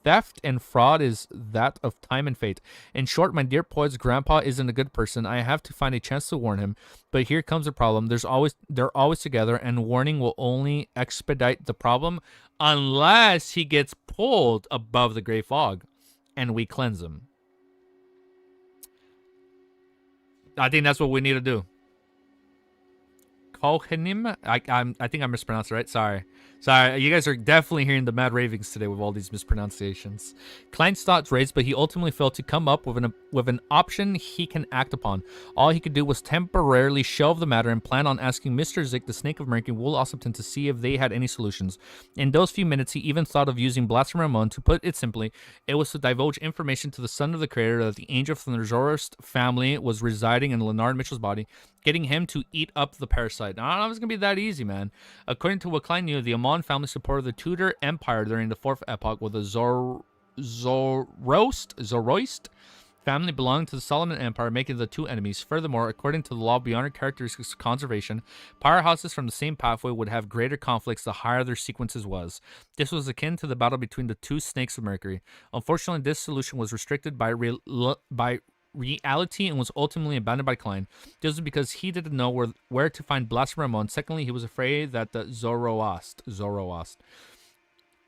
theft and fraud is that of time and fate. In short, my dear poet's grandpa isn't a good person. I have to find a chance to warn him. But here comes the problem. They're always together, and warning will only expedite the problem unless he gets pulled above the gray fog and we cleanse him. I think that's what we need to do. Kohenim? I think I mispronounced it, right? Sorry. You guys are definitely hearing the mad ravings today with all these mispronunciations. Klein's thoughts raced, but he ultimately failed to come up with an option he can act upon. All he could do was temporarily shelve the matter and plan on asking Mr. Zik, the Snake of Mercury, Wool Ossipton, to see if they had any solutions. In those few minutes, he even thought of using Blasphemer Amon. To put it simply, it was to divulge information to the son of the creator that the angel from the Zoroast family was residing in Leonard Mitchell's body, getting him to eat up the parasite. Now, I don't know if it's going to be that easy, man. According to what Klein knew, the Amon family supported the Tudor Empire during the 4th epoch, with the Zoroist family belonging to the Solomon Empire, making the 2 enemies. Furthermore, according to the law beyond characteristics of conservation, powerhouses from the same pathway would have greater conflicts the higher their sequences was. This was akin to the battle between the 2 snakes of Mercury. Unfortunately, this solution was restricted by reality and was ultimately abandoned by Klein. This was because he didn't know where to find Blasphemer Amon. Secondly, he was afraid that the Zoroast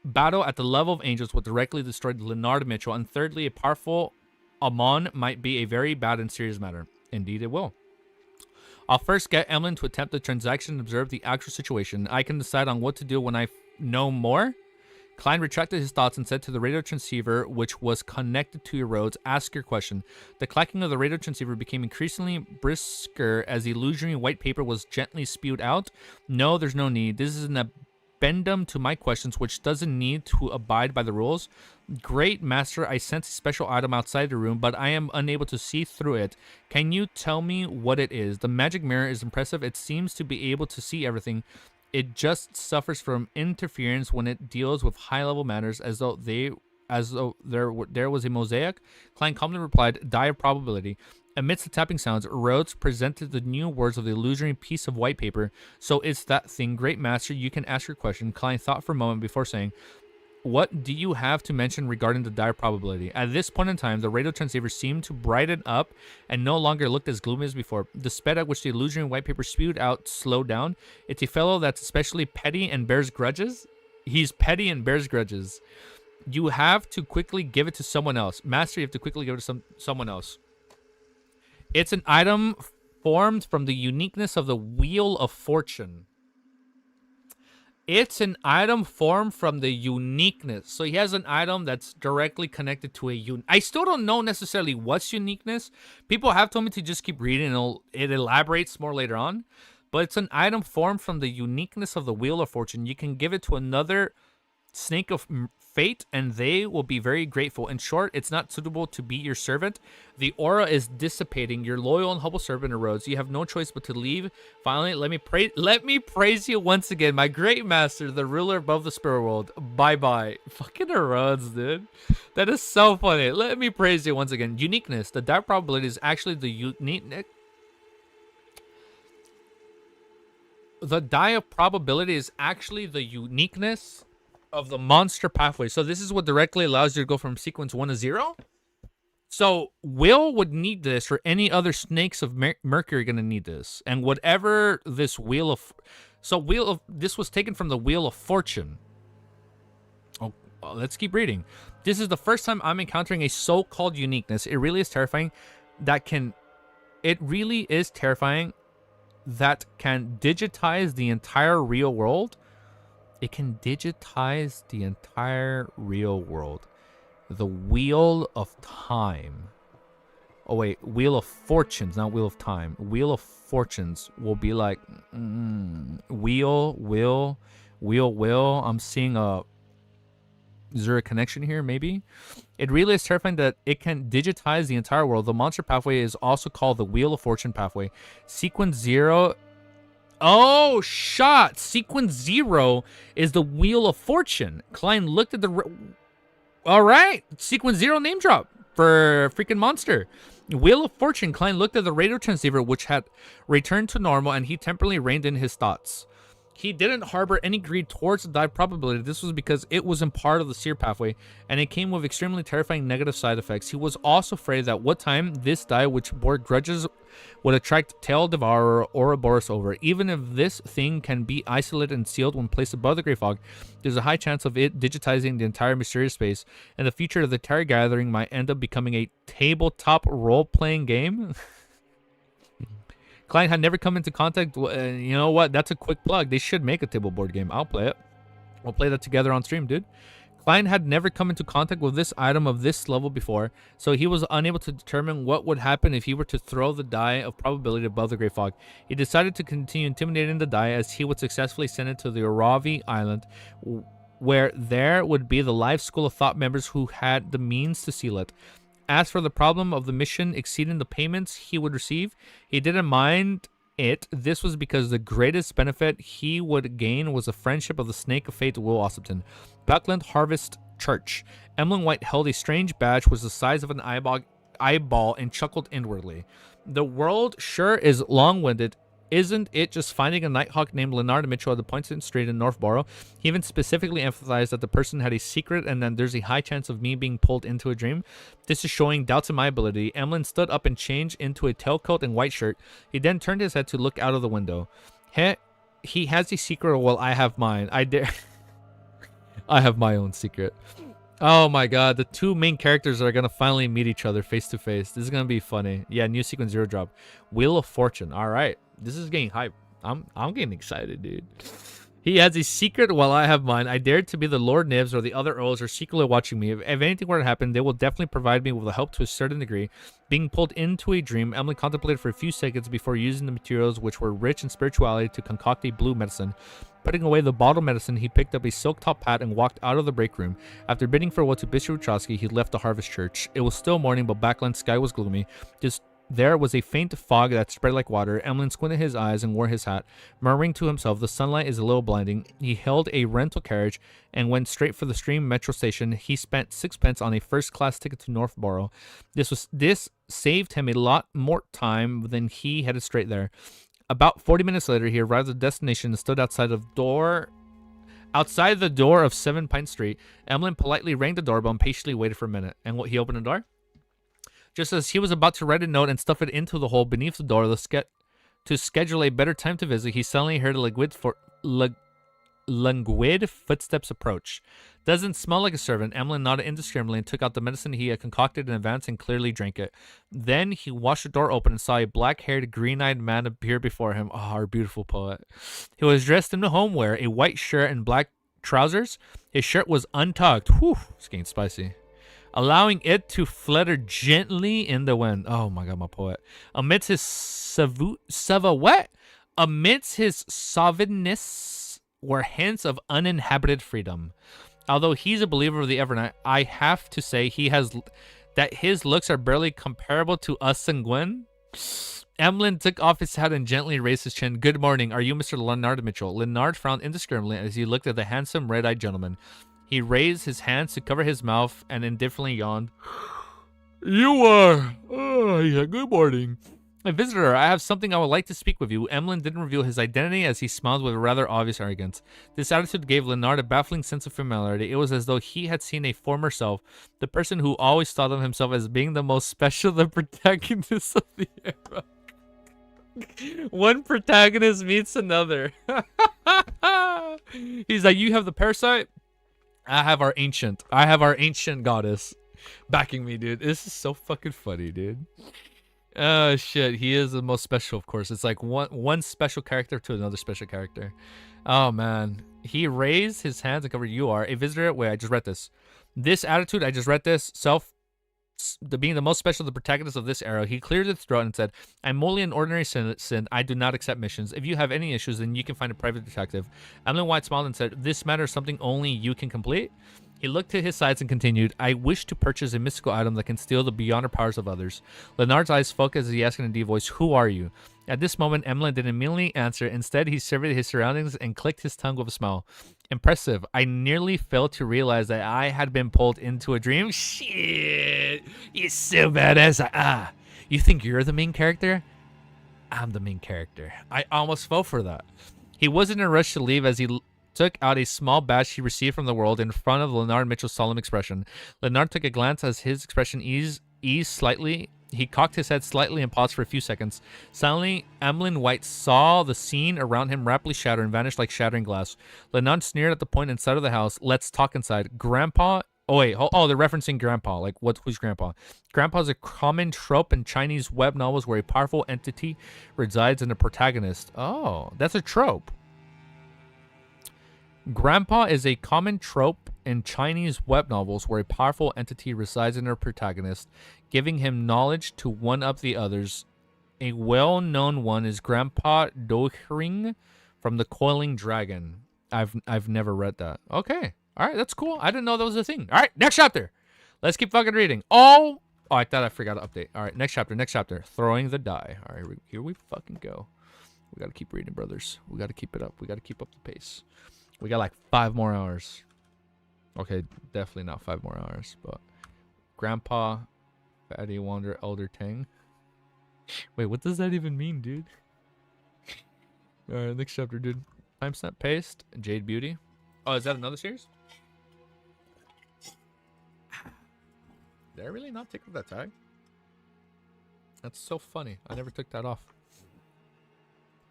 battle at the level of angels would directly destroy Leonard Mitchell. And thirdly, a powerful Amon might be a very bad and serious matter. Indeed, it will. I'll first get Emlyn to attempt the transaction and observe the actual situation. I can decide on what to do when I know more. Klein retracted his thoughts and said to the radio transceiver, which was connected to your roads, ask your question. The clacking of the radio transceiver became increasingly brisker as the illusory white paper was gently spewed out. No, there's no need. This is an addendum to my questions, which doesn't need to abide by the rules. Great master, I sense a special item outside the room, but I am unable to see through it. Can you tell me what it is? The magic mirror is impressive. It seems to be able to see everything. It just suffers from interference when it deals with high-level matters, as though there was a mosaic. Klein calmly replied, die of probability. Amidst the tapping sounds, Rhodes presented the new words of the illusory piece of white paper. So it's that thing, great master. You can ask your question. Klein thought for a moment before saying, what do you have to mention regarding the dire probability? At this point in time, the radio transceiver seemed to brighten up and no longer looked as gloomy as before. The speed at which the illusory white paper spewed out slowed down. It's a fellow that's especially petty and bears grudges. He's petty and bears grudges. You have to quickly give it to someone else. Master, you have to quickly give it to someone else. It's an item formed from the uniqueness of the Wheel of Fortune. It's an item formed from the uniqueness. So he has an item that's directly connected to I still don't know necessarily what's uniqueness. People have told me to just keep reading and it elaborates more later on. But it's an item formed from the uniqueness of the Wheel of Fortune. You can give it to another snake of fate and they will be very grateful. In short, it's not suitable to be your servant. The aura is dissipating. Your loyal and humble servant erodes. You have no choice but to leave. Finally, let me praise you once again, my great master, the ruler above the spirit world. Bye bye. Fucking erodes, dude. That is so funny. Let me praise you once again. Uniqueness. The die probability is actually the unique. The die of probability is actually the uniqueness of the monster pathway. So this is what directly allows you to go from sequence 1 to 0. So Will would need this, or any other snakes of Mercury are going to need this. And whatever this Wheel of... So this was taken from the Wheel of Fortune. Oh, well, let's keep reading. This is the first time I'm encountering a so-called uniqueness. It really is terrifying. It really is terrifying that can digitize the entire real world. It can digitize the entire real world. The Wheel of Time. Oh, wait. Wheel of Fortunes, not Wheel of Time. Wheel of Fortunes will be like... Will. I'm seeing a... Is there a connection here, maybe? It really is terrifying that it can digitize the entire world. The monster pathway is also called the Wheel of Fortune pathway. Sequence 0... Oh, shot. Sequence 0 is the Wheel of Fortune. Klein looked at the... All right. Sequence 0 name drop for freaking monster. Wheel of Fortune. Klein looked at the radio transceiver, which had returned to normal, and he temporarily reined in his thoughts. He didn't harbor any greed towards the die probability. This was because it wasn't part of the seer pathway, and it came with extremely terrifying negative side effects. He was also afraid that what time this die, which bore grudges, would attract Tail Devourer or Ouroboros over. Even if this thing can be isolated and sealed when placed above the Grey Fog, there's a high chance of it digitizing the entire mysterious space. In the future, the entire gathering might end up becoming a tabletop role-playing game. Klein had never come into contact. You know what? That's a quick plug. They should make a table board game. I'll play it. We'll play that together on stream, dude. Klein had never come into contact with this item of this level before, so he was unable to determine what would happen if he were to throw the die of probability above the Grey Fog. He decided to continue intimidating the die as he would successfully send it to the Oravi Island, where there would be the live school of thought members who had the means to seal it. As for the problem of the mission exceeding the payments he would receive, he didn't mind it. This was because the greatest benefit he would gain was the friendship of the Snake of Fate, Will Ossipton. Buckland Harvest Church. Emlyn White held a strange badge was the size of an eyeball and chuckled inwardly. The world sure is long-winded. Isn't it just finding a Nighthawk named Leonard Mitchell at the Pointon Street in Northborough? He even specifically emphasized that the person had a secret and that there's a high chance of me being pulled into a dream. This is showing doubts in my ability. Emlyn stood up and changed into a tailcoat and white shirt. He then turned his head to look out of the window. He has a secret while I have mine. I dare... I have my own secret. Oh my god, the two main characters are gonna finally meet each other face to face. This is gonna be funny. Yeah, new sequence 0 drop. Wheel of Fortune. Alright. This is getting hype. I'm getting excited, dude. He has a secret while I have mine. I dared to be the Lord Nibs or the other Earls are secretly watching me. If anything were to happen, they will definitely provide me with help to a certain degree. Being pulled into a dream, Emily contemplated for a few seconds before using the materials which were rich in spirituality to concoct a blue medicine. Putting away the bottled medicine, he picked up a silk top hat and walked out of the break room. After bidding farewell to Bishop Ruchowski, he left the Harvest Church. It was still morning, but Backland's sky was gloomy. There was a faint fog that spread like water. Emlyn squinted his eyes and wore his hat, murmuring to himself, the sunlight is a little blinding. He hailed a rental carriage and went straight for the Stream Metro station. He spent 6 pence on a first-class ticket to Northborough. This saved him a lot more time than he headed straight there. About 40 minutes later, he arrived at the destination and stood outside the door of 7 Pine Street. Emlyn politely rang the doorbell and patiently waited for a minute. And he opened the door? Just as he was about to write a note and stuff it into the hole beneath the door to schedule a better time to visit, he suddenly heard a languid footsteps approach. Doesn't smell like a servant. Emlyn nodded indiscriminately and took out the medicine he had concocted in advance and clearly drank it. Then he washed the door open and saw a black-haired, green-eyed man appear before him. Oh, our beautiful poet. He was dressed in homeware, a white shirt and black trousers. His shirt was untucked. Whew, it's getting spicy. Allowing it to flutter gently in the wind. Oh my god, my poet. Amidst his silhouette, amidst his sovereignness were hints of uninhabited freedom. Although he's a believer of the Evernight, I have to say that his looks are barely comparable to us and Gwen. Emlyn took off his hat and gently raised his chin. Good morning. Are you Mr. Leonard Mitchell? Leonard frowned indiscriminately as he looked at the handsome red-eyed gentleman. He raised his hands to cover his mouth and indifferently yawned. You are. Oh, yeah, good morning. A visitor, I have something I would like to speak with you. Emlyn didn't reveal his identity as he smiled with rather obvious arrogance. This attitude gave Leonard a baffling sense of familiarity. It was as though he had seen a former self, the person who always thought of himself as being the most special, the protagonist of the era. One protagonist meets another. He's like, you have the parasite? I have our ancient goddess backing me, dude. This is so fucking funny, dude. Oh shit, he is the most special, of course. It's like one special character to another special character. Oh man. He raised his hands and covered. You are a visitor. Wait, I just read this. This attitude, I just read this. Being the most special, the protagonist of this era, he cleared his throat and said, I'm only an ordinary citizen. I do not accept missions. If you have any issues, then you can find a private detective. Emlyn White smiled and said, this matter is something only you can complete. He looked to his sides and continued, I wish to purchase a mystical item that can steal the beyonder powers of others. Leonard's eyes focused as he asked in a deep voice, who are you? At this moment, Emlyn didn't immediately answer. Instead, he surveyed his surroundings and clicked his tongue with a smile. Impressive. I nearly failed to realize that I had been pulled into a dream. Shit. You're so badass. You think you're the main character? I'm the main character. I almost fell for that. He wasn't in a rush to leave as he took out a small badge he received from the world in front of Leonard Mitchell's solemn expression. Leonard took a glance as his expression eased slightly. He cocked his head slightly and paused for a few seconds. Suddenly, Emlyn White saw the scene around him rapidly shatter and vanish like shattering glass. Leonard sneered at the point inside of the house. Let's talk inside. Grandpa... Oh, wait. Oh, they're referencing Grandpa. Like, who's Grandpa? Grandpa is a common trope in Chinese web novels where a powerful entity resides in the protagonist. Oh, that's a trope. Grandpa is a common trope in Chinese web novels where a powerful entity resides in their protagonist, giving him knowledge to one-up the others. A well-known one is Grandpa Dohring from The Coiling Dragon. I've never read that. Okay. All right, that's cool. I didn't know that was a thing. All right, next chapter. Let's keep fucking reading. Oh, I thought I forgot to update. All right, next chapter. Throwing the die. All right, here we fucking go. We got to keep reading, brothers. We got to keep it up. We got to keep up the pace. We got like 5 more hours. Okay, definitely not 5 more hours, but Grandpa, Fatty Wander, Elder Tang. Wait, what does that even mean, dude? All right, next chapter, dude. Timestamp paste, Jade Beauty. Oh, is that another series? Did I really not take off that tag? That's so funny. I never took that off.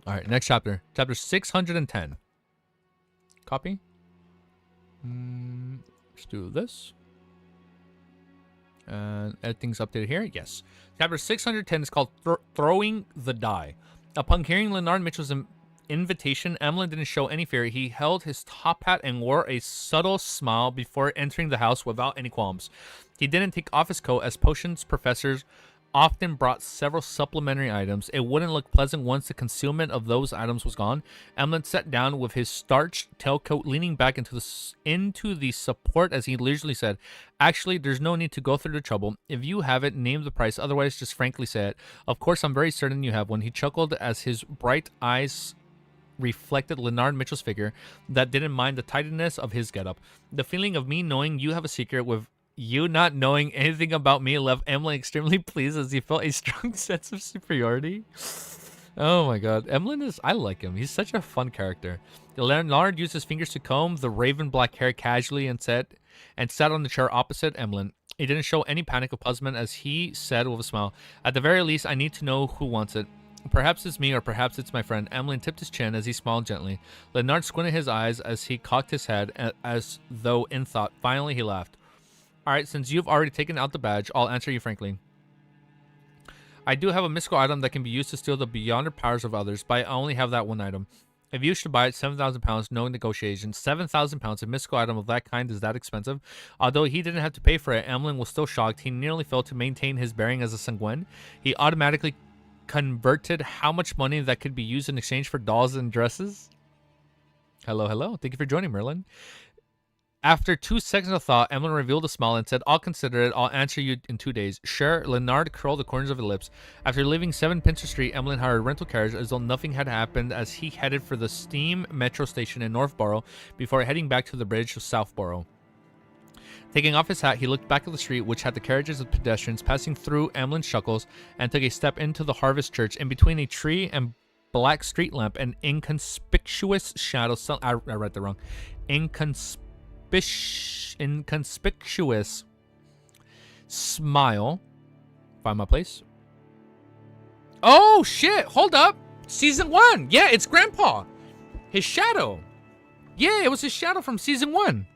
All right, next chapter. Chapter 610. Copy. Let's do this. And everything's updated here. Yes. Chapter 610 is called Throwing the Die. Upon hearing Leonard Mitchell's invitation, Emlyn didn't show any fear. He held his top hat and wore a subtle smile before entering the house without any qualms. He didn't take off his coat as potions professors often brought several supplementary items. It wouldn't look pleasant once the concealment of those items was gone. Emlyn sat down with his starched tailcoat leaning back into the support as he leisurely said, actually, there's no need to go through the trouble. If you have it, name the price. Otherwise, just frankly say it. Of course, I'm very certain you have one. He chuckled as his bright eyes reflected Leonard Mitchell's figure that didn't mind the tidiness of his getup. The feeling of me knowing you have a secret with you not knowing anything about me left Emlyn extremely pleased as he felt a strong sense of superiority. Oh my god. Emlyn I like him. He's such a fun character. Leonard used his fingers to comb the raven black hair casually and sat on the chair opposite Emlyn. He didn't show any panic or puzzlement as he said with a smile, at the very least, I need to know who wants it. Perhaps it's me, or perhaps it's my friend. Emlyn tipped his chin as he smiled gently. Leonard squinted his eyes as he cocked his head, as though in thought. Finally, he laughed. All right, since you've already taken out the badge, I'll answer you frankly. I do have a mystical item that can be used to steal the beyonder powers of others, but I only have that one item. If you should buy it, 7,000 pounds, no negotiation. 7,000 pounds, a mystical item of that kind is that expensive? Although he didn't have to pay for it, Emlyn was still shocked. He nearly failed to maintain his bearing as a sanguine. He automatically converted how much money that could be used in exchange for dolls and dresses. Hello, hello. Thank you for joining, Merlin. After 2 seconds of thought, Emlyn revealed a smile and said, I'll consider it. I'll answer you in 2 days. Sure. Leonard curled the corners of his lips. After leaving 7 Pinter Street, Emlyn hired a rental carriage as though nothing had happened as he headed for the steam metro station in Northborough before heading back to the bridge of Southborough. Taking off his hat, he looked back at the street, which had the carriages of pedestrians passing through Emlyn's shuckles, and took a step into the Harvest Church. In between a tree and black street lamp, an inconspicuous shadow... I read that wrong. Inconspicuous smile. Find my place. Oh, shit. Hold up. Season 1. Yeah, it's Grandpa. His shadow. Yeah, it was his shadow from Season 1.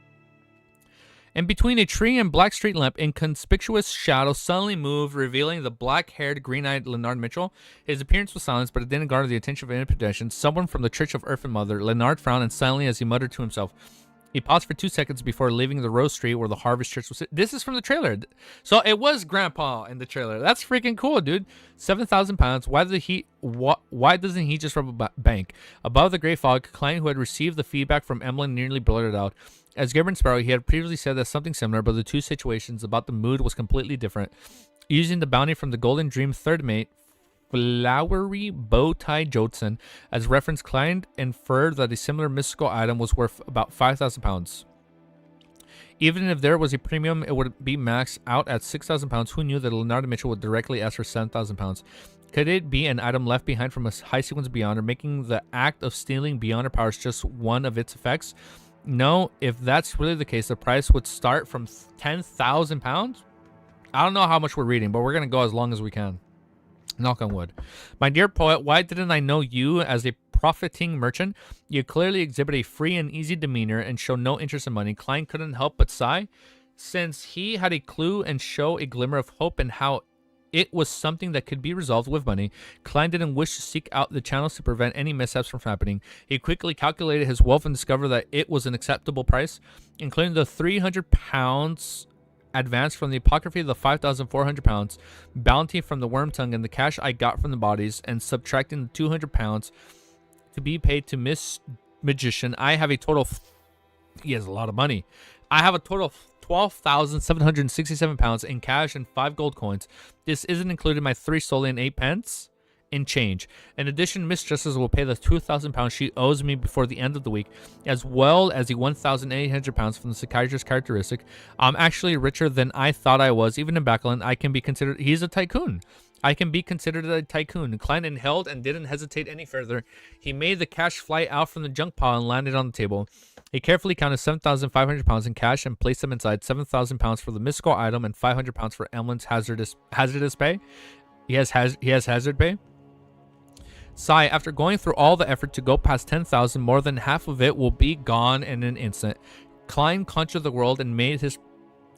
And between a tree and black street lamp, inconspicuous shadow suddenly moved, revealing the black-haired, green-eyed Leonard Mitchell. His appearance was silenced, but it didn't garner the attention of any pedestrian. Someone from the Church of Earth and Mother. Leonard frowned and silently as he muttered to himself. He paused for 2 seconds before leaving the Rose Street where the Harvest Church was. This is from the trailer. So it was Grandpa in the trailer. That's freaking cool, dude. 7,000 pounds. Why doesn't he just rob a bank? Above the gray fog, Klein, who had received the feedback from Emlyn, nearly blurted out. As Gabriel Sparrow, he had previously said that something similar, but the two situations about the mood was completely different. Using the bounty from the Golden Dream third mate, Flowery Bowtie Jodson, as reference, Klein inferred that a similar mystical item was worth about 5,000 pounds. Even if there was a premium, it would be maxed out at 6,000 pounds. Who knew that Leonardo Mitchell would directly ask for 7,000 pounds? Could it be an item left behind from a high sequence Beyonder, making the act of stealing Beyonder powers just one of its effects? No, if that's really the case, the price would start from 10,000 pounds. I don't know how much we're reading, but we're going to go as long as we can. Knock on wood. My dear poet, why didn't I know you as a profiting merchant? You clearly exhibit a free and easy demeanor and show no interest in money. Klein couldn't help but sigh, since he had a clue and show a glimmer of hope in how it was something that could be resolved with money. Klein didn't wish to seek out the channels to prevent any mishaps from happening. He quickly calculated his wealth and discovered that it was an acceptable price, including the 300 pounds advance from the apocryphy of the 5,400 pounds, bounty from the worm tongue, and the cash I got from the bodies, and subtracting the 200 pounds to be paid to Miss Magician. I have a total of, he has a lot of money. I have a total of 12,767 pounds in cash and 5 gold coins. This isn't included my 3 soldi and 8 pence in change. In addition, Miss Justice will pay the 2,000 pounds she owes me before the end of the week, as well as the 1,800 pounds from the psychiatrist characteristic. I'm actually richer than I thought I was. Even in Backland, I can be considered, he's a tycoon. I can be considered a tycoon. Klein inhaled and didn't hesitate any further. He made the cash fly out from the junk pile and landed on the table. He carefully counted 7,500 pounds in cash and placed them inside. 7,000 pounds for the mystical item and 500 pounds for Emlyn's hazardous pay. He has hazard pay. Sigh, after going through all the effort to go past 10,000, more than half of it will be gone in an instant. Klein conjured the world and made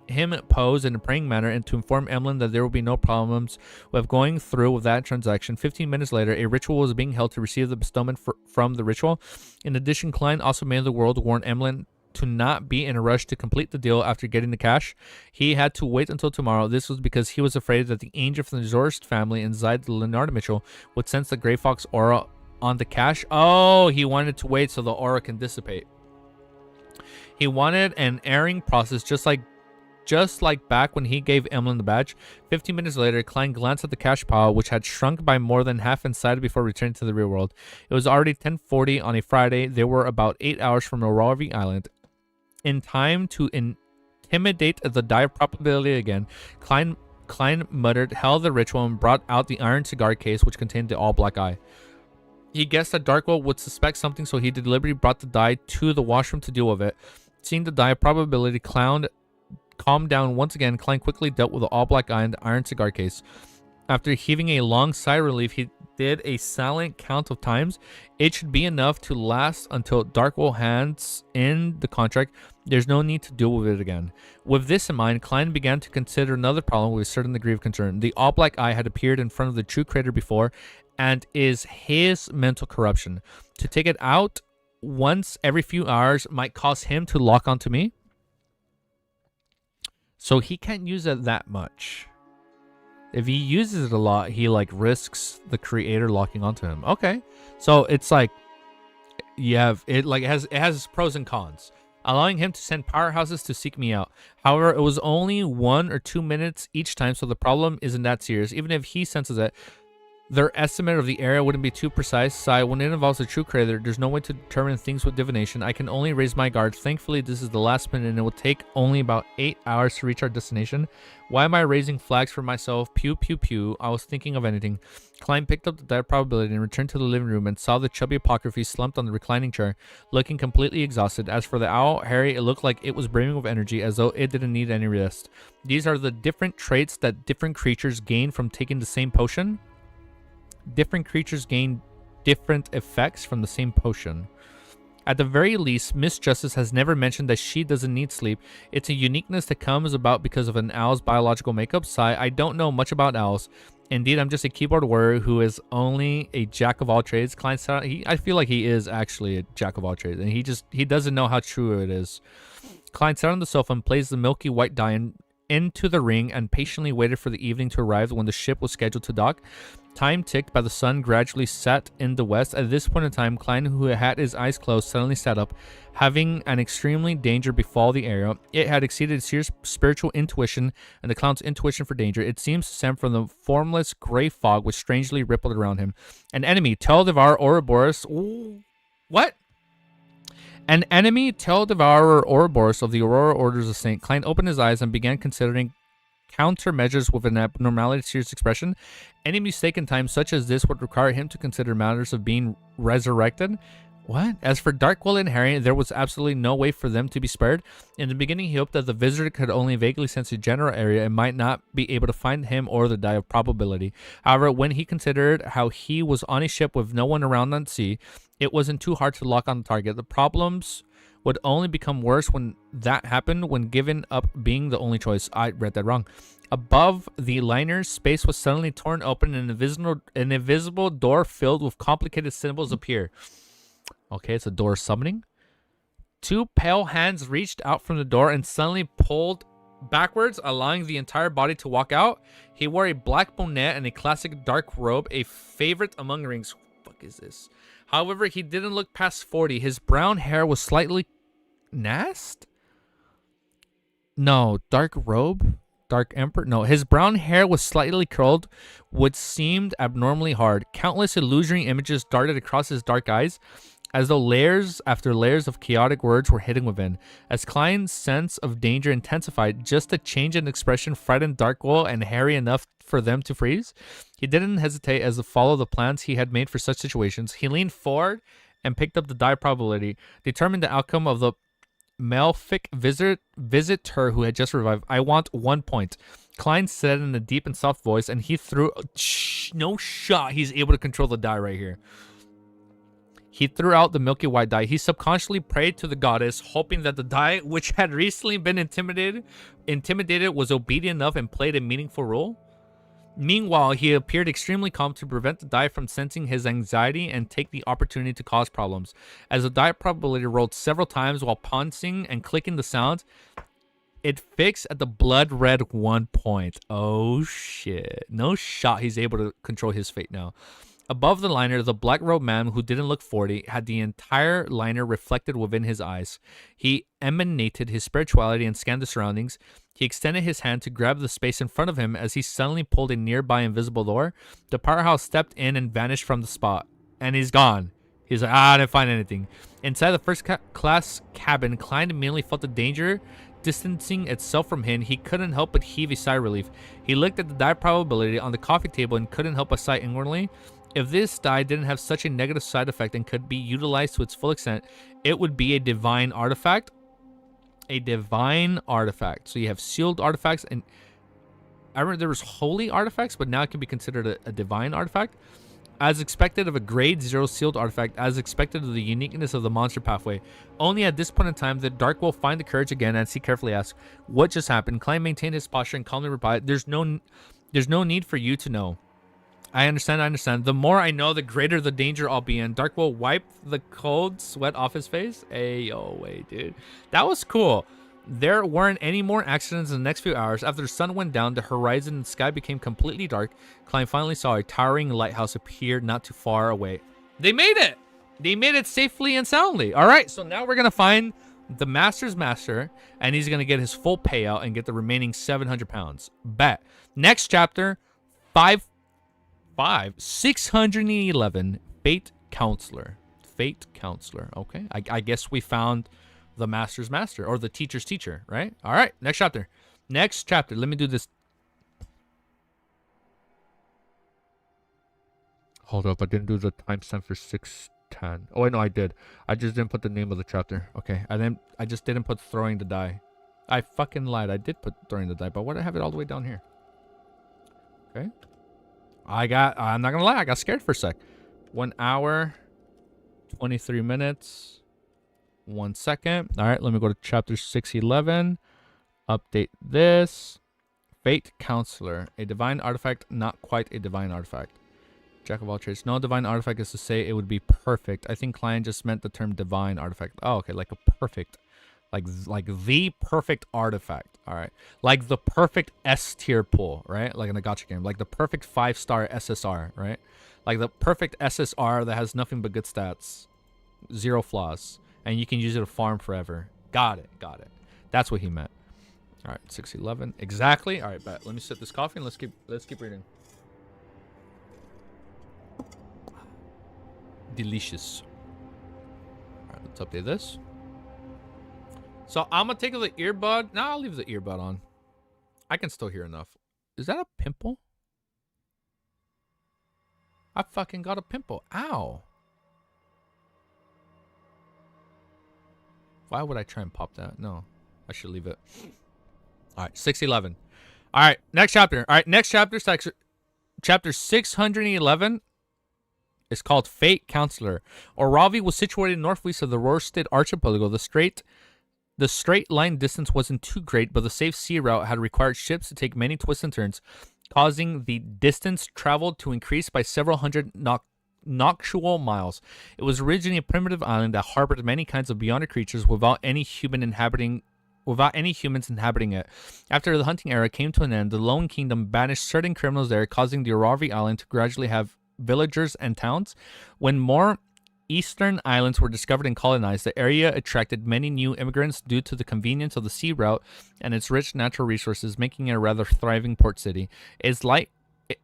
him pose in a praying manner and to inform Emlyn that there will be no problems with going through with that transaction. 15 minutes later, a ritual was being held to receive the bestowment from the ritual. In addition, Klein also made the world warn Emlyn to not be in a rush to complete the deal after getting the cash. He had to wait until tomorrow. This was because he was afraid that the angel from the Zorst family inside Leonardo Mitchell would sense the Grey Fox aura on the cash. Oh, he wanted to wait so the aura can dissipate. He wanted an airing process just like back when he gave Emlyn the badge. 15 minutes later, Klein glanced at the cash pile, which had shrunk by more than half inside before returning to the real world. It was already 10:40 on a Friday. They were about 8 hours from Aurora Island. In time to intimidate the dire probability again, Klein muttered, held the ritual, and brought out the iron cigar case, which contained the all-black eye. He guessed that Darkwell would suspect something, so he deliberately brought the die to the washroom to deal with it. Seeing the die probability calmed down once again, Klein quickly dealt with the all-black eye and the iron cigar case. After heaving a long sigh of relief, he did a silent count of times. It should be enough to last until Darkwall hands in the contract. There's no need to deal with it again. With this in mind, Klein began to consider another problem with a certain degree of concern. The All Black Eye had appeared in front of the true creator before, and is his mental corruption. To take it out once every few hours might cause him to lock onto me. So he can't use it that much. If he uses it a lot, he like risks the creator locking onto him. Okay. So it's like you have it like it has pros and cons. Allowing him to send powerhouses to seek me out. However, it was only 1 or 2 minutes each time, so the problem isn't that serious. Even if he senses it, their estimate of the area wouldn't be too precise. So when it involves a true creator, there's no way to determine things with divination. I can only raise my guard. Thankfully, this is the last minute and it will take only about 8 hours to reach our destination. Why am I raising flags for myself? Pew, pew, pew. I was thinking of anything. Klein picked up the die probability and returned to the living room and saw the chubby apocryphy slumped on the reclining chair, looking completely exhausted. As for the owl, Harry, it looked like it was brimming with energy, as though it didn't need any rest. These are the different traits that different creatures gain from taking the same potion. Different creatures gain different effects from the same potion. At the very least, Miss Justice has never mentioned that she doesn't need sleep. It's a uniqueness that comes about because of an owl's biological makeup. Sigh, I don't know much about owls. Indeed, I'm just a keyboard warrior who is only a jack of all trades. Klein, I feel like he is actually a jack of all trades, and he doesn't know how true it is. Klein sat on the sofa and placed the milky white die into the ring and patiently waited for the evening to arrive when the ship was scheduled to dock. Time ticked by the sun gradually set in the west. At this point in time, Klein, who had his eyes closed, suddenly sat up, having an extremely danger befall the area. It had exceeded Seer's spiritual intuition and the clown's intuition for danger. It seems to stem from the formless gray fog which strangely rippled around him. An enemy, Tel Devar Ouroboros. What? An enemy, Tel Devourer Ouroboros of the Aurora Orders of Saint. Klein opened his eyes and began considering countermeasures with an abnormality serious expression. Any mistake in time such as this would require him to consider matters of being resurrected. What? As for Darkwall and Harry, there was absolutely no way for them to be spared. In the beginning, he hoped that the visitor could only vaguely sense the general area and might not be able to find him or the die of probability. However, when he considered how he was on a ship with no one around on sea, it wasn't too hard to lock on the target. The problems would only become worse when that happened, when given up being the only choice. I read that wrong. Above the liner, space was suddenly torn open and an invisible door filled with complicated symbols appear. Okay, it's a door summoning. 2 pale hands reached out from the door and suddenly pulled backwards, allowing the entire body to walk out. He wore a black bonnet and a classic dark robe, a favorite among rings. What the fuck is this? However, he didn't look past 40. His brown hair was slightly nast? No, dark robe? Dark Emperor? No, his brown hair was slightly curled, which seemed abnormally hard. Countless illusory images darted across his dark eyes, as though layers after layers of chaotic words were hidden within. As Klein's sense of danger intensified, just a change in expression frightened Darkwall and Harry enough for them to freeze. He didn't hesitate as to follow the plans he had made for such situations. He leaned forward and picked up the die probability, determined the outcome of the malefic visitor who had just revived. I want 1 point. Klein said in a deep and soft voice, and he threw... No shot he's able to control the die right here. He threw out the milky white die. He subconsciously prayed to the goddess, hoping that the die, which had recently been intimidated, was obedient enough and played a meaningful role. Meanwhile, he appeared extremely calm to prevent the die from sensing his anxiety and take the opportunity to cause problems. As the die probability rolled several times while pouncing and clicking the sound, it fixed at the blood red 1 point. Oh shit. No shot he's able to control his fate now. Above the liner, the black-robed man, who didn't look 40, had the entire liner reflected within his eyes. He emanated his spirituality and scanned the surroundings. He extended his hand to grab the space in front of him as he suddenly pulled a nearby invisible door. The powerhouse stepped in and vanished from the spot. And he's gone. He's like, I didn't find anything. Inside the first-class cabin, Klein immediately felt the danger distancing itself from him. He couldn't help but heave a sigh of relief. He looked at the die probability on the coffee table and couldn't help but sigh inwardly. If this die didn't have such a negative side effect and could be utilized to its full extent, it would be a divine artifact. A divine artifact. So you have sealed artifacts, and I remember there was holy artifacts, but now it can be considered a divine artifact. As expected of a grade 0 sealed artifact, as expected of the uniqueness of the monster pathway. Only at this point in time did Dark will find the courage again as he carefully asked, "What just happened?" Klein maintained his posture and calmly replied, There's no need for you to know. I understand. The more I know, the greater the danger I'll be in. Dark will wipe the cold sweat off his face. Hey, yo, wait, dude. That was cool. There weren't any more accidents in the next few hours. After the sun went down, the horizon and sky became completely dark. Klein finally saw a towering lighthouse appear not too far away. They made it! They made it safely and soundly. All right, so now we're going to find the Master's Master, and he's going to get his full payout and get the remaining 700 pounds. Bet. Next chapter, 611, Fate Counselor. Fate Counselor, okay. I guess we found the Master's Master, or the Teacher's Teacher, right? All right, next chapter. Next chapter. Let me do this. Hold up, I didn't do the timestamp for 610. Oh, wait, no, I did. I just didn't put the name of the chapter. Okay, I just didn't put throwing the die. I fucking lied. I did put throwing the die, but why did I have it all the way down here? Okay. I'm not gonna lie, I got scared for a sec. 1 hour, 23 minutes, 1 second. All right, let me go to chapter 611. Update this. Fate Counselor. A divine artifact, not quite a divine artifact. Jack of all trades. No divine artifact is to say it would be perfect. I think Klein just meant the term divine artifact. Oh, okay, like a perfect. Like the perfect artifact. All right. Like the perfect S tier pull, right? Like in a gacha game. Like the perfect 5-star SSR, right? Like the perfect SSR that has nothing but good stats. 0 flaws. And you can use it to farm forever. Got it. That's what he meant. All right, 611. Exactly. All right, bet. Let me sip this coffee and let's keep reading. Delicious. All right, let's update this. So I'm gonna take the earbud. No, I'll leave the earbud on. I can still hear enough. Is that a pimple? I fucking got a pimple. Ow. Why would I try and pop that? No, I should leave it. All right, 611. All right, next chapter. All right, next chapter, chapter 611 is called Fate Counselor. Oravi was situated northwest of the Rorstad Archipelago. The straight line distance wasn't too great, but the safe sea route had required ships to take many twists and turns, causing the distance traveled to increase by several hundred noctual miles. It was originally a primitive island that harbored many kinds of beyonder creatures without any humans inhabiting it. After the hunting era came to an end, the Lone Kingdom banished certain criminals there, causing the Oravi Island to gradually have villagers and towns. When more eastern islands were discovered and colonized, the area attracted many new immigrants due to the convenience of the sea route and its rich natural resources, making it a rather thriving port city.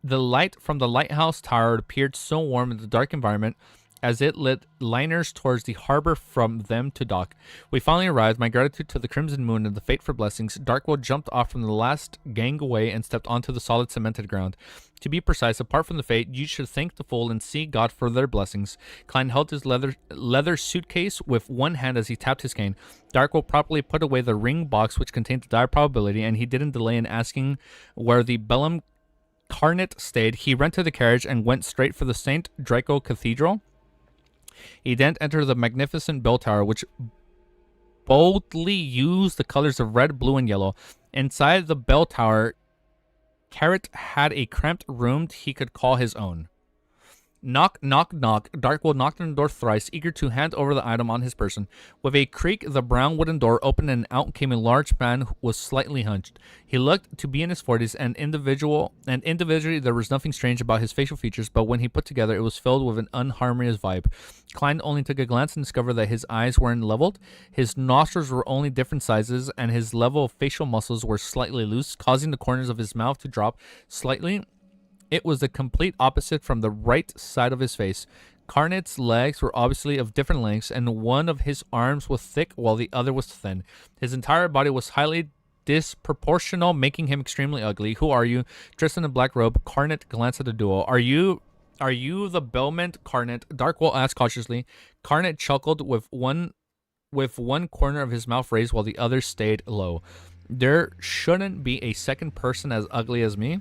The light from the lighthouse tower appeared so warm in the dark environment as it led liners towards the harbor from them to dock. We finally arrived. My gratitude to the Crimson Moon and the Fate for blessings. Darkwood jumped off from the last gangway and stepped onto the solid cemented ground. To be precise, apart from the Fate, you should thank the Fool and see God for their blessings. Klein held his leather suitcase with one hand as he tapped his cane. Darkwood properly put away the ring box which contained the dire probability, and he didn't delay in asking where the Bellum Carnet stayed. He rented the carriage and went straight for the St. Draco Cathedral. He then entered the magnificent bell tower, which boldly used the colors of red, blue, and yellow. Inside the bell tower, Carrot had a cramped room he could call his own. Knock, knock, knock. Darkwood knocked on the door thrice, eager to hand over the item on his person. With a creak, the brown wooden door opened and out came a large man who was slightly hunched. He looked to be in his 40s, and individually there was nothing strange about his facial features, but when he put together, it was filled with an unharmonious vibe. Klein only took a glance and discovered that his eyes weren't leveled, his nostrils were only different sizes, and his level of facial muscles were slightly loose, causing the corners of his mouth to drop slightly. It was the complete opposite from the right side of his face. Carnet's legs were obviously of different lengths, and one of his arms was thick while the other was thin. His entire body was highly disproportional, making him extremely ugly. Who are you? Dressed in a black robe, Carnet glanced at the duo. Are you the Belmont Carnet? Darkwall asked cautiously. Carnet chuckled with one corner of his mouth raised while the other stayed low. There shouldn't be a second person as ugly as me.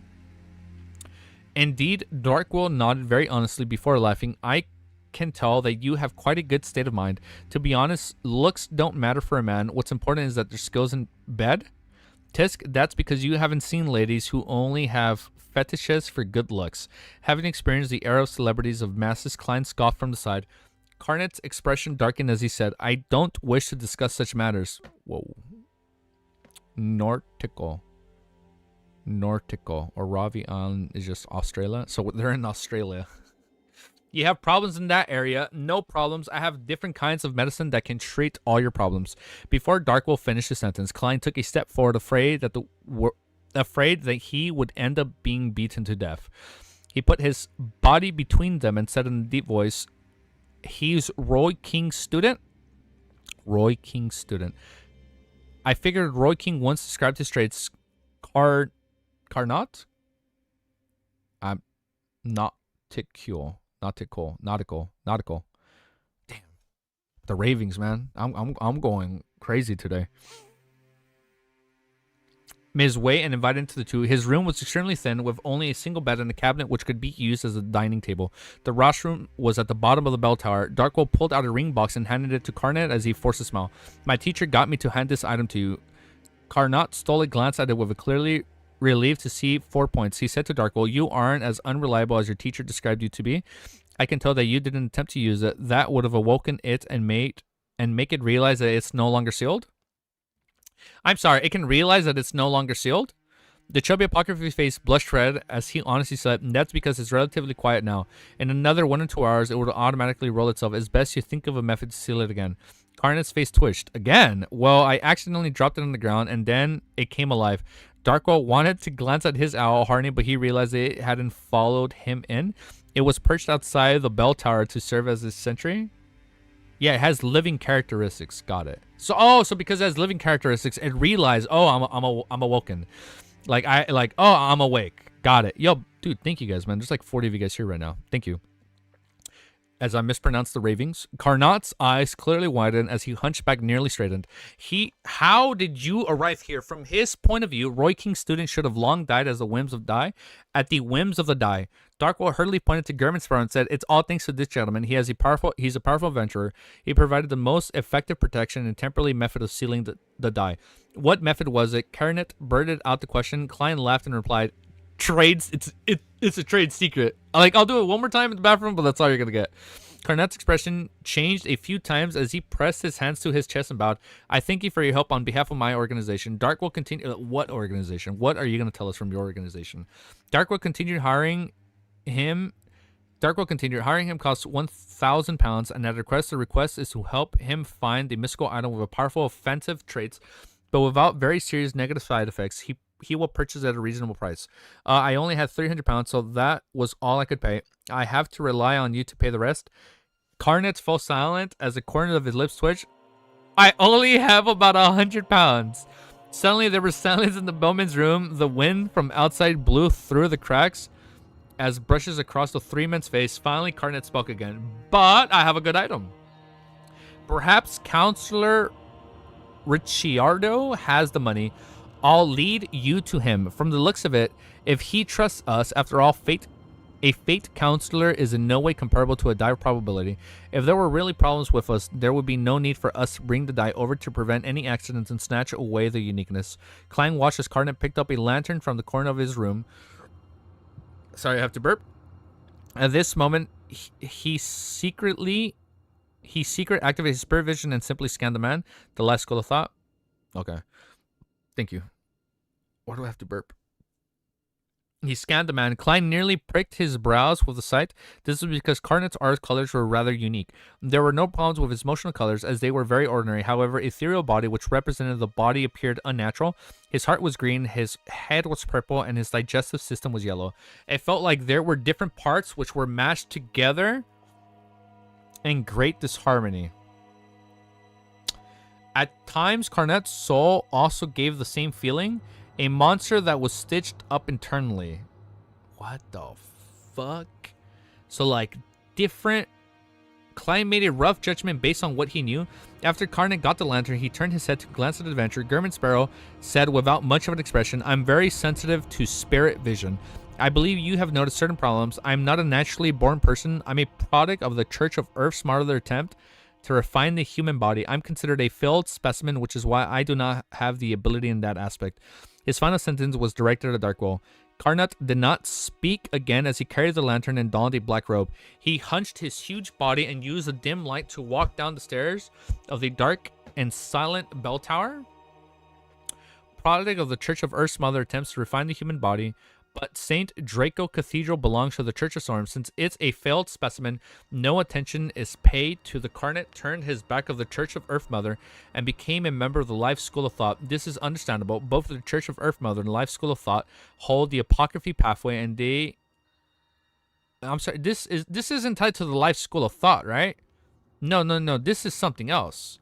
Indeed, Darkwill nodded very honestly before laughing. I can tell that you have quite a good state of mind. To be honest, looks don't matter for a man. What's important is that their skills in bed. Tisk, that's because you haven't seen ladies who only have fetishes for good looks. Having experienced the era of celebrities of masses, Klein scoffed from the side. Carnet's expression darkened as he said, I don't wish to discuss such matters. Whoa. Nortical. Or Ravi Island is just Australia. So they're in Australia. You have problems in that area. No problems. I have different kinds of medicine that can treat all your problems. Before Darkwill finished his sentence, Klein took a step forward, afraid that he would end up being beaten to death. He put his body between them and said in a deep voice, he's Roy King's student? Roy King's student. I figured Roy King once described his traits Carnot? I'm nautical. Damn. The ravings, man. I'm going crazy today. Ms. Wei and invited into the two. His room was extremely thin, with only a single bed and a cabinet which could be used as a dining table. The washroom was at the bottom of the bell tower. Darkwill pulled out a ring box and handed it to Carnet as he forced a smile. My teacher got me to hand this item to you. Carnot stole a glance at it with a clearly relieved to see 4 points. He said to Darkwill, you aren't as unreliable as your teacher described you to be. I can tell that you didn't attempt to use it. That would have awoken it and make it realize that it's no longer sealed. I'm sorry, it can realize that it's no longer sealed? The chubby apocryphy face blushed red as he honestly said, that's because it's relatively quiet now. In another 1 or 2 hours, it would automatically roll itself. It's best you think of a method to seal it again. Carnet's face twitched. Again? Well, I accidentally dropped it on the ground, and then it came alive. Darkwill wanted to glance at his owl, Harney, but he realized it hadn't followed him in. It was perched outside the bell tower to serve as a sentry. Yeah, it has living characteristics. Got it. So because it has living characteristics, it realized, I'm awoken. I'm awake. Got it. Yo, dude, thank you guys, man. There's like 40 of you guys here right now. Thank you. As I mispronounced the ravings, Carnot's eyes clearly widened as he hunched back, nearly straightened. How did you arrive here? From his point of view, Roy King's student should have long died at the whims of the whims of the die. Darkwill hurriedly pointed to German Sparrow and said, it's all thanks to this gentleman. He's a powerful adventurer. He provided the most effective protection and temporary method of sealing the die. What method was it? Carnet blurted out the question. Klein laughed and replied, trades. It's a trade secret. I'll do it one more time in the bathroom, but that's all you're gonna get. Carnet's expression changed a few times as he pressed his hands to his chest and bowed. I thank you for your help on behalf of my organization. Darkwill continued. What organization? What are you gonna tell us from your organization? Darkwill continued hiring him. Hiring him costs 1,000 pounds, and at request, the request is to help him find the mystical item with a powerful offensive traits, but without very serious negative side effects. He will purchase at a reasonable price. I only had 300 pounds, so that was all I could pay. I have to rely on you to pay the rest. Carnet fell silent as the corner of his lips twitched. I only have about 100 pounds. Suddenly, there was silence in the bowman's room. The wind from outside blew through the cracks as brushes across the 3 men's face. Finally, Carnet spoke again. But I have a good item. Perhaps Counselor Ricciardo has the money. I'll lead you to him. From the looks of it, if he trusts us, after all, a fate counselor is in no way comparable to a die probability. If there were really problems with us, there would be no need for us to bring the die over to prevent any accidents and snatch away the uniqueness. Klein watched as Carnet picked up a lantern from the corner of his room. Sorry, I have to burp. At this moment, he secret activated his spirit vision and simply scanned the man. The last school of thought. Okay. Thank you. Why do I have to burp? He scanned the man. Klein nearly pricked his brows with the sight. This was because Carnet's art colors were rather unique. There were no problems with his emotional colors, as they were very ordinary. However, ethereal body, which represented the body, appeared unnatural. His heart was green, his head was purple, and his digestive system was yellow. It felt like there were different parts which were mashed together in great disharmony. At times, Carnet's soul also gave the same feeling. A monster that was stitched up internally. What the fuck? So, like, different... Klein made a rough judgment based on what he knew. After Carnet got the lantern, he turned his head to glance at the adventure. German Sparrow said without much of an expression, I'm very sensitive to spirit vision. I believe you have noticed certain problems. I'm not a naturally born person. I'm a product of the Church of Earth's smarter attempt to refine the human body. I'm considered a failed specimen, which is why I do not have the ability in that aspect. His final sentence was directed at Darkwall. Karnat did not speak again as he carried the lantern and donned a black robe. He hunched his huge body and used a dim light to walk down the stairs of the dark and silent bell tower. Product of the Church of Earth's mother attempts to refine the human body, but St. Draco Cathedral belongs to the Church of Storms. Since it's a failed specimen, no attention is paid to the Karnat turned his back of the Church of Earth Mother and became a member of the Life School of Thought. This is understandable. Both the Church of Earth Mother and the Life School of Thought hold the Apocryphy pathway, and they... I'm sorry, this isn't tied to the Life School of Thought, right? No. This is something else.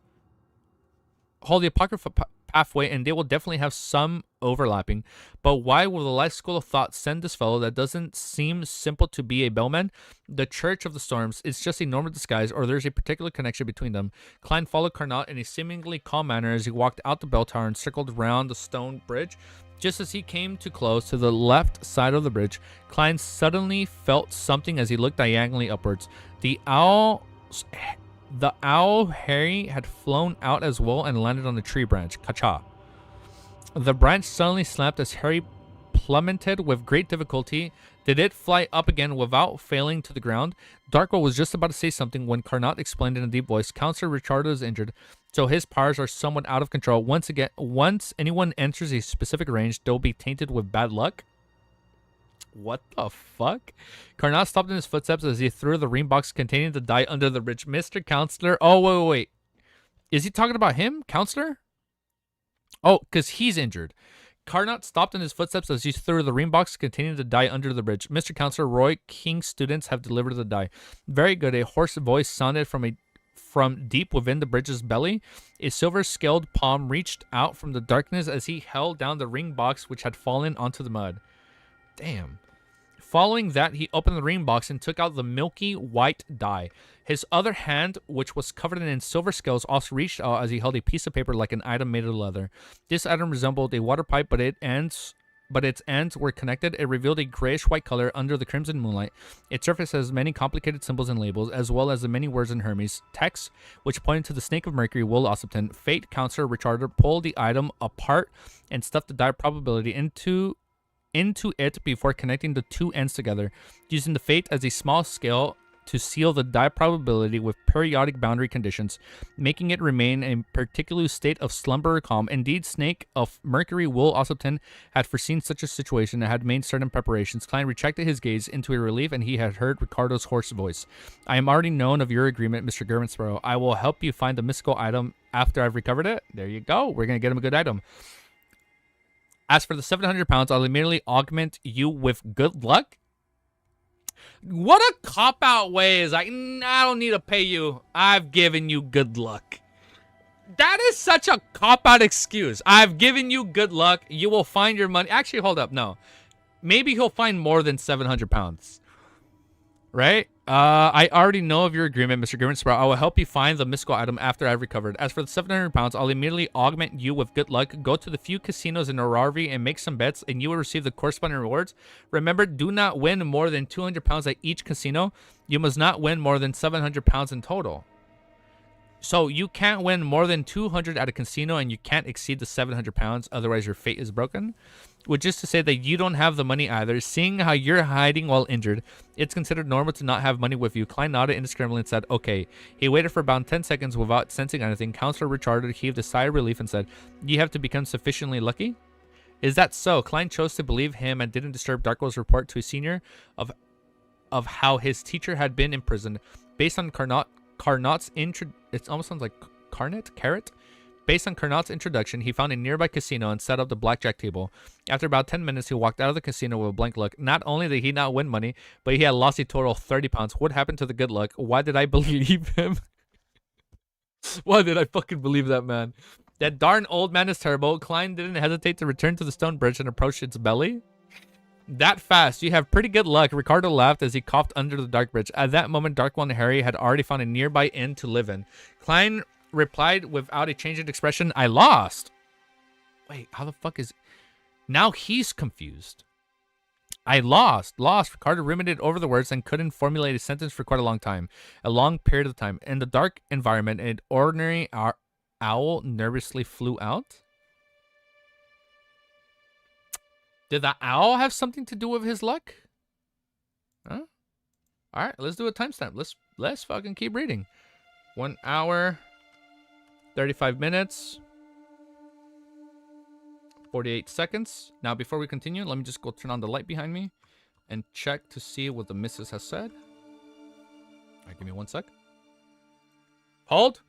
Hold the Apocrypha pathway, and they will definitely have some overlapping. But why will the Life School of Thought send this fellow that doesn't seem simple to be a bellman? The Church of the Storms is just a normal disguise, or there's a particular connection between them. Klein followed Karnat in a seemingly calm manner as he walked out the bell tower and circled around the stone bridge. Just as he came too close to the left side of the bridge, Klein suddenly felt something as he looked diagonally upwards. The owl Harry had flown out as well and landed on the tree branch. Kacha. The branch suddenly snapped as Harry plummeted with great difficulty. Did it fly up again without falling to the ground? Darkwall was just about to say something when Karnat explained in a deep voice, Counselor Richardo is injured, so his powers are somewhat out of control. Once anyone enters a specific range, they'll be tainted with bad luck. What the fuck? Karnat stopped in his footsteps as he threw the ring box containing the die under the bridge. Mr. Counselor. Oh, wait. Is he talking about him? Counselor? Oh, because he's injured. Karnat stopped in his footsteps as he threw the ring box containing the die under the bridge. Mr. Counselor, Roy King's students have delivered the die. Very good. A hoarse voice sounded from deep within the bridge's belly. A silver-scaled palm reached out from the darkness as he held down the ring box which had fallen onto the mud. Damn. Following that, he opened the ring box and took out the milky white die. His other hand, which was covered in silver scales, also reached out as he held a piece of paper like an item made of leather. This item resembled a water pipe, but its ends were connected. It revealed a grayish-white color under the crimson moonlight. Its surface has many complicated symbols and labels, as well as the many words in Hermes. Text, which pointed to the Snake of Mercury, Will Ossipton. Fate, Counselor Richardo pulled the item apart and stuffed the die probability into it before connecting the two ends together, using the fate as a small scale to seal the die probability with periodic boundary conditions, making it remain in a particular state of slumber or calm. Indeed, Snake of Mercury Will Ossipton had foreseen such a situation and had made certain preparations. Klein retracted his gaze into a relief, and he had heard Ricardo's hoarse voice. I am already known of your agreement, Mr. Germansborough. I will help you find the mystical item after I've recovered it. There you go. We're going to get him a good item. As for the 700 pounds, I'll immediately augment you with good luck. What a cop-out way is like, I don't need to pay you. I've given you good luck. That is such a cop-out excuse. I've given you good luck. You will find your money. Actually, hold up. No. Maybe he'll find more than 700 pounds. Right? I already know of your agreement, Mr. Germansborough. I will help you find the mystical item after I've recovered. As for the 700 pounds, I'll immediately augment you with good luck. Go to the few casinos in Orarvi and make some bets, and you will receive the corresponding rewards. Remember, do not win more than 200 pounds at each casino. You must not win more than 700 pounds in total. So you can't win more than 200 at a casino, and you can't exceed the 700 pounds. Otherwise, your fate is broken. Which is to say that you don't have the money either. Seeing how you're hiding while injured, it's considered normal to not have money with you. Klein nodded indiscriminately and said, okay. He waited for about 10 seconds without sensing anything. Counselor Richardo heaved a sigh of relief and said, you have to become sufficiently lucky? Is that so? Klein chose to believe him and didn't disturb Darkwall's report to a senior of how his teacher had been imprisoned. Based on Carnot's it almost sounds like Carrot? Based on Karnat's introduction, he found a nearby casino and set up the blackjack table. After about 10 minutes, he walked out of the casino with a blank look. Not only did he not win money, but he had lost a total of 30 pounds. What happened to the good luck? Why did I believe him? Why did I fucking believe that man? That darn old man is terrible. Klein didn't hesitate to return to the stone bridge and approach its belly. That fast, you have pretty good luck. Ricardo laughed as he coughed under the dark bridge. At that moment, Darkwall and Harry had already found a nearby inn to live in. Klein replied without a change in expression, I lost. Wait, how the fuck is... Now he's confused. I lost. Ricardo ruminated over the words and couldn't formulate a sentence for quite a long time. A long period of time. In the dark environment, an ordinary owl nervously flew out. Did the owl have something to do with his luck? Huh? All right, let's do a timestamp. Let's fucking keep reading. 1 hour, 35 minutes, 48 seconds. Now, before we continue, let me just go turn on the light behind me and check to see what the missus has said. All right, give me 1 sec. Hold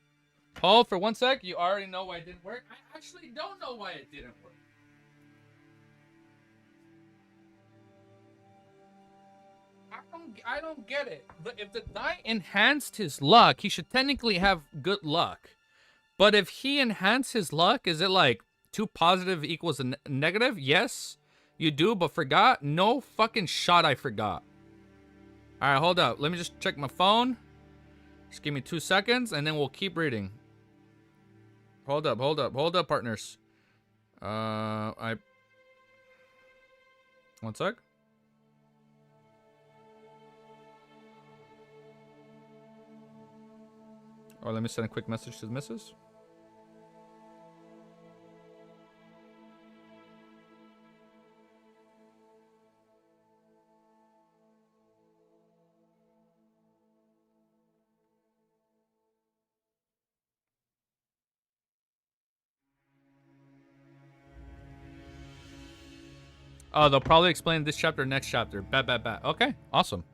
for 1 sec. You already know why it didn't work. I actually don't know why it didn't work. I don't get it. If the die enhanced his luck, he should technically have good luck. But if he enhanced his luck, is it like 2 positive equals a negative? Yes, you do, but forgot? No fucking shot I forgot. All right, hold up. Let me just check my phone. Just give me 2 seconds, and then we'll keep reading. Hold up, partners. 1 sec. Or let me send a quick message to the missus. Oh, they'll probably explain this chapter, next chapter. Bet. Okay, awesome.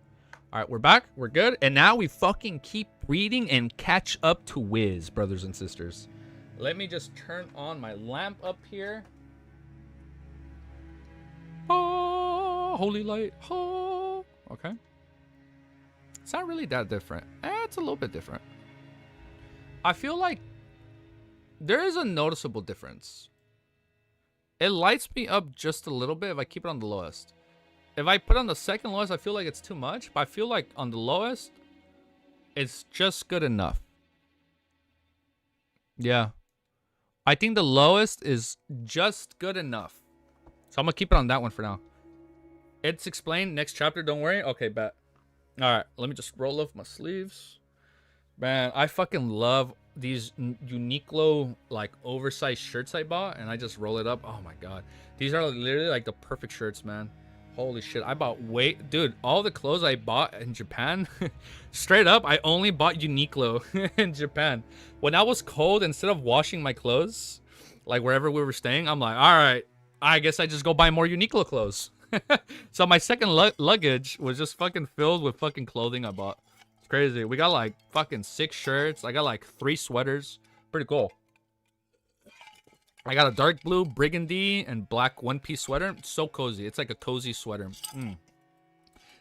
All right, we're back. We're good. And now we fucking keep reading and catch up to Wiz, brothers and sisters. Let me just turn on my lamp up here. Oh, holy light. Oh. Okay. It's not really that different. It's a little bit different. I feel like there is a noticeable difference. It lights me up just a little bit if I keep it on the lowest. If I put on the second lowest, I feel like it's too much. But I feel like on the lowest, it's just good enough. Yeah. I think the lowest is just good enough. So I'm going to keep it on that one for now. It's explained next chapter, don't worry. Okay, bet. All right, let me just roll off my sleeves. Man, I fucking love these Uniqlo, like, oversized shirts I bought. And I just roll it up. Oh, my God. These are literally, like, the perfect shirts, man. Holy shit, I bought dude, all the clothes I bought in Japan, straight up, I only bought Uniqlo in Japan. When I was cold, instead of washing my clothes, like wherever we were staying, I'm like, all right, I guess I just go buy more Uniqlo clothes. So my second luggage was just fucking filled with fucking clothing I bought. It's crazy. We got like fucking 6 shirts. I got like 3 sweaters. Pretty cool. I got a dark blue, burgundy, and black one-piece sweater. It's so cozy. It's like a cozy sweater.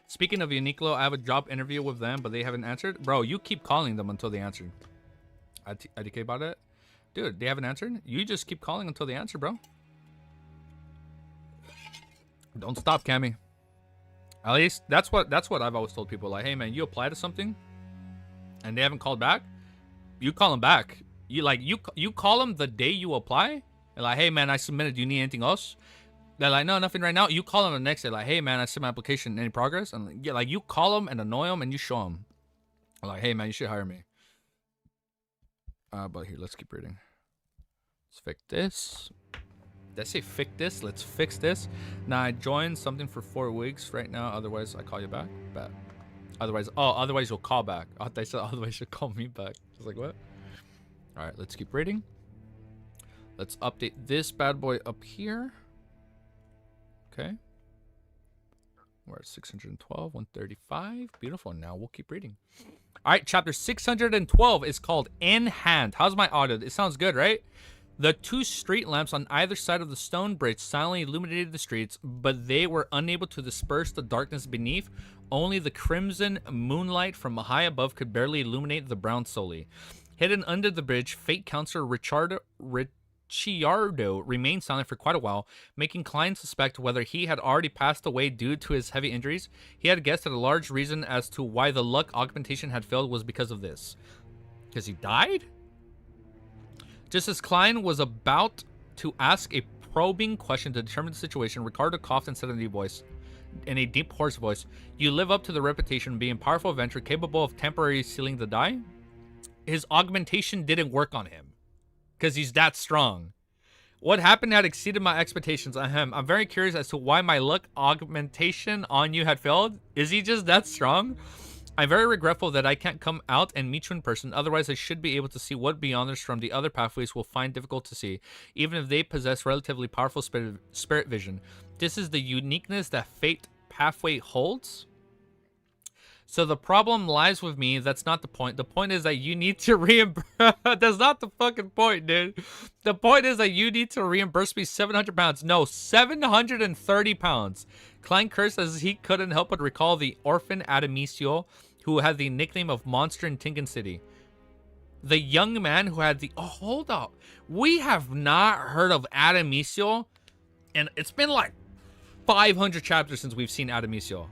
Speaking of Uniqlo, I have a job interview with them, but they haven't answered. Bro, you keep calling them until they answer. IDK about it? Dude, they haven't answered? You just keep calling until they answer, bro. Don't stop, Cammy. At least, that's what I've always told people. Like, hey, man, you apply to something, and they haven't called back. You call them back. You call them the day you apply. They're like, hey, man, I submitted. Do you need anything else? They're like, no, nothing right now. You call them the next day. Like, hey, man, I sent my application. Any progress? And yeah, like, you call them and annoy them and you show them. Like, hey, man, you should hire me. But here, let's keep reading. Let's fix this. Did I say fix this? Let's fix this. Now, I joined something for 4 weeks right now. Otherwise, I call you back. Bet. Otherwise you'll call back. I thought I said otherwise you'll call me back. I was like, what? All right, let's keep reading. Let's update this bad boy up here. Okay. We're at 612, 135. Beautiful. Now we'll keep reading. All right, chapter 612 is called In Hand. How's my audio? It sounds good, right? The 2 street lamps on either side of the stone bridge silently illuminated the streets, but they were unable to disperse the darkness beneath. Only the crimson moonlight from high above could barely illuminate the brown solely. Hidden under the bridge, fate counselor Ricciardo remained silent for quite a while, making Klein suspect whether he had already passed away due to his heavy injuries. He had guessed that a large reason as to why the luck augmentation had failed was because of this. Because he died? Just as Klein was about to ask a probing question to determine the situation, Ricardo coughed and said in a deep voice, in a deep, hoarse voice. You live up to the reputation of being a powerful adventurer capable of temporarily sealing the die. His augmentation didn't work on him because he's that strong. What happened had exceeded my expectations. I'm very curious as to why my luck augmentation on you had failed. Is he just that strong? I'm very regretful that I can't come out and meet you in person. Otherwise, I should be able to see what Beyonders from the other pathways will find difficult to see, even if they possess relatively powerful spirit vision. This is the uniqueness that Fate Pathway holds. So the problem lies with me. That's not the point. The point is that you need to reimburse. That's not the fucking point, dude. The point is that you need to reimburse me 700 pounds. No, 730 pounds. Klein cursed as he couldn't help but recall the orphan Adamisio, who had the nickname of Monster in Tinkin City. The young man who had the... Oh, hold up. We have not heard of Adamisio, and it's been like 500 chapters since we've seen Adamisio.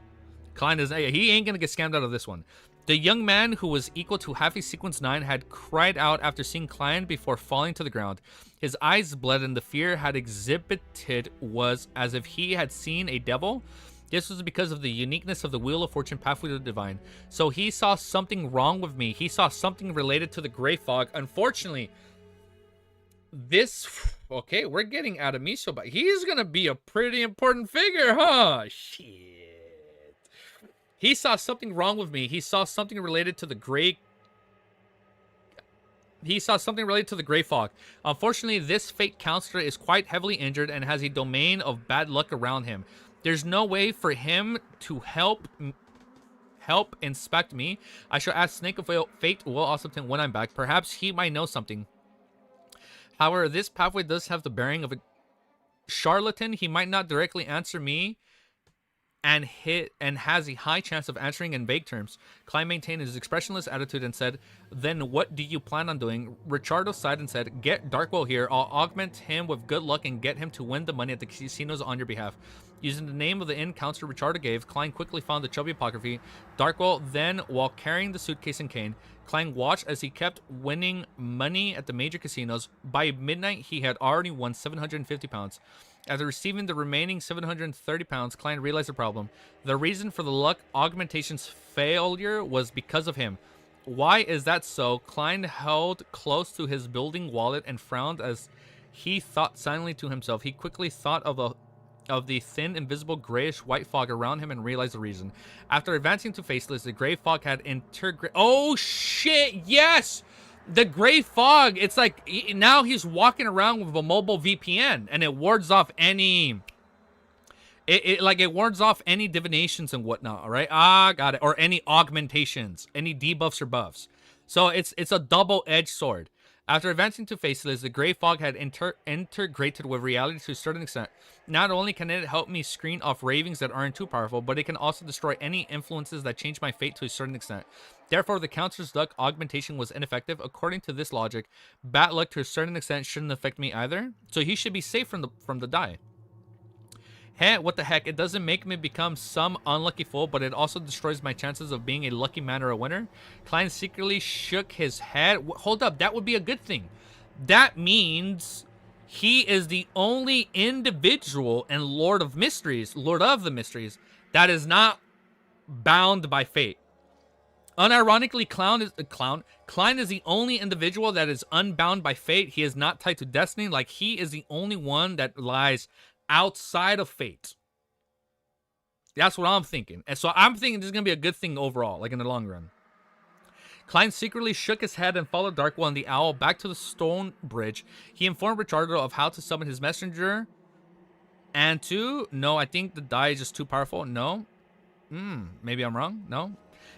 Klein is, he ain't gonna get scammed out of this one. The young man, who was equal to half a sequence 9, had cried out after seeing Klein before falling to the ground. His eyes bled, and the fear had exhibited was as if he had seen a devil. This was because of the uniqueness of the Wheel of Fortune Pathway to the Divine. So he saw something wrong with me. He saw something related to the Grey Fog. Unfortunately, this... Okay, we're getting Adamisio, but he's gonna be a pretty important figure, huh? Shit. He saw something wrong with me. He saw something related to the Grey... He saw something related to the Grey Fog. Unfortunately, this fate counselor is quite heavily injured and has a domain of bad luck around him. There's no way for him to help inspect me. I shall ask Snake of Fate Will Austin when I'm back. Perhaps he might know something. However, this pathway does have the bearing of a charlatan. He might not directly answer me and has a high chance of answering in vague terms. Klein maintained his expressionless attitude and said, "Then what do you plan on doing?" Richardo sighed and said, "Get Darkwell here. I'll augment him with good luck and get him to win the money at the casinos on your behalf." Using the name of the inn counselor Richardo gave, Klein quickly found the chubby apocryphy. Darkwell then, while carrying the suitcase and cane, Klein watched as he kept winning money at the major casinos. By midnight, he had already won 750 pounds. After receiving the remaining 730 pounds, Klein realized the problem. The reason for the luck augmentation's failure was because of him. Why is that so? Klein held close to his building wallet and frowned as he thought silently to himself. He quickly thought of the thin, invisible, grayish-white fog around him and realized the reason. After advancing to Faceless, the gray fog had integrated... Oh, shit! Yes! The gray fog, it's like now he's walking around with a mobile VPN and it wards off any... It wards off any divinations and whatnot, all right? Ah, got it. Or any augmentations, any debuffs or buffs. So it's a double-edged sword. After advancing to Faceless, the gray fog had integrated with reality to a certain extent. Not only can it help me screen off ravings that aren't too powerful, but it can also destroy any influences that change my fate to a certain extent. Therefore, the counselor's luck augmentation was ineffective. According to this logic, bad luck to a certain extent shouldn't affect me either. So he should be safe from the die. Hey, what the heck? It doesn't make me become some unlucky fool, but it also destroys my chances of being a lucky man or a winner. Klein secretly shook his head. Hold up, that would be a good thing. That means he is the only individual and Lord of the Mysteries, that is not bound by fate. Unironically, Klein is the only individual that is unbound by fate. He is not tied to destiny. Like, he is the only one that lies outside of fate. That's what I'm thinking. And so I'm thinking this is going to be a good thing overall, like in the long run. Klein secretly shook his head and followed Darkwell and the Owl back to the stone bridge. He informed Richardo of how to summon his messenger. And no, I think the die is just too powerful. No. Maybe I'm wrong. No.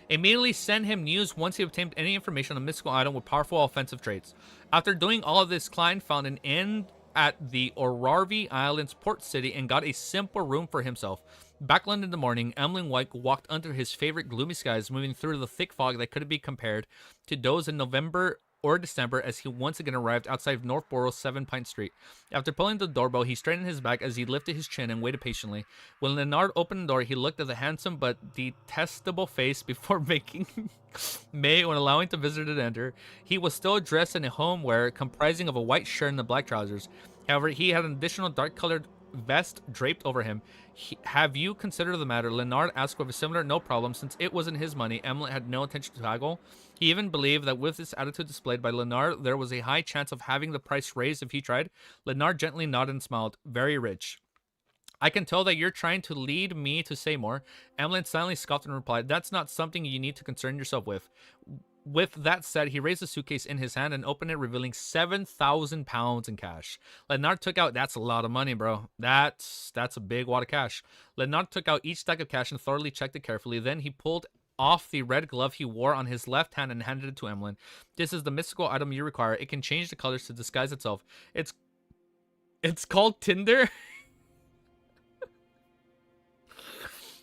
Immediately send him news once he obtained any information on a mystical item with powerful offensive traits. After doing all of this, Klein found an inn at the Orarvi Island's port city and got a simple room for himself. Backland in the morning, Emlyn White walked under his favorite gloomy skies, moving through the thick fog that couldn't be compared to those in November or December, as he once again arrived outside of Northborough's 7 Pine Street. After pulling the doorbell, he straightened his back as he lifted his chin and waited patiently. When Leonard opened the door, he looked at the handsome but detestable face before making May when allowing the visitor to enter. He was still dressed in a homewear comprising of a white shirt and the black trousers. However, he had an additional dark-colored vest draped over him. Have you considered the matter? Leonard asked with a similar no problem, since it wasn't his money. Emily had no intention to haggle. He even believed that with this attitude displayed by Leonard, there was a high chance of having the price raised if he tried. Leonard gently nodded and smiled. Very rich. I can tell that you're trying to lead me to say more. Emlyn silently scoffed and replied, that's not something you need to concern yourself with. With that said, he raised the suitcase in his hand and opened it, revealing 7,000 pounds in cash. Leonard took out, that's a lot of money, bro. That's a big wad of cash. Leonard took out each stack of cash and thoroughly checked it carefully. Then he pulled off the red glove he wore on his left hand and handed it to Emlyn. This is the mystical item you require. It can change the colors to disguise itself. It's called Tinder.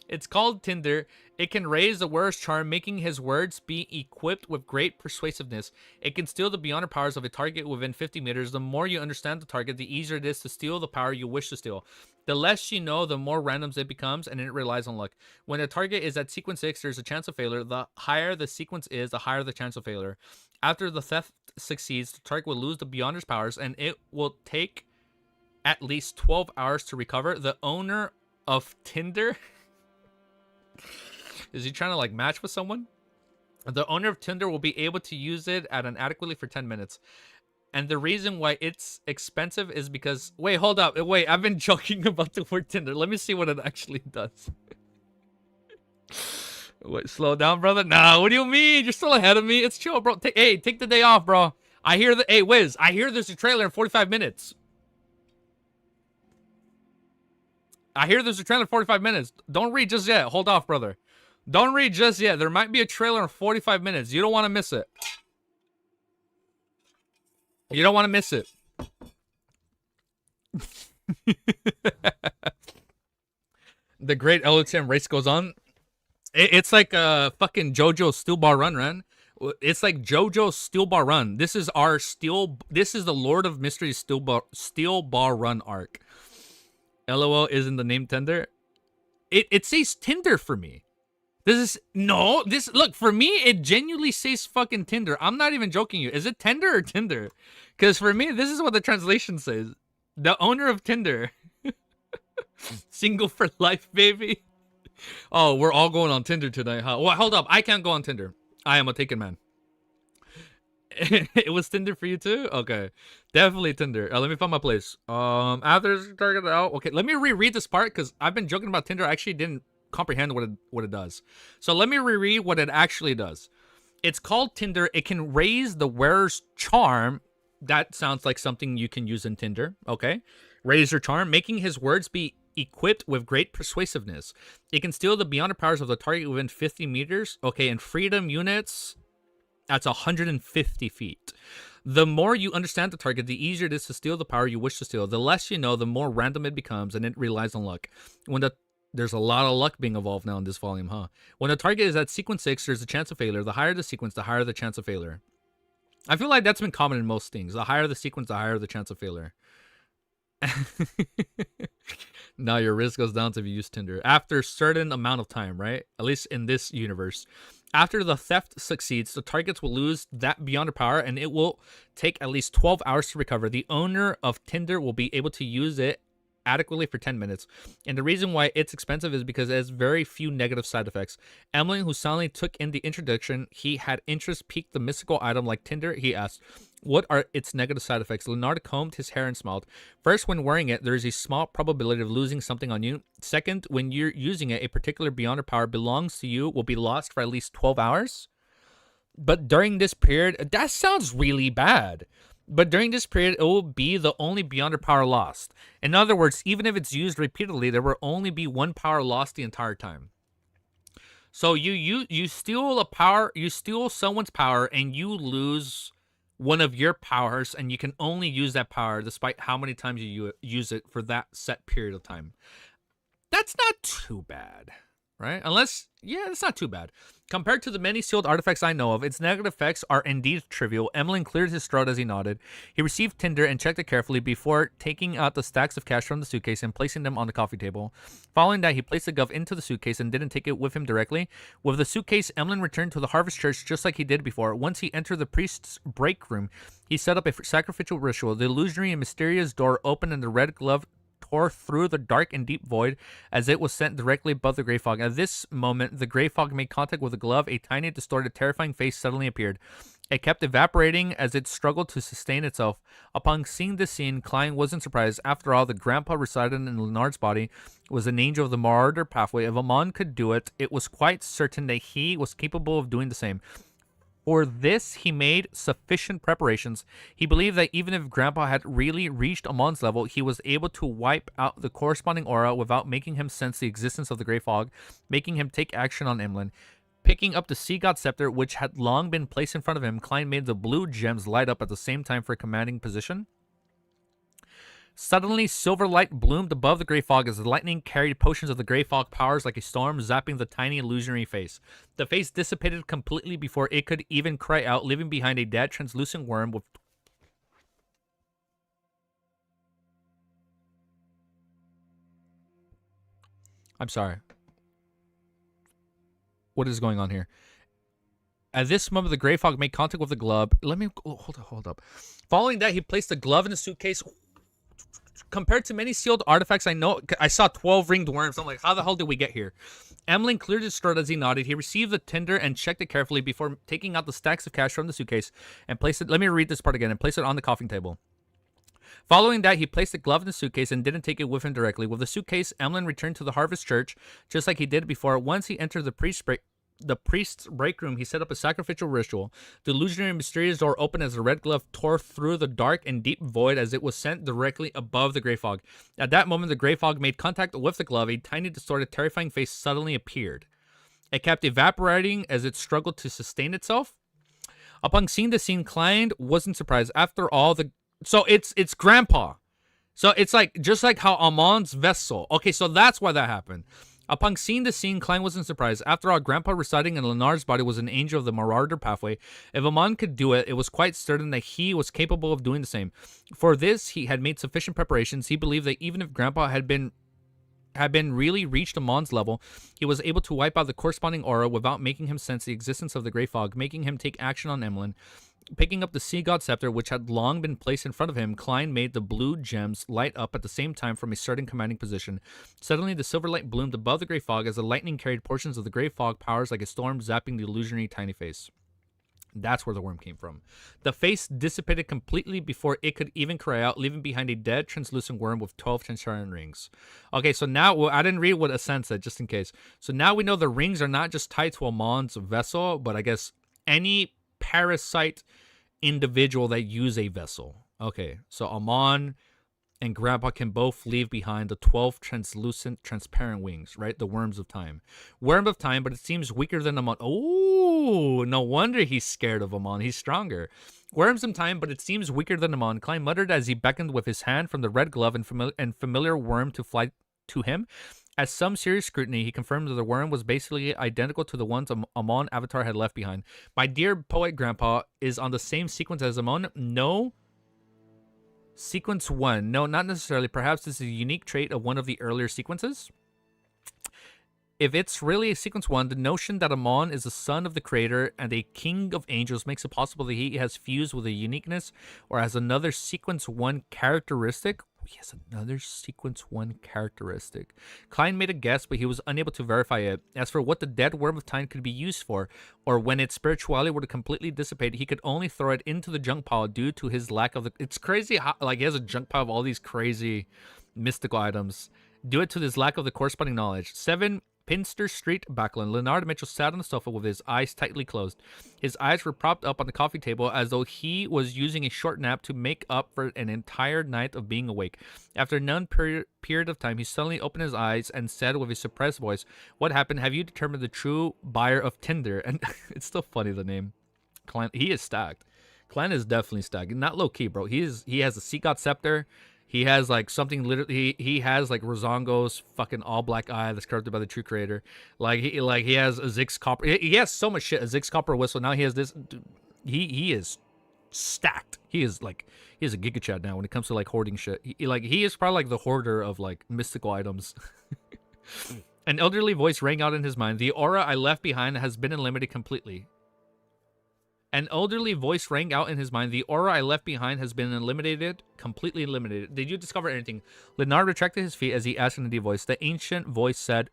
It's called Tinder. It can raise the wearer's charm, making his words be equipped with great persuasiveness. It can steal the beyond powers of a target within 50 meters. The more you understand the target, the easier it is to steal the power you wish to steal. The less you know, the more randoms it becomes, and it relies on luck. When a target is at sequence 6, there's a chance of failure. The higher the sequence is, the higher the chance of failure. After the theft succeeds, the target will lose the beyonder's powers, and it will take at least 12 hours to recover. The owner of Tinder... Is he trying to like match with someone? The owner of Tinder will be able to use it at an adequately for 10 minutes. And the reason why it's expensive is because... Wait, hold up. Wait, I've been joking about the word Tinder. Let me see what it actually does. Wait, slow down, brother. Nah, what do you mean? You're still ahead of me. It's chill, bro. Take the day off, bro. I hear the... Hey, Wiz, I hear there's a trailer in 45 minutes. I hear there's a trailer in 45 minutes. Don't read just yet. Hold off, brother. Don't read just yet. There might be a trailer in 45 minutes. You don't want to miss it. You don't want to miss it. The great LXM race goes on. It's like a fucking JoJo's Steel Bar Run, man. It's like JoJo's Steel Bar Run. This is our Steel... This is the Lord of Mysteries Steel Bar Run arc. LOL isn't the name Tinder. It says Tinder for me. Look, for me, it genuinely says fucking Tinder. I'm not even joking you. Is it Tinder or Tinder? Because for me, this is what the translation says. The owner of Tinder. Single for life, baby. Oh, we're all going on Tinder tonight, huh? Well, hold up. I can't go on Tinder. I am a taken man. It was Tinder for you too? Okay. Definitely Tinder. Let me find my place. After target out. Okay, let me reread this part because I've been joking about Tinder. I actually didn't comprehend what it does. So let me reread what it actually does. It's called Tinder. It can raise the wearer's charm. That sounds like something you can use in Tinder. Okay. Raise your charm, making his words be equipped with great persuasiveness. It can steal the beyond powers of the target within 50 meters. Okay, in freedom units, that's 150 feet. The more you understand the target, the easier it is to steal the power you wish to steal. The less you know, the more random it becomes, and it relies on luck. There's a lot of luck being involved now in this volume, huh? When the target is at sequence 6, there's a chance of failure. The higher the sequence, the higher the chance of failure. I feel like that's been common in most things. The higher the sequence, the higher the chance of failure. Now your risk goes down if you use Tinder. After a certain amount of time, right? At least in this universe. After the theft succeeds, the targets will lose that beyond power, and it will take at least 12 hours to recover. The owner of Tinder will be able to use it adequately for 10 minutes. And the reason why it's expensive is because it has very few negative side effects. Emily, who silently took in the introduction, he had interest piqued the mystical item like Tinder. He asked, what are its negative side effects? Leonardo combed his hair and smiled. First, when wearing it, there is a small probability of losing something on you. Second, when you're using it, a particular beyond power belongs to you will be lost for at least 12 hours. But during this period, that sounds really bad. But during this period, it will be the only beyonder power lost. In other words, even if it's used repeatedly, there will only be one power lost the entire time. So you steal a power, you steal someone's power, and you lose one of your powers, and you can only use that power despite how many times you use it for that set period of time. That's not too bad, right? Unless, yeah, it's not too bad. Compared to the many sealed artifacts I know of, its negative effects are indeed trivial. Emlyn cleared his throat as he nodded. He received Tinder and checked it carefully before taking out the stacks of cash from the suitcase and placing them on the coffee table. Following that, he placed the glove into the suitcase and didn't take it with him directly. With the suitcase, Emlyn returned to the Harvest Church just like he did before. Once he entered the priest's break room, he set up a sacrificial ritual. The illusionary and mysterious door opened and the red glove tore through the dark and deep void as it was sent directly above the gray fog. At this moment, the gray fog made contact with the glove. A tiny, distorted, terrifying face suddenly appeared. It kept evaporating as it struggled to sustain itself. Upon seeing this scene, Klein wasn't surprised. After all, the grandpa resided in Leonard's body was an angel of the marauder pathway. If Amon could do it, it was quite certain that he was capable of doing the same. For this, he made sufficient preparations. He believed that even if Grandpa had really reached Amon's level, he was able to wipe out the corresponding aura without making him sense the existence of the Grey Fog, making him take action on Emlyn. Picking up the Sea God Scepter, which had long been placed in front of him, Klein made the blue gems light up at the same time for a commanding position. Suddenly, silver light bloomed above the Grey Fog as the lightning carried potions of the Grey Fog powers like a storm, zapping the tiny illusionary face. The face dissipated completely before it could even cry out, leaving behind a dead, translucent worm with... I'm sorry. What is going on here? At this moment, the Grey Fog made contact with the glove. Let me... hold up. Following that, he placed the glove in the suitcase... Compared to many sealed artifacts, I saw 12 ringed worms. I'm like, how the hell did we get here? Emlyn cleared his throat as he nodded. He received the tinder and checked it carefully before taking out the stacks of cash from the suitcase and placed it. Let me read this part again and place it on the coffee table. Following that, he placed the glove in the suitcase and didn't take it with him directly. With the suitcase, Emlyn returned to the Harvest Church, just like he did before. Once he entered the priest's break room, he set up a sacrificial ritual. The illusionary mysterious door opened as the red glove tore through the dark and deep void as it was sent directly above the Grey Fog. At that moment, the Grey Fog made contact with the glove. A tiny, distorted, terrifying face suddenly appeared. It kept evaporating as it struggled to sustain itself. Upon seeing the scene, Klein wasn't surprised. After all, so it's Grandpa. So it's like just like how Amon's vessel. Okay, so that's why that happened. Upon seeing the scene, Klein wasn't surprised. After all, Grandpa residing in Lenard's body was an angel of the marauder pathway. If Amon could do it, it was quite certain that he was capable of doing the same. For this, he had made sufficient preparations. He believed that even if Grandpa had been really reached Amon's level, he was able to wipe out the corresponding aura without making him sense the existence of the Grey Fog, making him take action on Emlyn. Picking up the Sea God Scepter, which had long been placed in front of him, Klein made the blue gems light up at the same time from a certain commanding position. Suddenly, the silver light bloomed above the Grey Fog as the lightning carried portions of the Grey Fog powers like a storm, zapping the illusionary tiny face. That's where the worm came from. The face dissipated completely before it could even cry out, leaving behind a dead, translucent worm with 12 transparent rings. Okay, so now, well, I didn't read what Ascent said, just in case. So now we know the rings are not just tied to Amon's vessel, but I guess any parasite individual that use a vessel. Okay, so Amon and Grandpa can both leave behind the 12 translucent, transparent wings, right? The Worms of Time. Worm of Time, but it seems weaker than Amon. Oh, no wonder he's scared of Amon. He's stronger. Worms of Time, but it seems weaker than Amon. Klein muttered as he beckoned with his hand from the red glove and familiar worm to fly to him. As some serious scrutiny, he confirmed that the worm was basically identical to the ones Amon Avatar had left behind. My dear poet Grandpa is on the same sequence as Amon. No. Sequence 1. No, not necessarily. Perhaps this is a unique trait of one of the earlier sequences. If it's really a sequence 1, the notion that Amon is the son of the creator and a king of angels makes it possible that he has fused with a uniqueness or has another sequence 1 characteristic. He has another sequence 1 characteristic. Klein made a guess, but he was unable to verify it. As for what the dead worm of time could be used for, or when its spirituality were to completely dissipate, he could only throw it into the junk pile due to his lack of the... It's crazy how, like, he has a junk pile of all these crazy mystical items. Due to his lack of the corresponding knowledge. 7... Pinster Street, Backlund. Leonard Mitchell sat on the sofa with his eyes tightly closed. His eyes were propped up on the coffee table as though he was using a short nap to make up for an entire night of being awake. After a known period of time, he suddenly opened his eyes and said with a suppressed voice, "What happened? Have you determined the true buyer of Tinder?" And it's still funny, the name. Klein, he is stacked. Klein is definitely stacked. Not low-key, bro. He has a Sea God Scepter. He has like something literally. He has like Rosongo's fucking all black eye that's corrupted by the true creator. He has a Zix copper. He has so much shit. A Zix copper whistle. Now he has this. He is stacked. He is a Giga Chad now when it comes to like hoarding shit. He is probably like the hoarder of like mystical items. An elderly voice rang out in his mind. The aura I left behind has been eliminated completely. An elderly voice rang out in his mind. The aura I left behind has been eliminated, completely eliminated. Did you discover anything? Leonard retracted his feet as he asked in a deep voice. The ancient voice said,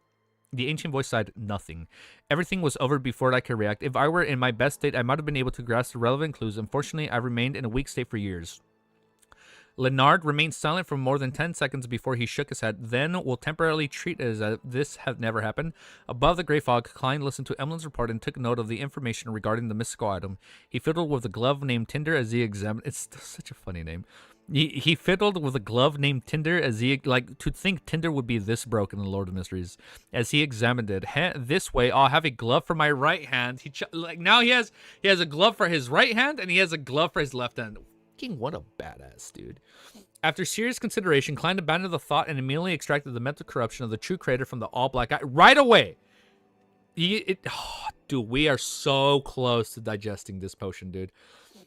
nothing. Everything was over before I could react. If I were in my best state, I might have been able to grasp the relevant clues. Unfortunately, I remained in a weak state for years. Leonard remained silent for more than 10 seconds before he shook his head. Then we'll temporarily treat it as if this had never happened. Above the gray fog, Klein listened to Emmeline's report and took note of the information regarding the mystical item. He fiddled with a glove named Tinder as he examined. It's such a funny name. He fiddled with a glove named Tinder as he, like, to think Tinder would be this broken in the Lord of Mysteries. As he examined it, this way I'll have a glove for my right hand. Now he has a glove for his right hand and he has a glove for his left hand. What a badass, dude. After serious consideration, Klein abandoned the thought and immediately extracted the mental corruption of the true creator from the all-black eye. Right away! Dude, we are so close to digesting this potion, dude.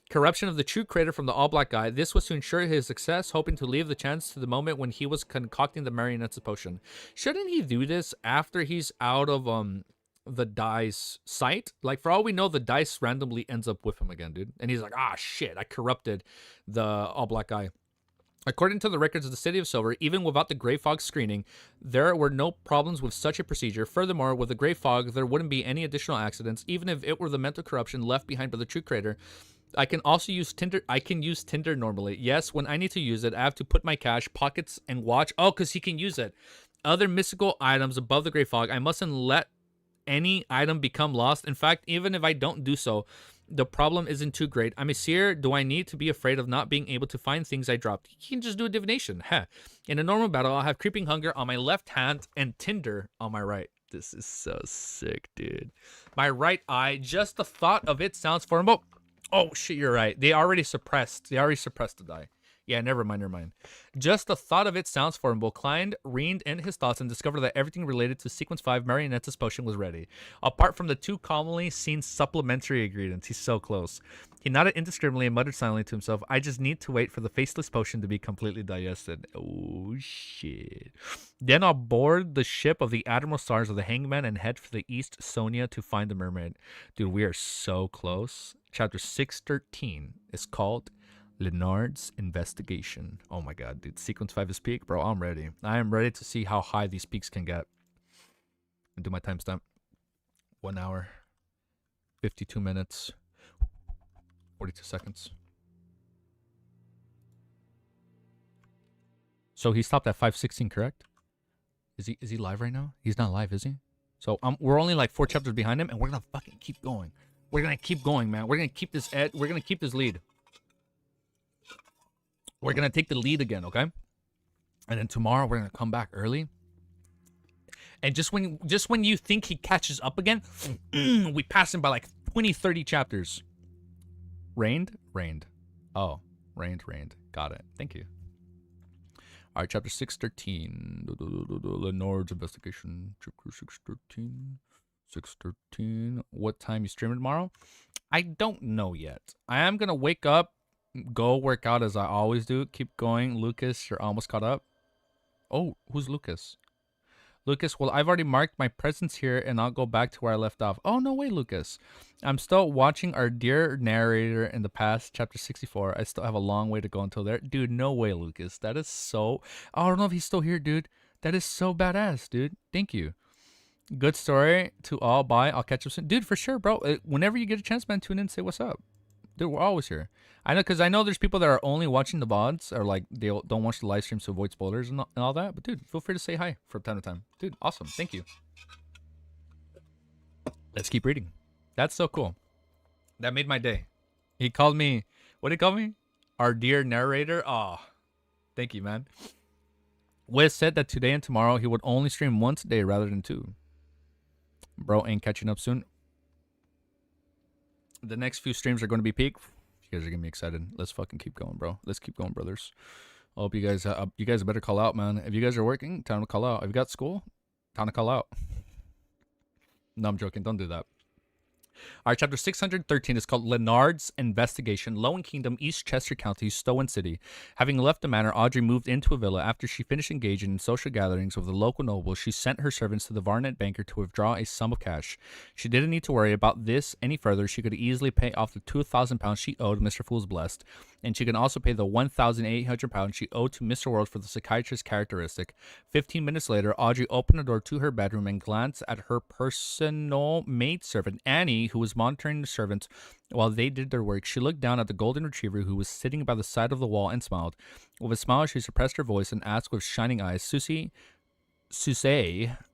Corruption of the true creator from the all-black eye. This was to ensure his success, hoping to leave the chance to the moment when he was concocting the marionette's potion. Shouldn't he do this after he's out of, the dice sight? Like, for all we know, the dice randomly ends up with him again, dude. And he's like, ah, shit, I corrupted the all-black eye. According to the records of the City of Silver, even without the Grey Fog screening, there were no problems with such a procedure. Furthermore, with the Grey Fog, there wouldn't be any additional accidents, even if it were the mental corruption left behind by the true creator. I can also use Tinder. I can use Tinder normally. Yes, when I need to use it, I have to put my cash, pockets, and watch. Oh, because he can use it. Other mystical items above the Grey Fog, I mustn't let any item become lost. In fact, even if I don't do so, the problem isn't too great. I'm a seer. Do I need to be afraid of not being able to find things I dropped? You can just do a divination. In a normal battle, I'll have creeping hunger on my left hand and Tinder on my right. This is so sick, dude. My right eye, just the thought of it sounds formidable. Oh, shit, you're right. They already suppressed the die. Yeah, never mind. Just the thought of it sounds formidable. Klein reined in his thoughts and discovered that everything related to Sequence 5 Marionette's potion was ready. Apart from the two commonly seen supplementary ingredients. He's so close. He nodded indiscriminately and muttered silently to himself, I just need to wait for the faceless potion to be completely digested. Oh, shit. Then I'll board the ship of the Admiral Stars of the Hangman and head for the East Sonia to find the mermaid. Dude, we are so close. Chapter 613 is called Leonard's Investigation. Oh my god, dude. Sequence 5 is peak. Bro, I'm ready. I am ready to see how high these peaks can get. And do my timestamp. 1 hour. 52 minutes. 42 seconds. So he stopped at 5:16, correct? Is he live right now? He's not live, is he? So we're only like 4 chapters behind him, and we're gonna fucking keep going. We're gonna keep going, man. We're gonna keep this we're gonna keep this lead. We're going to take the lead again, okay? And then tomorrow we're going to come back early. And just when you think he catches up again, we pass him by like 20, 30 chapters. Rained? Oh, rained. Got it. Thank you. All right, chapter 613. Leonard's Investigation. Chapter 613. 613. What time you streaming tomorrow? I don't know yet. I am going to wake up, go work out as I always do. Keep going. Lucas, you're almost caught up. Oh, who's Lucas? Lucas, well, I've already marked my presence here and I'll go back to where I left off. Oh, no way, Lucas. I'm still watching our dear narrator in the past, chapter 64. I still have a long way to go until there. Dude, no way, Lucas. That is so... I don't know if he's still here, dude. That is so badass, dude. Thank you. Good story to all. Bye. I'll catch up soon. Dude, for sure, bro. Whenever you get a chance, man, tune in and say what's up. Dude, we're always here. I know, because I know there's people that are only watching the VODs, or like they don't watch the live streams to avoid spoilers and all that. But dude, feel free to say hi from time to time. Dude, awesome. Thank you. Let's keep reading. That's so cool. That made my day. He called me, what did he call me? Our dear narrator. Oh, thank you, man. Wes said that today and tomorrow he would only stream once a day rather than 2. Bro ain't catching up soon. The next few streams are going to be peak. You guys are getting me excited. Let's fucking keep going, bro. Let's keep going, brothers. I hope you guys better call out, man. If you guys are working, time to call out. If you got school, time to call out. No, I'm joking. Don't do that. Our chapter 613 is called Leonard's Investigation. Lowen Kingdom, East Chester County, Stowen City. Having left the manor, Audrey moved into a villa. After she finished engaging in social gatherings with the local nobles, she sent her servants to the Varnet banker to withdraw a sum of cash. She didn't need to worry about this any further. She could easily pay off the 2,000 pounds she owed Mr. Fool's Blessed, and she can also pay the 1,800 pounds she owed to Mr. World for the psychiatrist's characteristic. 15 minutes later, Audrey opened the door to her bedroom and glanced at her personal maidservant, Annie, who was monitoring the servants while they did their work. She looked down at the golden retriever who was sitting by the side of the wall and smiled. With a smile, she suppressed her voice and asked with shining eyes, Susie,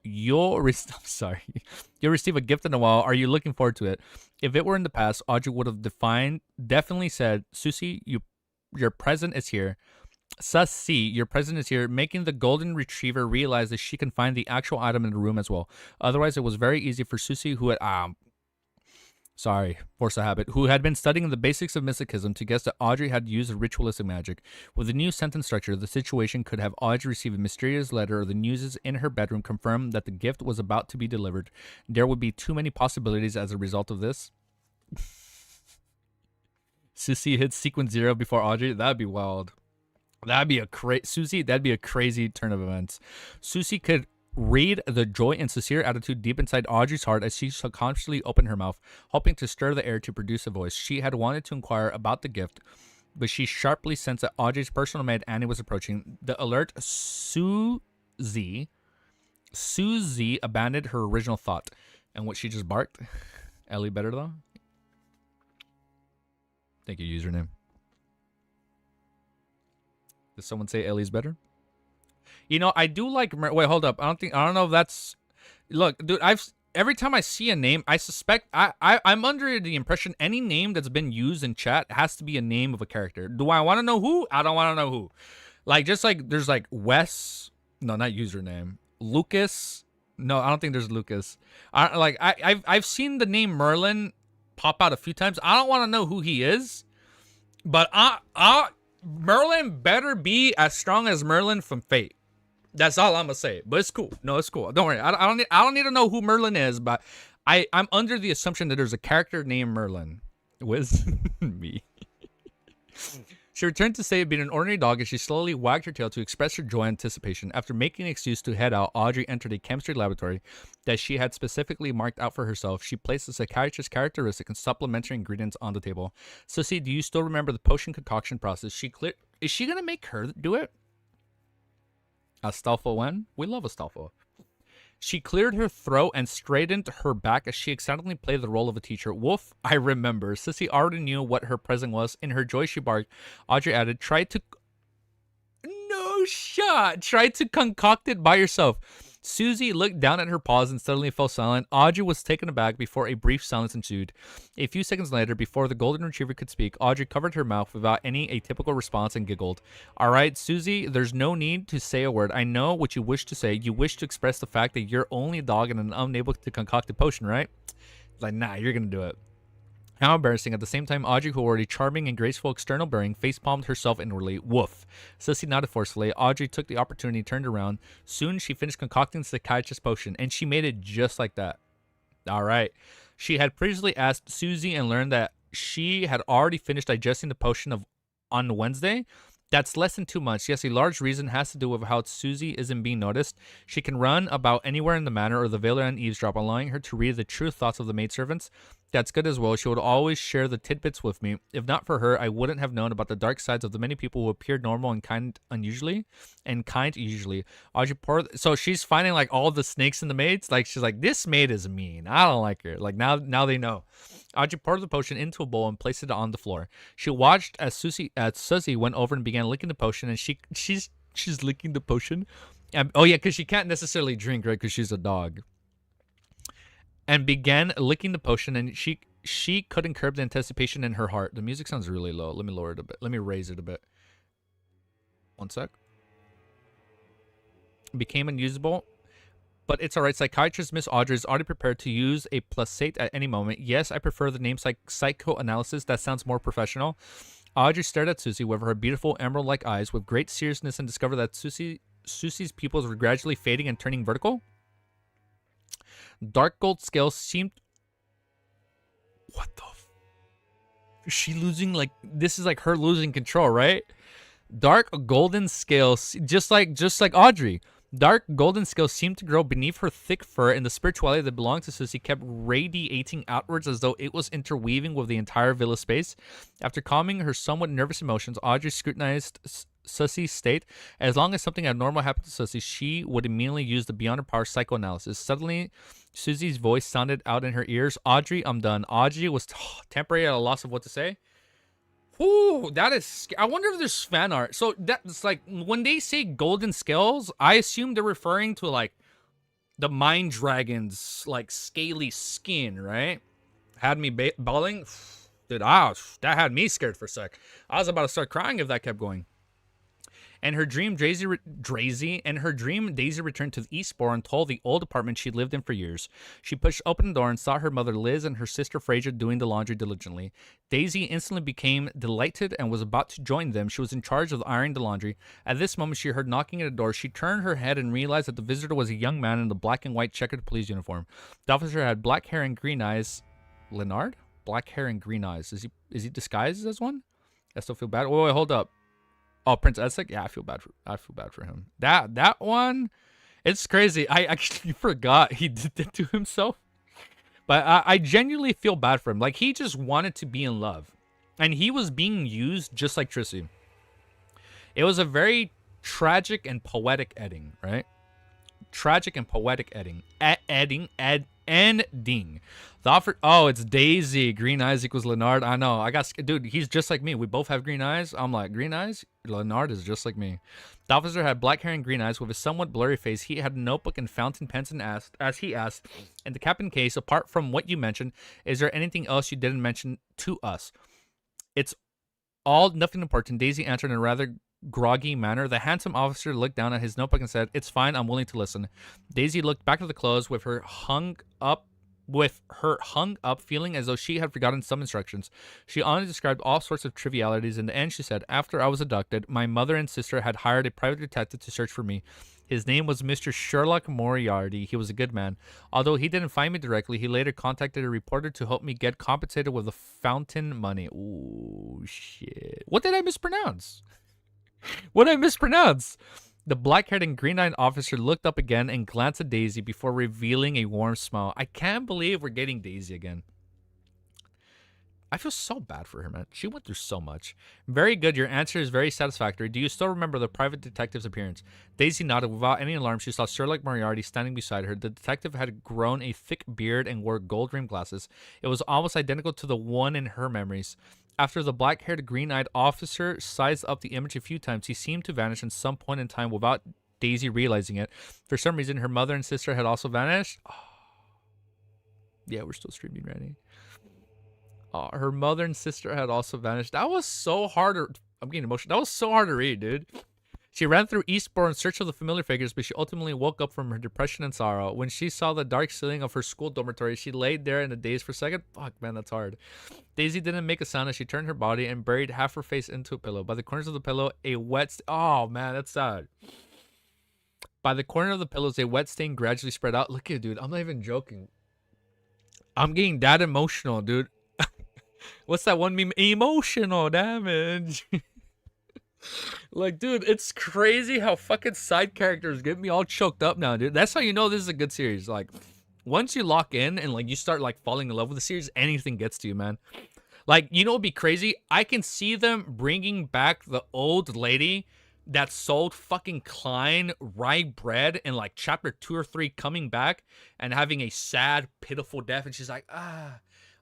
you'll receive a gift in a while. Are you looking forward to it? If it were in the past, Audrey would have definitely said, Susie, your present is here. Sussy, your present is here, making the golden retriever realize that she can find the actual item in the room as well. Otherwise, it was very easy for Susie, who had force of habit, who had been studying the basics of mysticism, to guess that Audrey had used ritualistic magic. With the new sentence structure, the situation could have Audrey receive a mysterious letter or the news in her bedroom confirm that the gift was about to be delivered. There would be too many possibilities as a result of this. Susie hits sequence 0 before Audrey. That'd be wild. That'd be a crazy turn of events. Susie could read the joy and sincere attitude deep inside Audrey's heart as she subconsciously opened her mouth, hoping to stir the air to produce a voice. She had wanted to inquire about the gift, but she sharply sensed that Audrey's personal maid, Annie, was approaching. The alert Susie abandoned her original thought. And what she just barked? Ellie better, though? Thank you, username. Did someone say Ellie's better? You know, I do like... Wait, hold up. I don't know if that's... Look, dude, every time I see a name, I suspect... I'm under the impression any name that's been used in chat has to be a name of a character. Do I want to know who? I don't want to know who. Like, just like, there's like Wes... No, not username. Lucas... No, I don't think there's Lucas. I've seen the name Merlin pop out a few times. I don't want to know who he is. But Merlin better be as strong as Merlin from Fate. That's all I'm gonna say. But it's cool. No, it's cool. Don't worry. I don't need to know who Merlin is, but I'm under the assumption that there's a character named Merlin. With me. She returned to say being an ordinary dog as she slowly wagged her tail to express her joy and anticipation. After making an excuse to head out, Audrey entered a chemistry laboratory that she had specifically marked out for herself. She placed the psychiatrist's characteristic and supplementary ingredients on the table. Sissy, do you still remember the potion concoction process? Is she going to make her do it? Astolfo when? We love Astolfo. She cleared her throat and straightened her back as she excitedly played the role of a teacher. Woof, I remember. Sissy already knew what her present was. In her joy, she barked. Audrey added, try to concoct it by yourself. Susie looked down at her paws and suddenly fell silent. Audrey was taken aback before a brief silence ensued. A few seconds later, before the golden retriever could speak, Audrey covered her mouth without any atypical response and giggled. All right, Susie, there's no need to say a word. I know what you wish to say. You wish to express the fact that you're only a dog and unable to concoct a potion, right? Like, nah, you're going to do it. How embarrassing. At the same time, Audrey, who wore a charming and graceful external bearing, facepalmed herself inwardly. Woof. Sissy nodded forcefully. Audrey took the opportunity, turned around. Soon, she finished concocting the psychiatrist's potion, and she made it just like that. All right. She had previously asked Susie and learned that she had already finished digesting the potion on Wednesday. That's less than 2 months. Yes, a large reason has to do with how Susie isn't being noticed. She can run about anywhere in the manor or the villa and eavesdrop, allowing her to read the true thoughts of the maidservants. That's good as well. She would always share the tidbits with me. If not for her, I wouldn't have known about the dark sides of the many people who appeared normal and kind usually. So she's finding like all the snakes in the maids. Like she's like, this maid is mean. I don't like her. Like now they know. Audrey poured the potion into a bowl and placed it on the floor. She watched as Susie went over and began licking the potion, and she's licking the potion. Oh yeah, because she can't necessarily drink, right? Because she's a dog. And began licking the potion, and she couldn't curb the anticipation in her heart. The music sounds really low. Let me lower it a bit. Let me raise it a bit. One sec. Became unusable. But it's alright. Psychiatrist Miss Audrey is already prepared to use a plasate at any moment. Yes, I prefer the name psychoanalysis. That sounds more professional. Audrey stared at Susie with her beautiful emerald-like eyes with great seriousness and discovered that Susie's pupils were gradually fading and turning vertical. Dark gold scales seemed What the? Is she losing, like, this is like her losing control, right? Dark golden scales, just like Audrey. Dark golden scales seemed to grow beneath her thick fur, and the spirituality that belonged to Susie kept radiating outwards as though it was interweaving with the entire villa space. After calming her somewhat nervous emotions, Audrey scrutinized Susie's state. As long as something abnormal happened to Susie, she would immediately use the beyond her power psychoanalysis. Suddenly, Susie's voice sounded out in her ears. Audrey, I'm done. Audrey was temporarily at a loss of what to say. Ooh, that is. I wonder if there's fan art. So that's like when they say golden scales, I assume they're referring to like the Mind Dragon's like scaly skin, right? Had me bawling. Dude, that had me scared for a sec. I was about to start crying if that kept going. And her dream, Daisy returned to the Eastboro and told the old apartment she lived in for years. She pushed open the door and saw her mother Liz and her sister Fraser doing the laundry diligently. Daisy instantly became delighted and was about to join them. She was in charge of ironing the laundry. At this moment, she heard knocking at the door. She turned her head and realized that the visitor was a young man in the black and white checkered police uniform. The officer had black hair and green eyes. Leonard? Black hair and green eyes. Is he disguised as one? I still feel bad. Wait, hold up. Oh, Prince Essex? Yeah, I feel bad for him. That one, it's crazy. I actually forgot he did that to himself. But I genuinely feel bad for him. Like, he just wanted to be in love. And he was being used just like Trissy. It was a very tragic and poetic ending, right? Tragic and poetic ending. Ending. The offer. Oh, it's Daisy. Green eyes equals Leonard. I know. Dude, he's just like me. We both have green eyes. I'm like, green eyes? Leonard is just like me. The officer had black hair and green eyes with a somewhat blurry face. He had a notebook and fountain pens and asked, in the captain case, apart from what you mentioned, is there anything else you didn't mention to us? It's all nothing important. Daisy answered in a rather groggy manner. The handsome officer looked down at his notebook and said, it's fine, I'm willing to listen. Daisy looked back at the clothes with her hung up feeling as though she had forgotten some instructions. She honestly described all sorts of trivialities. In the end, she said, after I was abducted, my mother and sister had hired a private detective to search for me. His name was Mr. Sherlock Moriarty. He was a good man. Although he didn't find me directly, he later contacted a reporter to help me get compensated with the fountain money. Ooh, shit. What did I mispronounce? What did I mispronounce? The black-haired and green-eyed officer looked up again and glanced at Daisy before revealing a warm smile. I can't believe we're getting Daisy again. I feel so bad for her, man. She went through so much. Very good. Your answer is very satisfactory. Do you still remember the private detective's appearance? Daisy nodded. Without any alarm, she saw Sherlock Moriarty standing beside her. The detective had grown a thick beard and wore gold-rimmed glasses. It was almost identical to the one in her memories. After the black-haired, green-eyed officer sized up the image a few times, he seemed to vanish at some point in time without Daisy realizing it. For some reason, her mother and sister had also vanished. Oh. Yeah, we're still streaming, ready. Her mother and sister had also vanished. That was so hard to... I'm getting emotional. That was so hard to read, dude. She ran through Eastbourne in search of the familiar figures, but she ultimately woke up from her depression and sorrow. When she saw the dark ceiling of her school dormitory, she laid there in a daze for a second. Fuck, man, that's hard. Daisy didn't make a sound as she turned her body and buried half her face into a pillow. By the corners of the pillow, a wet... Oh, man, that's sad. By the corner of the pillows, a wet stain gradually spread out. Look at it, dude. I'm not even joking. I'm getting that emotional, dude. What's that one meme? Emotional damage. Like, dude, it's crazy how fucking side characters get me all choked up now, dude. That's how you know this is a good series. Like, once you lock in and, like, you start, like, falling in love with the series, anything gets to you, man. Like, you know what'd be crazy? I can see them bringing back the old lady that sold fucking Klein rye bread in, like, chapter 2 or 3 coming back and having a sad, pitiful death. And she's like,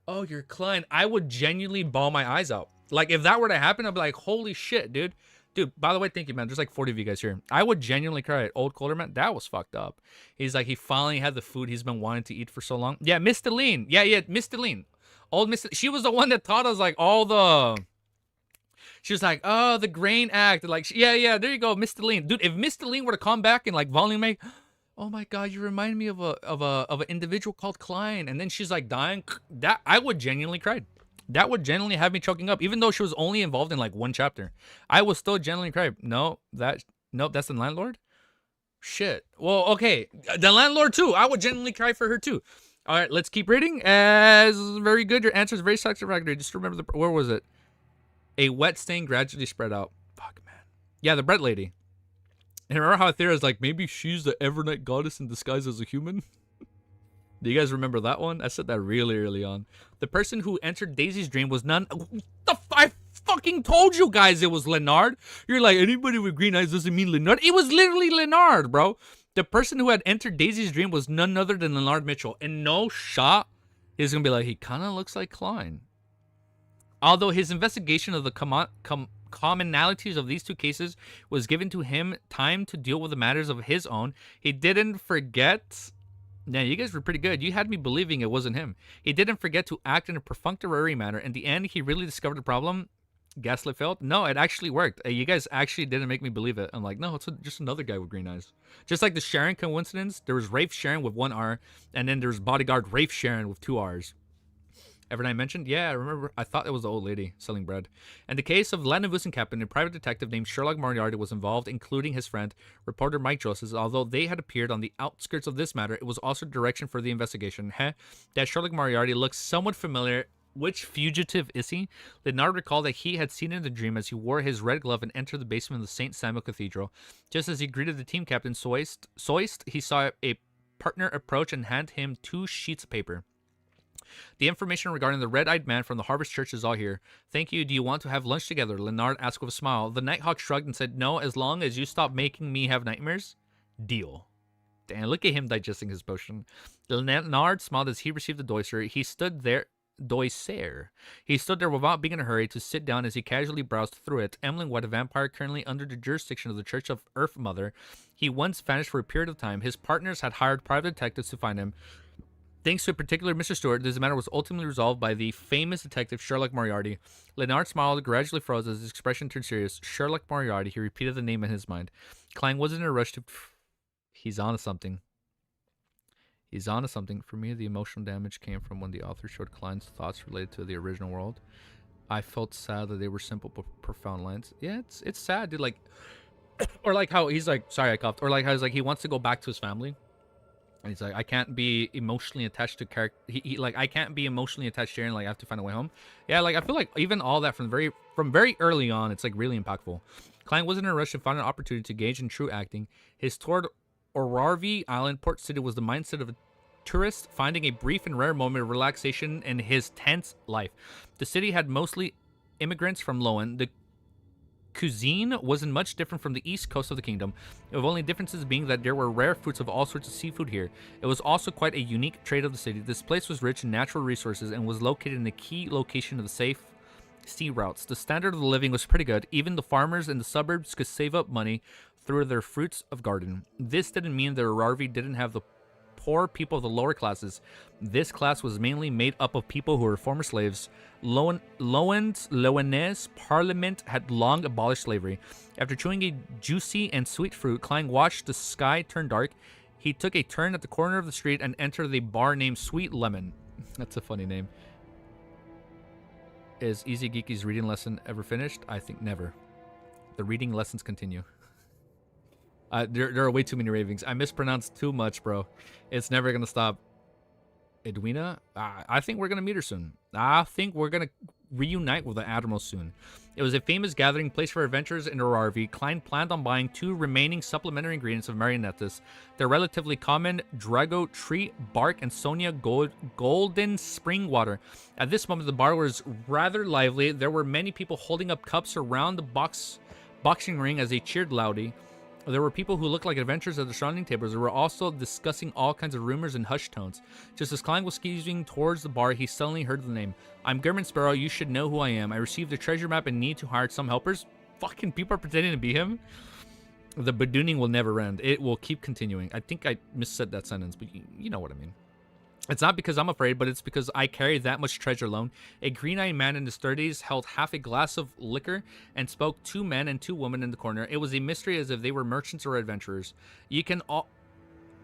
oh, you're Klein. I would genuinely bawl my eyes out. Like, if that were to happen, I'd be like, holy shit, dude. Dude, by the way, thank you, man. There's like 40 of you guys here. I would genuinely cry. Old Colder, man, that was fucked up. He's like, he finally had the food he's been wanting to eat for so long. Yeah, Miss Deline. Yeah, Miss Deline. Old Miss. She was the one that taught us, like, all the... She was like, oh, the grain act. Like, yeah, there you go, Miss Deline. Dude, if Miss Deline were to come back and, like, volume make... Oh my god, you remind me of an individual called Klein. And then she's, like, dying. That, I would genuinely cry. That would genuinely have me choking up, even though she was only involved in like one chapter. I will still genuinely cry. Nope, that's the landlord. Shit. Well, okay, the landlord too. I would genuinely cry for her too. All right, let's keep reading. As very good. Your answer is very satisfactory. Just remember where was it? A wet stain gradually spread out. Fuck, man. Yeah, the bread lady. And remember how I theorized like maybe she's the Evernight goddess in disguise as a human? Do you guys remember that one? I said that really early on. The person who entered Daisy's dream was none. I fucking told you guys it was Leonard. You're like, anybody with green eyes doesn't mean Leonard. It was literally Leonard, bro. The person who had entered Daisy's dream was none other than Leonard Mitchell. And no shot, he's gonna be like, he kind of looks like Klein. Although his investigation of the commonalities of these two cases was given to him time to deal with the matters of his own, he didn't forget. Yeah, you guys were pretty good. You had me believing it wasn't him. He didn't forget to act in a perfunctory manner. In the end, he really discovered the problem. Gaslit failed. No, it actually worked. You guys actually didn't make me believe it. I'm like, no, it's just another guy with green eyes. Just like the Sharon coincidence, there was Rafe Sharon with one R, and then there's bodyguard Rafe Sharon with two R's. Evernight mentioned? Yeah, I remember. I thought it was the old lady selling bread. In the case of Lanavusin Captain, a private detective named Sherlock Moriarty was involved, including his friend, reporter Mike Joseph. Although they had appeared on the outskirts of this matter, it was also direction for the investigation. That Sherlock Moriarty looks somewhat familiar. Which fugitive is he? Leonard recalled that he had seen in the dream as he wore his red glove and entered the basement of the St. Samuel Cathedral. Just as he greeted the team captain, Soist, he saw a partner approach and hand him 2 sheets of paper. The information regarding the red-eyed man from the Harvest Church is all here. Thank you. Do you want to have lunch together? Leonard asked with a smile. The Nighthawk shrugged and said, no, as long as you stop making me have nightmares. Deal. Damn, look at him digesting his potion. Leonard smiled as he received the doiser. He stood there. He stood there without being in a hurry to sit down as he casually browsed through it. Emlyn White, a vampire currently under the jurisdiction of the Church of Earth Mother. He once vanished for a period of time. His partners had hired private detectives to find him. Thanks to a particular Mr. Stewart, this matter was ultimately resolved by the famous detective Sherlock Moriarty. Leonard smiled, gradually froze as his expression turned serious. Sherlock Moriarty, he repeated the name in his mind. Klein wasn't in a rush to... He's on to something. He's on to something. For me, the emotional damage came from when the author showed Klein's thoughts related to the original world. I felt sad that they were simple but profound lines. Yeah, it's sad, dude. Like, or like how he's like, sorry, I coughed. Or like how he's like, he wants to go back to his family. And he's like, I can't be emotionally attached to character. He like, I can't be emotionally attached to Sharon. Like, I have to find a way home. Yeah, like I feel like even all that from very early on, it's like really impactful. Klein wasn't in a rush to find an opportunity to engage in true acting. His tour to Orarvi Island, Port City, was the mindset of a tourist finding a brief and rare moment of relaxation in his tense life. The city had mostly immigrants from Lowen. The cuisine wasn't much different from the east coast of the kingdom, with only differences being that there were rare fruits of all sorts of seafood here. It was also quite a unique trait of the city. This place was rich in natural resources and was located in a key location of the safe sea routes. The standard of the living was pretty good. Even the farmers in the suburbs could save up money through their fruits of garden. This didn't mean that Orarvi didn't have the poor people of the lower classes. This class was mainly made up of people who were former slaves. Lowenese parliament had long abolished slavery. After chewing a juicy and sweet fruit, Klein watched the sky turn dark. He took a turn at the corner of the street and entered the bar named Sweet Lemon. That's a funny name. Is Easy Geeky's reading lesson ever finished? I think never. The reading lessons continue. There are way too many ravings. I mispronounced too much, bro. It's never going to stop. Edwina? I think we're going to meet her soon. I think we're going to reunite with the Admiral soon. It was a famous gathering place for adventurers in Orarvi. Klein planned on buying 2 remaining supplementary ingredients of Marionettas. They're relatively common Drago tree bark and Sonia golden spring water. At this moment, the bar was rather lively. There were many people holding up cups around the boxing ring as they cheered loudly. There were people who looked like adventurers at the surrounding tables. They were also discussing all kinds of rumors in hushed tones. Just as Klein was squeezing towards the bar, he suddenly heard the name. I'm German Sparrow. You should know who I am. I received a treasure map and need to hire some helpers. Fucking people are pretending to be him. The badooning will never end. It will keep continuing. I think I missaid that sentence, but you know what I mean. It's not because I'm afraid, but it's because I carry that much treasure alone. A green-eyed man in his 30s held half a glass of liquor and spoke 2 men and 2 women in the corner. It was a mystery as if they were merchants or adventurers.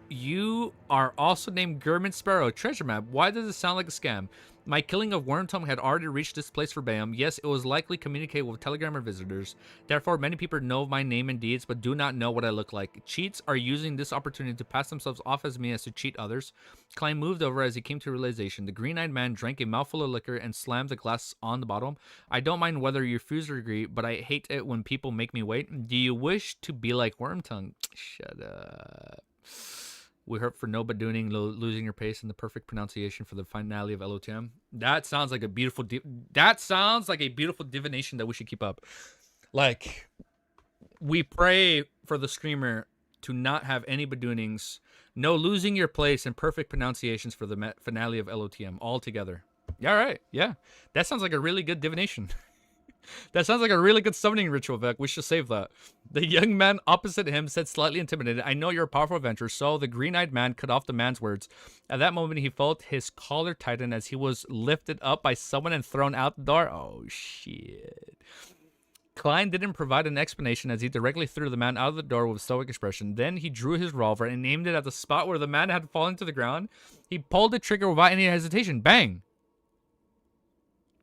You are also named German Sparrow. Treasure map. Why does it sound like a scam? My killing of Wormtongue had already reached this place for Bam. Yes, it was likely communicated with Telegram or visitors. Therefore, many people know my name and deeds, but do not know what I look like. Cheats are using this opportunity to pass themselves off as me as to cheat others. Klein moved over as he came to realization. The green-eyed man drank a mouthful of liquor and slammed the glass on the bottom. I don't mind whether you refuse or agree, but I hate it when people make me wait. Do you wish to be like Wormtongue? Shut up. We hope for no badooning, losing your pace, and the perfect pronunciation for the finale of LOTM. That sounds like a beautiful. That sounds like a beautiful divination that we should keep up. Like, we pray for the screamer to not have any badoonings, no losing your place, and perfect pronunciations for the finale of LOTM all together. Yeah, all right. Yeah, that sounds like a really good divination. That sounds like a really good summoning ritual, Vec. We should save that. The young man opposite him said, slightly intimidated, I know you're a powerful adventurer. So the green-eyed man cut off the man's words. At that moment, he felt his collar tighten as he was lifted up by someone and thrown out the door. Oh, shit. Klein didn't provide an explanation as he directly threw the man out of the door with a stoic expression. Then he drew his revolver and aimed it at the spot where the man had fallen to the ground. He pulled the trigger without any hesitation. Bang!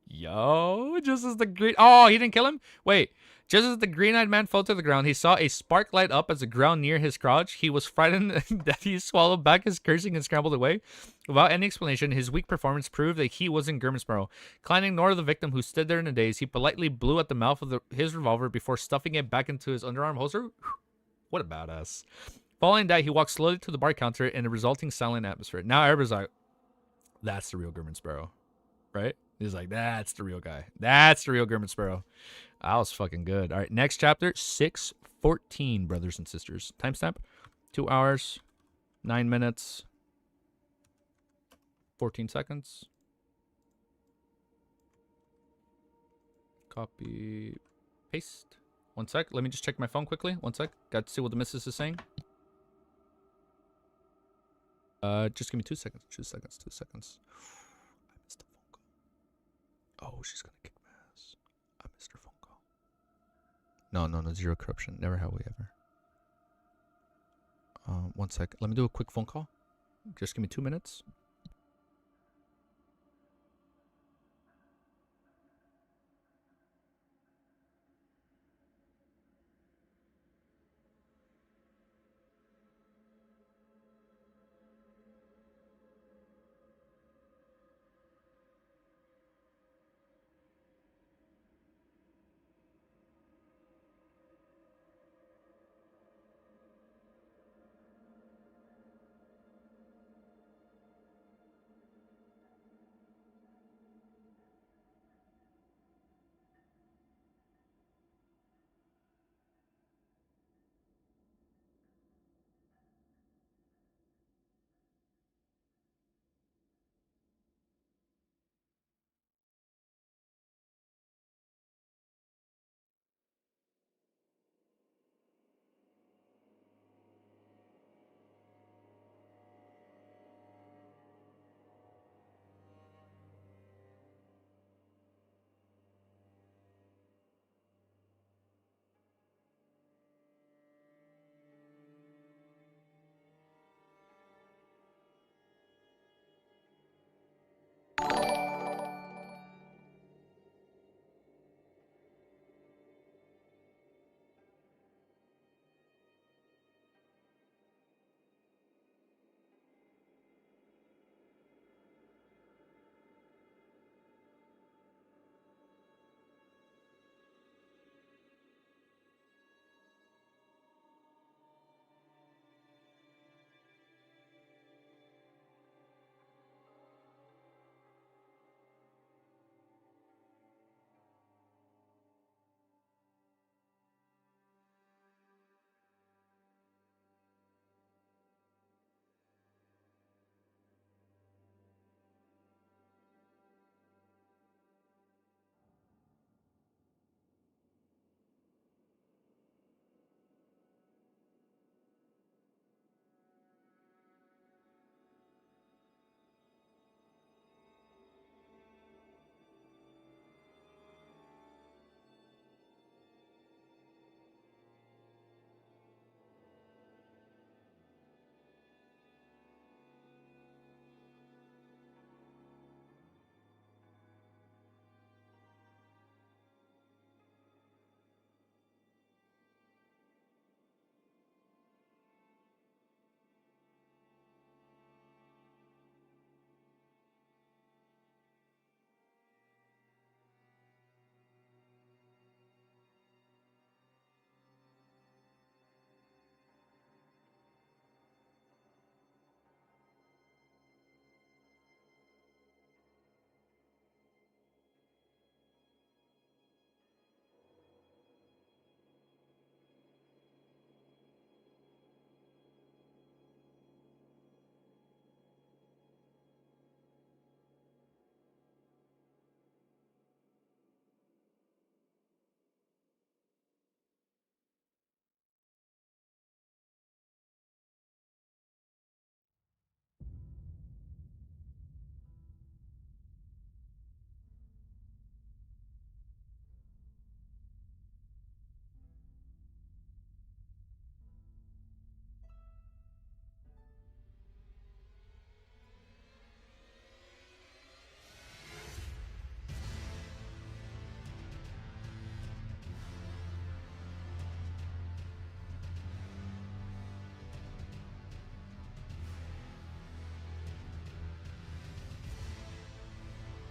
Yo, just as the green... Oh, he didn't kill him? Wait. Just as the green-eyed man fell to the ground, he saw a spark light up as the ground near his crotch. He was frightened that he swallowed back his cursing and scrambled away. Without any explanation, his weak performance proved that he wasn't Gurmsborough. Klein ignored the victim who stood there in a daze. He politely blew at the mouth of his revolver before stuffing it back into his underarm holster. What a badass. Following that, he walked slowly to the bar counter in a resulting silent atmosphere. Now everybody's like, that's the real Gurmsborough. Right? He's like, that's the real guy. That's the real Gurman Sparrow. That was fucking good. All right, next chapter, 6:14, brothers and sisters. Timestamp, 2 hours, 9 minutes, 14 seconds. Copy, paste. 1 sec. Let me just check my phone quickly. 1 sec. Got to see what the missus is saying. Just give me 2 seconds. 2 seconds. 2 seconds. I missed a phone call. Oh, she's gonna kick my ass. I missed her phone call. No, zero corruption. Never have we ever. 1 sec. Let me do a quick phone call. Just give me 2 minutes.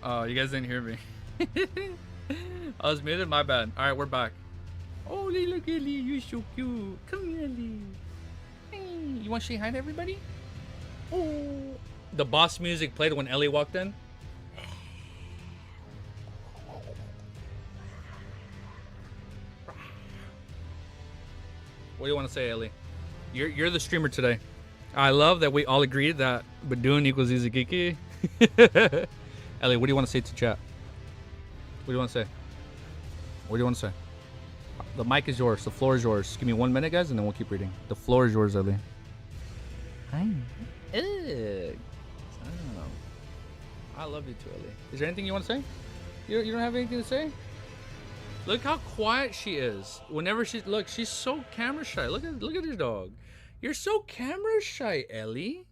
Oh, you guys didn't hear me. I was muted, my bad. Alright, we're back. Oh, look, Ellie, you're so cute. Come here, Ellie. Hey, you want to say hi to everybody? Oh. The boss music played when Ellie walked in. What do you want to say, Ellie? You're the streamer today. I love that we all agreed that Badoon equals Easy Kiki. Ellie, what do you want to say to chat? What do you want to say? What do you want to say? The mic is yours. The floor is yours. Give me 1 minute, guys, and then we'll keep reading. The floor is yours, Ellie. Hi. Ugh. Oh. I love you too, Ellie. Is there anything you want to say? You don't have anything to say? Look how quiet she is. Whenever she's so camera shy. Look at this dog. You're so camera shy, Ellie.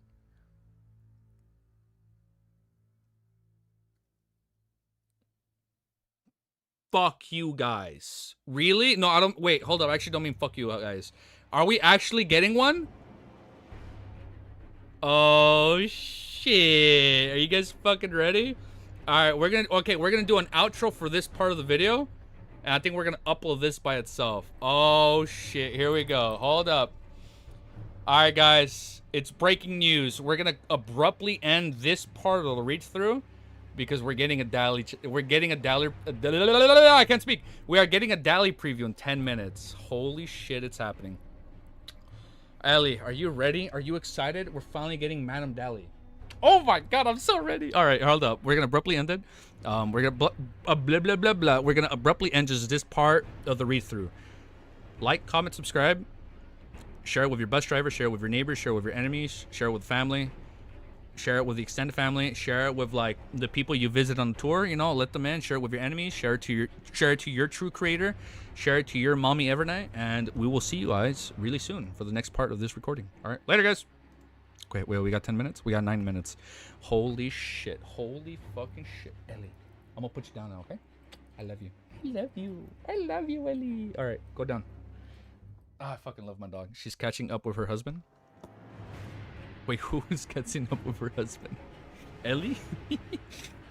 Fuck you guys. Really? No, I don't. Wait, hold up. I actually don't mean fuck you guys. Are we actually getting one? Oh shit. Are you guys fucking ready? Alright, we're gonna do an outro for this part of the video. And I think we're gonna upload this by itself. Oh shit, here we go. Hold up. Alright guys, it's breaking news. We're gonna abruptly end this part of the reach through because we're getting a Dally. I can't speak. We are getting a Dally preview in 10 minutes. Holy shit, it's happening. Ellie, are you ready? Are you excited? We're finally getting Madame Dally. Oh my god, I'm so ready. All right, hold up. We're gonna abruptly end it. We're gonna blah blah blah blah. We're gonna abruptly end just this part of the read through. Like, comment, subscribe, share it with your bus driver, share it with your neighbors, share it with your enemies, share it with family, share it with the extended family, share it with like the people you visit on the tour. You know, let them in. Share it with your enemies. Share it to your true creator. Share it to your mommy Evernight, and we will see you guys really soon for the next part of this recording. All right, later, guys. Wait, we got 10 minutes? We got 9 minutes. Holy shit. Holy fucking shit. Ellie, I'm gonna put you down now, okay? I love you. I love you. I love you, Ellie. All right, go down. I fucking love my dog. She's catching up with her husband. Wait, who is catching up with her husband? Ellie?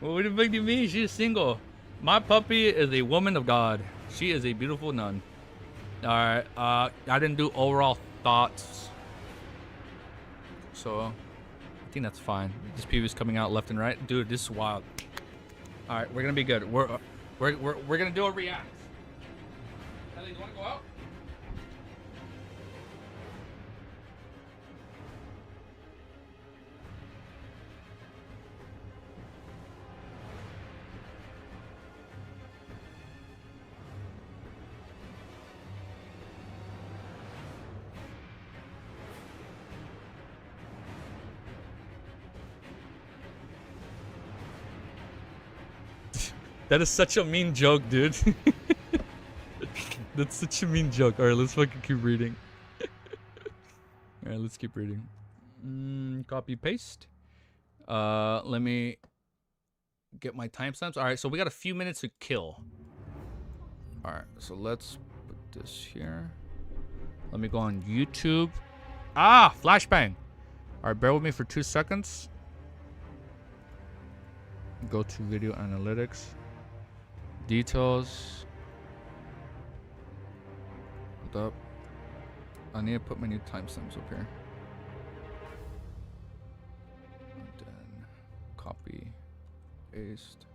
What the fuck do you mean? She's single. My puppy is a woman of God. She is a beautiful nun. All right, I didn't do overall thoughts. So, I think that's fine. This PV is coming out left and right. Dude, this is wild. All right, we're gonna be good. We're gonna do a react. Ellie, do you wanna go out? That is such a mean joke, dude. That's such a mean joke. Alright, let's fucking keep reading. Alright, let's keep reading. Copy, paste. Let me get my timestamps. Alright, so we got a few minutes to kill. Alright, so let's put this here. Let me go on YouTube. Ah, flashbang. Alright, bear with me for 2 seconds. Go to video analytics. Details. Hold up. I need to put my new timestamps up here. And then copy, paste,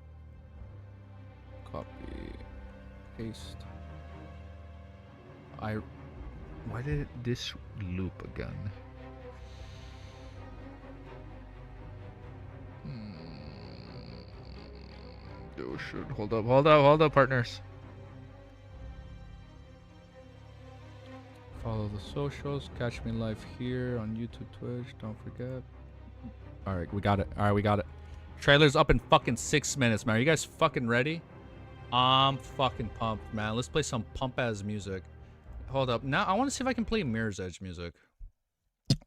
copy, paste. Why did this loop again? Oh shit, hold up, partners. Follow the socials, catch me live here on YouTube, Twitch, don't forget. Alright, we got it. Trailer's up in fucking 6 minutes, man. Are you guys fucking ready? I'm fucking pumped, man. Let's play some pump-ass music. Hold up, now I want to see if I can play Mirror's Edge music.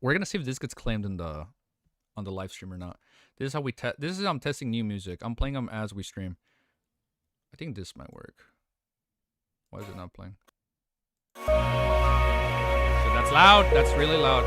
We're gonna see if this gets claimed in the on the live stream or not. This is how we test. This is how I'm testing new music. I'm playing them as we stream. I think this might work. Why is it not playing? So that's loud. That's really loud.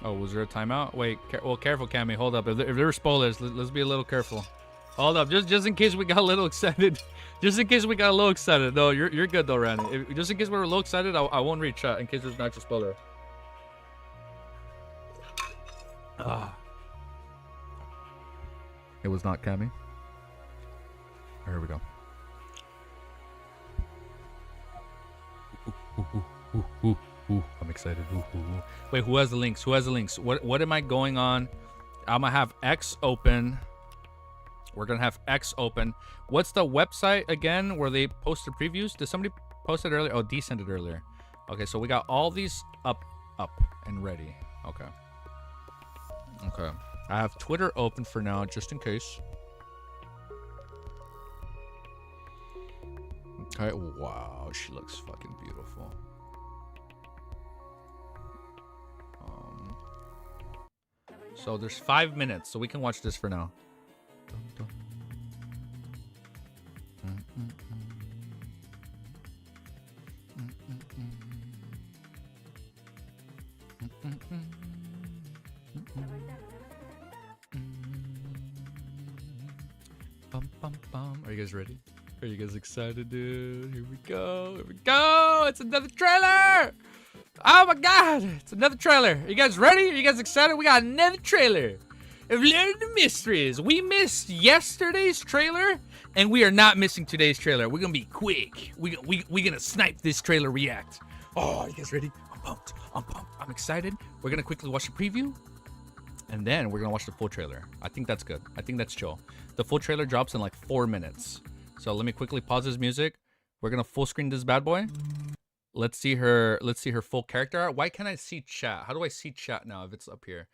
Oh, was there a timeout? Wait, well, careful, Cammy. Hold up. If there were spoilers, let's be a little careful. Hold up, just in case we got a little excited. Just in case we got a little excited. No, you're good though, Randy. Just in case we were a little excited, I won't read chat in case there's an actual spoiler. It was not Cammy. Here we go. I'm excited. Wait, who has the links? Who has the links? What am I going on? I'm gonna have X open. We're gonna have X open. What's the website again where they post the previews? Did somebody post it earlier? Oh, D sent it earlier. Okay, so we got all these up and ready. Okay. I have Twitter open for now, just in case. Okay, wow, she looks fucking beautiful. So there's 5 minutes, so we can watch this for now. Are you guys ready? Are you guys excited, dude? Here we go. Here we go. It's another trailer. Oh my god. It's another trailer. Are you guys ready? Are you guys excited? We got another trailer of Lord of the Mysteries. We missed yesterday's trailer, and we are not missing today's trailer. We're gonna be quick. We're gonna snipe this trailer react. Oh, are you guys ready? I'm pumped. I'm excited. We're gonna quickly watch the preview, and then we're gonna watch the full trailer. I think that's good. I think that's chill. The full trailer drops in like 4 minutes. So let me quickly pause this music. We're gonna full screen this bad boy. Let's see her full character art. Why can't I see chat? How do I see chat now if it's up here?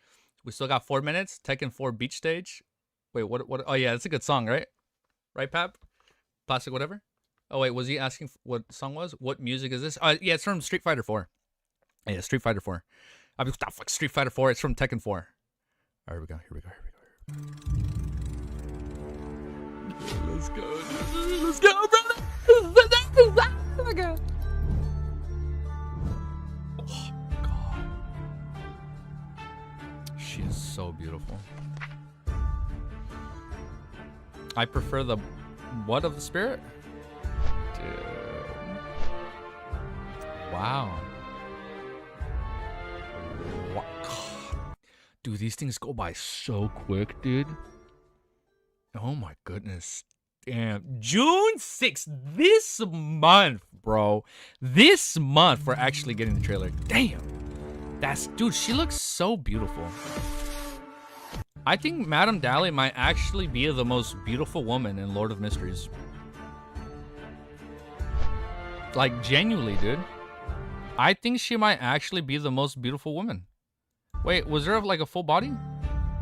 We still got 4 minutes. Tekken 4 Beach Stage. Wait, what? Oh yeah, that's a good song, right? Right, Pap? Plastic whatever? Oh wait, was he asking what song was? What music is this? Yeah, it's from Street Fighter 4. Yeah, Street Fighter 4. I mean, fuck, Street Fighter 4. It's from Tekken 4. All right, here we go. Let's go, brother. Oh my god. Oh god. She is so beautiful. I prefer the what of the spirit? Dude. Wow. What? Dude, these things go by so quick, dude. Oh my goodness. Damn. June 6th. This month, bro. This month we're actually getting the trailer. Damn. Dude, she looks so beautiful. I think Madame Dally might actually be the most beautiful woman in Lord of Mysteries. Like, genuinely, dude. I think she might actually be the most beautiful woman. Wait, was there like a full body?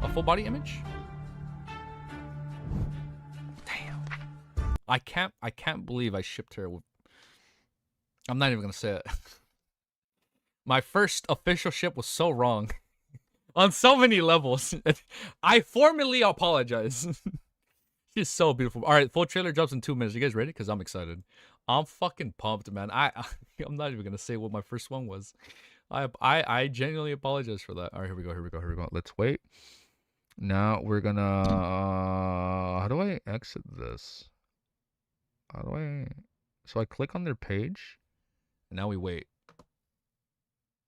A full body image? Damn. I can't believe I shipped her with... I'm not even gonna say it. My first official ship was so wrong. On so many levels. I formally apologize. She's so beautiful. Alright, full trailer drops in 2 minutes. You guys ready? Because I'm excited. I'm fucking pumped, man. I'm not even gonna say what my first one was. I genuinely apologize for that. Alright, here we go. Let's wait. Now we're gonna how do I exit this? So I click on their page and now we wait.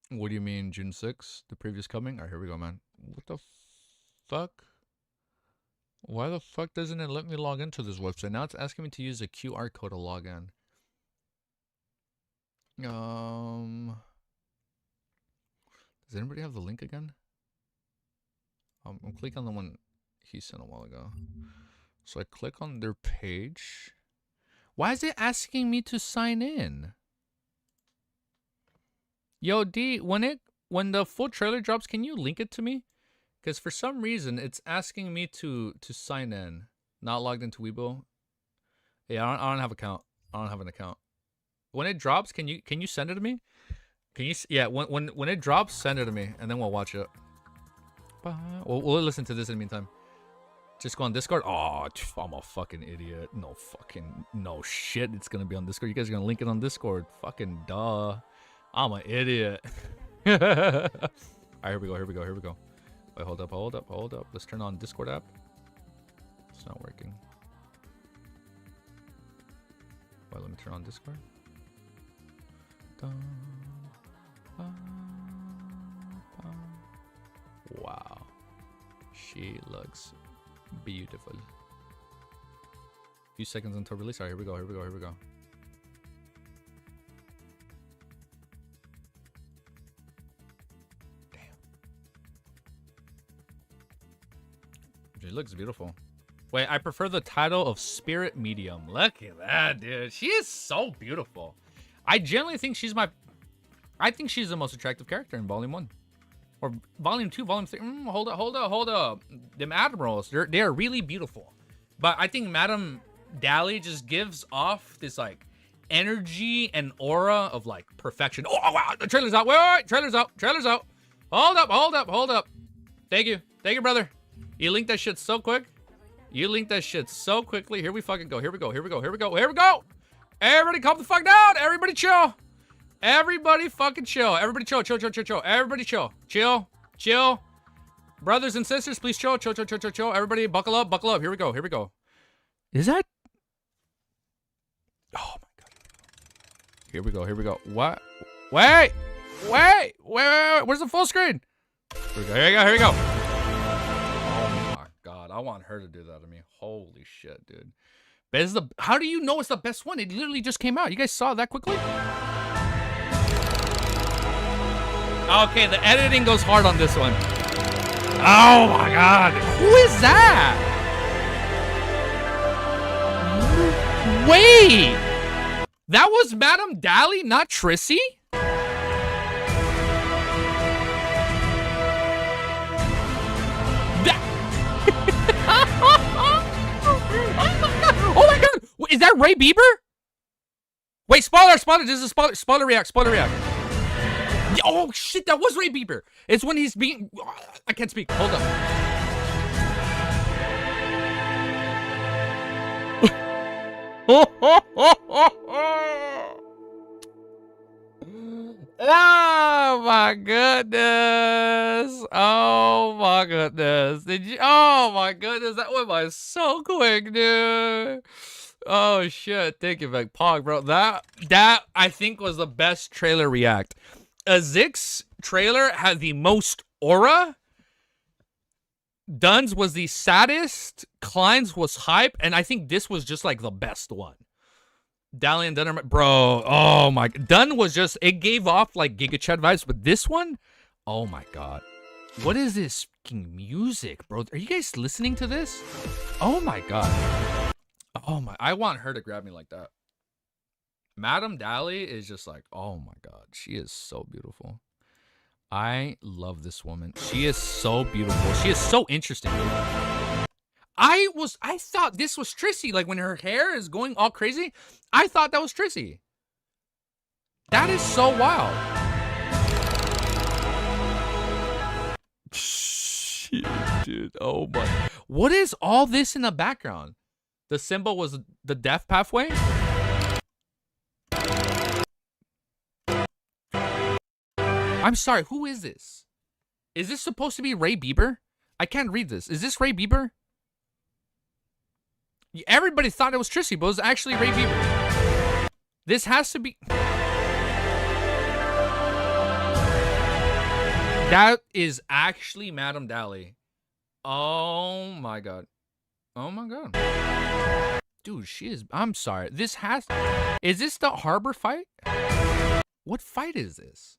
What do you mean June 6th? The previous coming? Alright, here we go, man. What the fuck? Why the fuck doesn't it let me log into this website? Now it's asking me to use a QR code to log in. Does anybody have the link again? I'm clicking on the one he sent a while ago. So I click on their page. Why is it asking me to sign in? Yo, D, when the full trailer drops, can you link it to me? Because for some reason, it's asking me to sign in. Not logged into Weibo. Yeah, I don't have an account. I don't have an account. When it drops, can you send it to me? Can you? Yeah, when it drops, send it to me, and then we'll watch it. We'll listen to this in the meantime. Just go on Discord. Oh, I'm a fucking idiot. No shit. It's gonna be on Discord. You guys are gonna link it on Discord. Fucking duh. I'm an idiot. right, here we go. Here we go. Here we go. Wait, hold up. Hold up. Hold up. Let's turn on Discord app. It's not working. Wait, let me turn on Discord. Wow. She looks beautiful. Few seconds until release. All right, here we go. Here we go. Here we go. Damn. She looks beautiful. Wait, I prefer the title of Spirit Medium. Look at that, dude. She is so beautiful. I generally think she's I think she's the most attractive character in Volume 1. Or Volume 2, Volume 3. Hold up, hold up, hold up. Them Admirals, they're really beautiful. But I think Madame Dally just gives off this, like, energy and aura of, like, perfection. Oh, wow, the trailer's out. Wait, wait, wait. Trailer's out. Trailer's out. Hold up, hold up, hold up. Thank you. Thank you, brother. You linked that shit so quick. You linked that shit so quickly. Here we fucking go. Here we go. Here we go. Here we go. Here we go. Everybody calm the fuck down. Everybody chill. Everybody fucking chill. Everybody chill. Chill, chill, chill, chill. Everybody chill. Chill. Chill. Brothers and sisters, please chill. Chill, chill, chill, chill, chill. Everybody buckle up. Buckle up. Here we go. Here we go. Is that? Oh my god. Here we go. Here we go. What? Wait. Wait. Wait. Wait. Where's the full screen? Here we go. Here we go. Here we go. Oh my god. I want her to do that to me. Holy shit, dude. But it's the, how do you know it's the best one? It literally just came out. You guys saw it that quickly? Okay, the editing goes hard on this one. Oh my god. Who is that? Wait. That was Madame Dally, not Trissy? Oh my god! Is that Ray Bieber? Wait, spoiler, spoiler, this is spoiler, spoiler react, spoiler react. Oh shit, that was Ray Bieber. It's when he's being, I can't speak, hold up. Oh my goodness. Oh my goodness. Did you? Oh my goodness. That went by so quick, dude. Oh shit. Thank you, Vec Pog, bro. That I think was the best trailer react. Zix trailer had the most aura. Dunn's was the saddest. Klein's was hype. And I think this was just like the best one. Dally and Dunn, bro, oh my, Dunn was just, it gave off like Giga Chad vibes, but this one, oh my god. What is this fucking music, bro? Are you guys listening to this? Oh my god. Oh my, I want her to grab me like that. Madame Dally is just like, oh my god, she is so beautiful. I love this woman. She is so beautiful. She is so interesting, dude. I thought this was Trissy. Like when her hair is going all crazy, I thought that was Trissy. That is so wild. Shit, dude. Oh my. What is all this in the background? The symbol was the death pathway? I'm sorry, who is this? Is this supposed to be Ray Bieber? I can't read this. Is this Ray Bieber? Everybody thought it was Trissy, but it was actually Ray Bieber. This has to be... That is actually Madame Dally. Oh my god. Oh my god. Dude, she is... I'm sorry. This has... Is this the Harbor fight? What fight is this?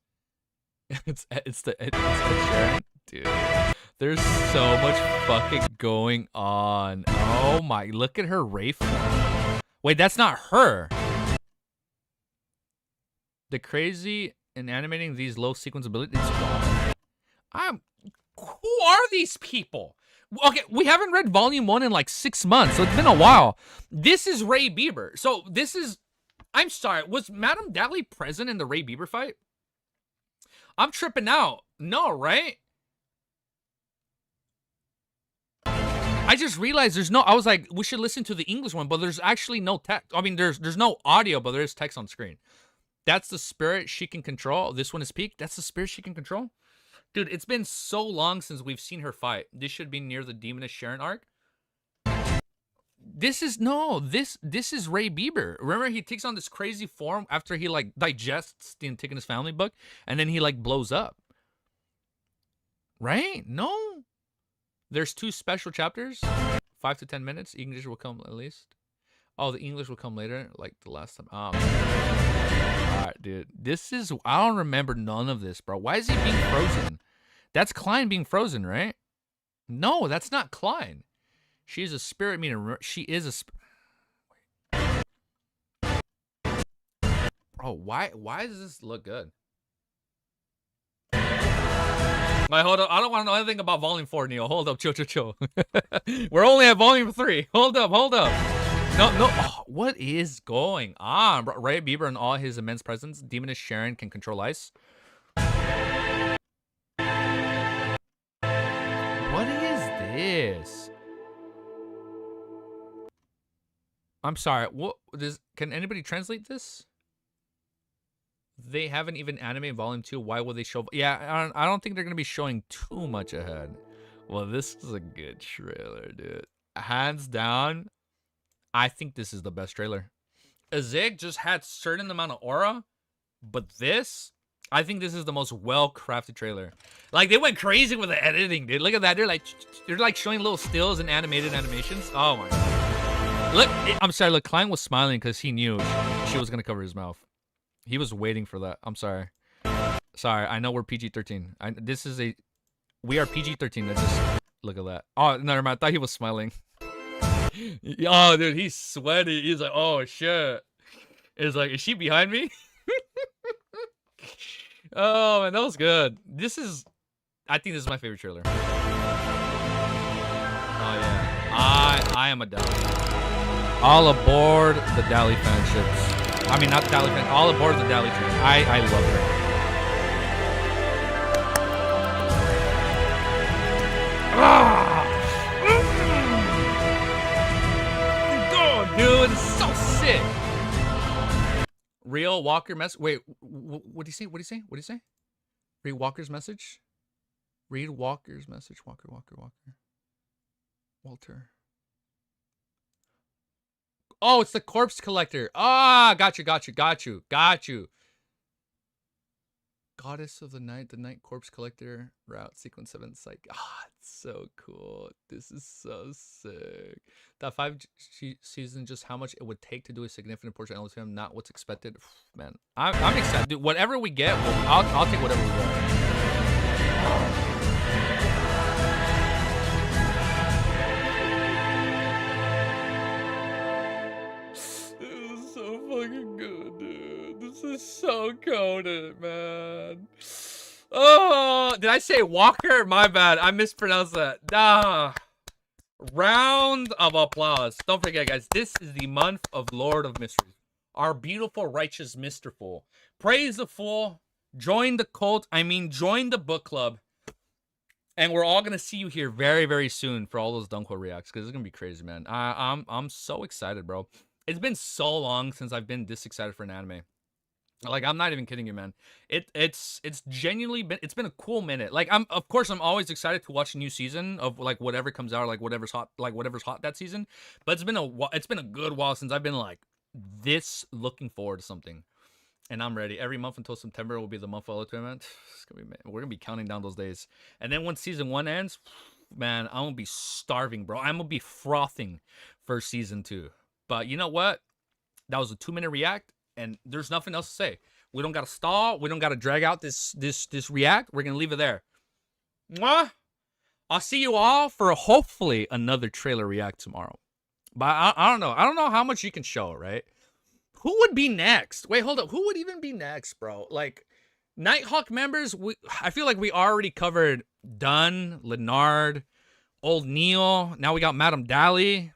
It's the Sharon. Dude. There's so much fucking going on. Oh my, look at her Ray form. Wait, that's not her. The crazy in animating these low sequence abilities. Who are these people? Okay, we haven't read volume 1 in like 6 months, so it's been a while. This is Ray Bieber. So this is, I'm sorry, was Madame Dally present in the Ray Bieber fight? I'm tripping out. No, right? I just realized there's no, I was like, we should listen to the English one, but there's actually no text. I mean, there's no audio, but there is text on screen. That's the spirit she can control. This one is peak. That's the spirit she can control. Dude, it's been so long since we've seen her fight. This should be near the Demoness Sharon arc. This is Ray Bieber. Remember, he takes on this crazy form after he like digests the Antigonus family book, and then he like blows up. Right? No. There's 2 special chapters, 5 to 10 minutes. English will come at least. Oh, the English will come later, like the last time. Oh, man. All right, dude. I don't remember none of this, bro. Why is he being frozen? That's Klein being frozen, right? No, that's not Klein. She is a spirit meter. She is a Bro, why does this look good? Wait, hold up. I don't want to know anything about Volume 4, Neo. Hold up. Chill. We're only at Volume 3. Hold up. No. Oh, what is going on, bro? Ray Bieber and all his immense presence. Demoness Sharon can control ice. What is this? I'm sorry. Can anybody translate this? They haven't even animated Volume 2. Why will they show? Yeah, I don't think they're gonna be showing too much ahead. Well, this is a good trailer, dude. Hands down, I think this is the best trailer. Azig just had certain amount of aura, but I think this is the most well-crafted trailer. Like, they went crazy with the editing, dude. Look at that. They're like showing little stills and animated animations. Oh my god. Look, I'm sorry. Look, Klein was smiling because he knew she was gonna cover his mouth. He was waiting for that. I'm sorry. Sorry, I know we're PG-13. We are PG-13. Let's just look at that. Oh, never mind. I thought he was smiling. Oh, dude, he's sweaty. He's like, oh shit. It's like, is she behind me? Oh man, that was good. I think this is my favorite trailer. Oh yeah, I am a Dali. All aboard the Dali fanships. I mean, not Dali fan. All aboard the Dali train. I love her. Oh, dude, it's so sick. Real Walker message. Wait, what do you say? What do you say? Read Walker's message. Read Walker's message. Walker. Walter. Oh, it's the corpse collector. Ah, got you. Goddess of the night corpse collector, route sequence 7 psych. Ah, it's so cool. This is so sick. That 5 season, just how much it would take to do a significant portion of him, not what's expected. Man, I'm excited. Dude, whatever we get, I'll take whatever we get. Fucking good, dude. This is so coded, man. Oh, did I say Walker? My bad. I mispronounced that. Round of applause. Don't forget, guys, this is the month of Lord of Mysteries. Our beautiful, righteous Mr. Fool. Praise the Fool. Join the cult. Join the book club. And we're all gonna see you here very, very soon for all those Dunko reacts, because it's gonna be crazy, man. I'm so excited, bro. It's been so long since I've been this excited for an anime. Like, I'm not even kidding you, man. It's genuinely been a cool minute. Like, of course I'm always excited to watch a new season of like whatever comes out, like whatever's hot that season. But it's been a good while since I've been like this looking forward to something. And I'm ready. Every month until September will be the month of Ultimate. We're gonna be counting down those days. And then once season 1 ends, man, I'm gonna be starving, bro. I'm gonna be frothing for season 2. But you know what? That was a 2-minute react, and there's nothing else to say. We don't gotta stall. We don't gotta drag out this react. We're gonna leave it there. Mwah! I'll see you all for hopefully another trailer react tomorrow. But I don't know. I don't know how much you can show, right? Who would be next? Wait, hold up. Who would even be next, bro? Like, Nighthawk members, I feel like we already covered Dunn, Leonard, Old Neil. Now we got Madame Dali.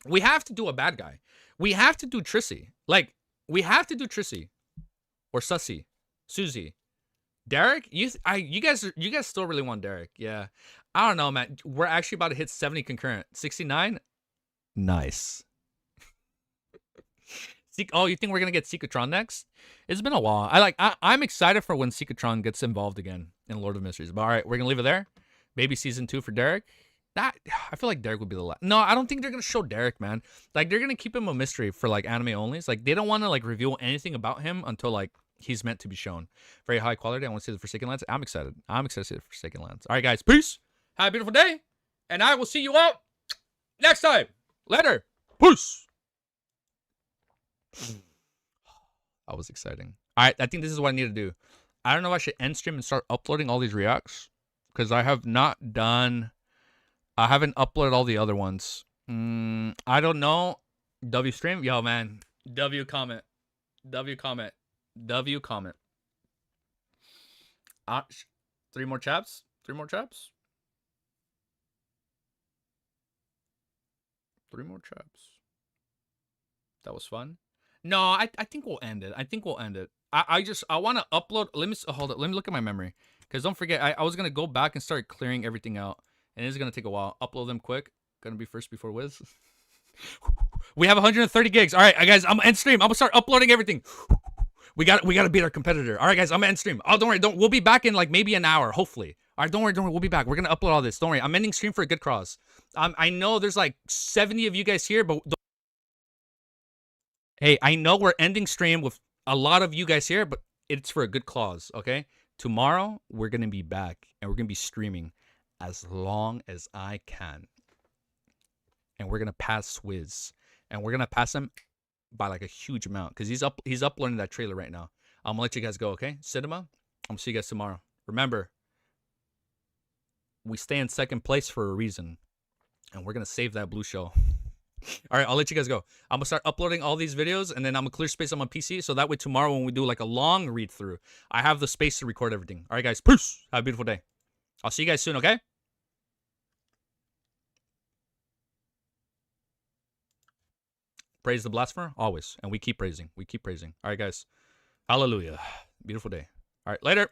We have to do a bad guy. We have to do Trissy. Like, we have to do Trissy. Or Sussy. Susie. Derek? You guys still really want Derek. Yeah. I don't know, man. We're actually about to hit 70 concurrent. 69? Nice. Oh, you think we're gonna get Secretron next? It's been a while. I'm excited for when Secretron gets involved again. in Lord of Mysteries. But all right, we're gonna leave it there. Maybe season 2 for Derek. That I feel like Derek would be the last. No, I don't think they're gonna show Derek, man. Like they're gonna keep him a mystery for like anime only. It's like they don't want to like reveal anything about him until like he's meant to be shown. Very high quality. I want to see the Forsaken Lands. I'm excited. I'm excited to see the Forsaken Lands. All right, guys. Peace. Have a beautiful day, and I will see you all next time. Later. Peace. That was exciting. All right, I think this is what I need to do. I don't know if I should end stream and start uploading all these reacts because I have not done. I haven't uploaded all the other ones. I don't know. W stream? Yo, man. W comment. W comment. W comment. 3 more chaps? 3 more chaps? 3 more chaps. That was fun. No, I think we'll end it. I think we'll end it. I want to upload. Let me hold it. Let me look at my memory. Because don't forget, I was going to go back and start clearing everything out. And it's going to take a while. Upload them quick. Going to be first before Wiz. We have 130 gigs. All right, guys, I'm end stream. I'm going to start uploading everything. We got to beat our competitor. All right, guys, I'm end stream. Oh, don't worry. We'll be back in like maybe an hour, hopefully. All right, don't worry. We'll be back. We're going to upload all this. Don't worry. I'm ending stream for a good cause. I know there's like 70 of you guys here, but hey, I know we're ending stream with a lot of you guys here, but it's for a good cause, okay? Tomorrow, we're going to be back, and we're going to be streaming as long as I can. And we're going to pass Swizz. And we're going to pass him by like a huge amount, because he's uploading that trailer right now. I'm going to let you guys go, okay? Cinema, I'm going to see you guys tomorrow. Remember, we stay in second place for a reason, and we're going to save that blue shell. All right, I'll let you guys go. I'm going to start uploading all these videos, and then I'm going to clear space on my PC, so that way tomorrow when we do like a long read-through, I have the space to record everything. All right, guys, peace. Have a beautiful day. I'll see you guys soon, okay? Praise the blasphemer, always. And we keep praising. We keep praising. All right, guys. Hallelujah. Beautiful day. All right, later.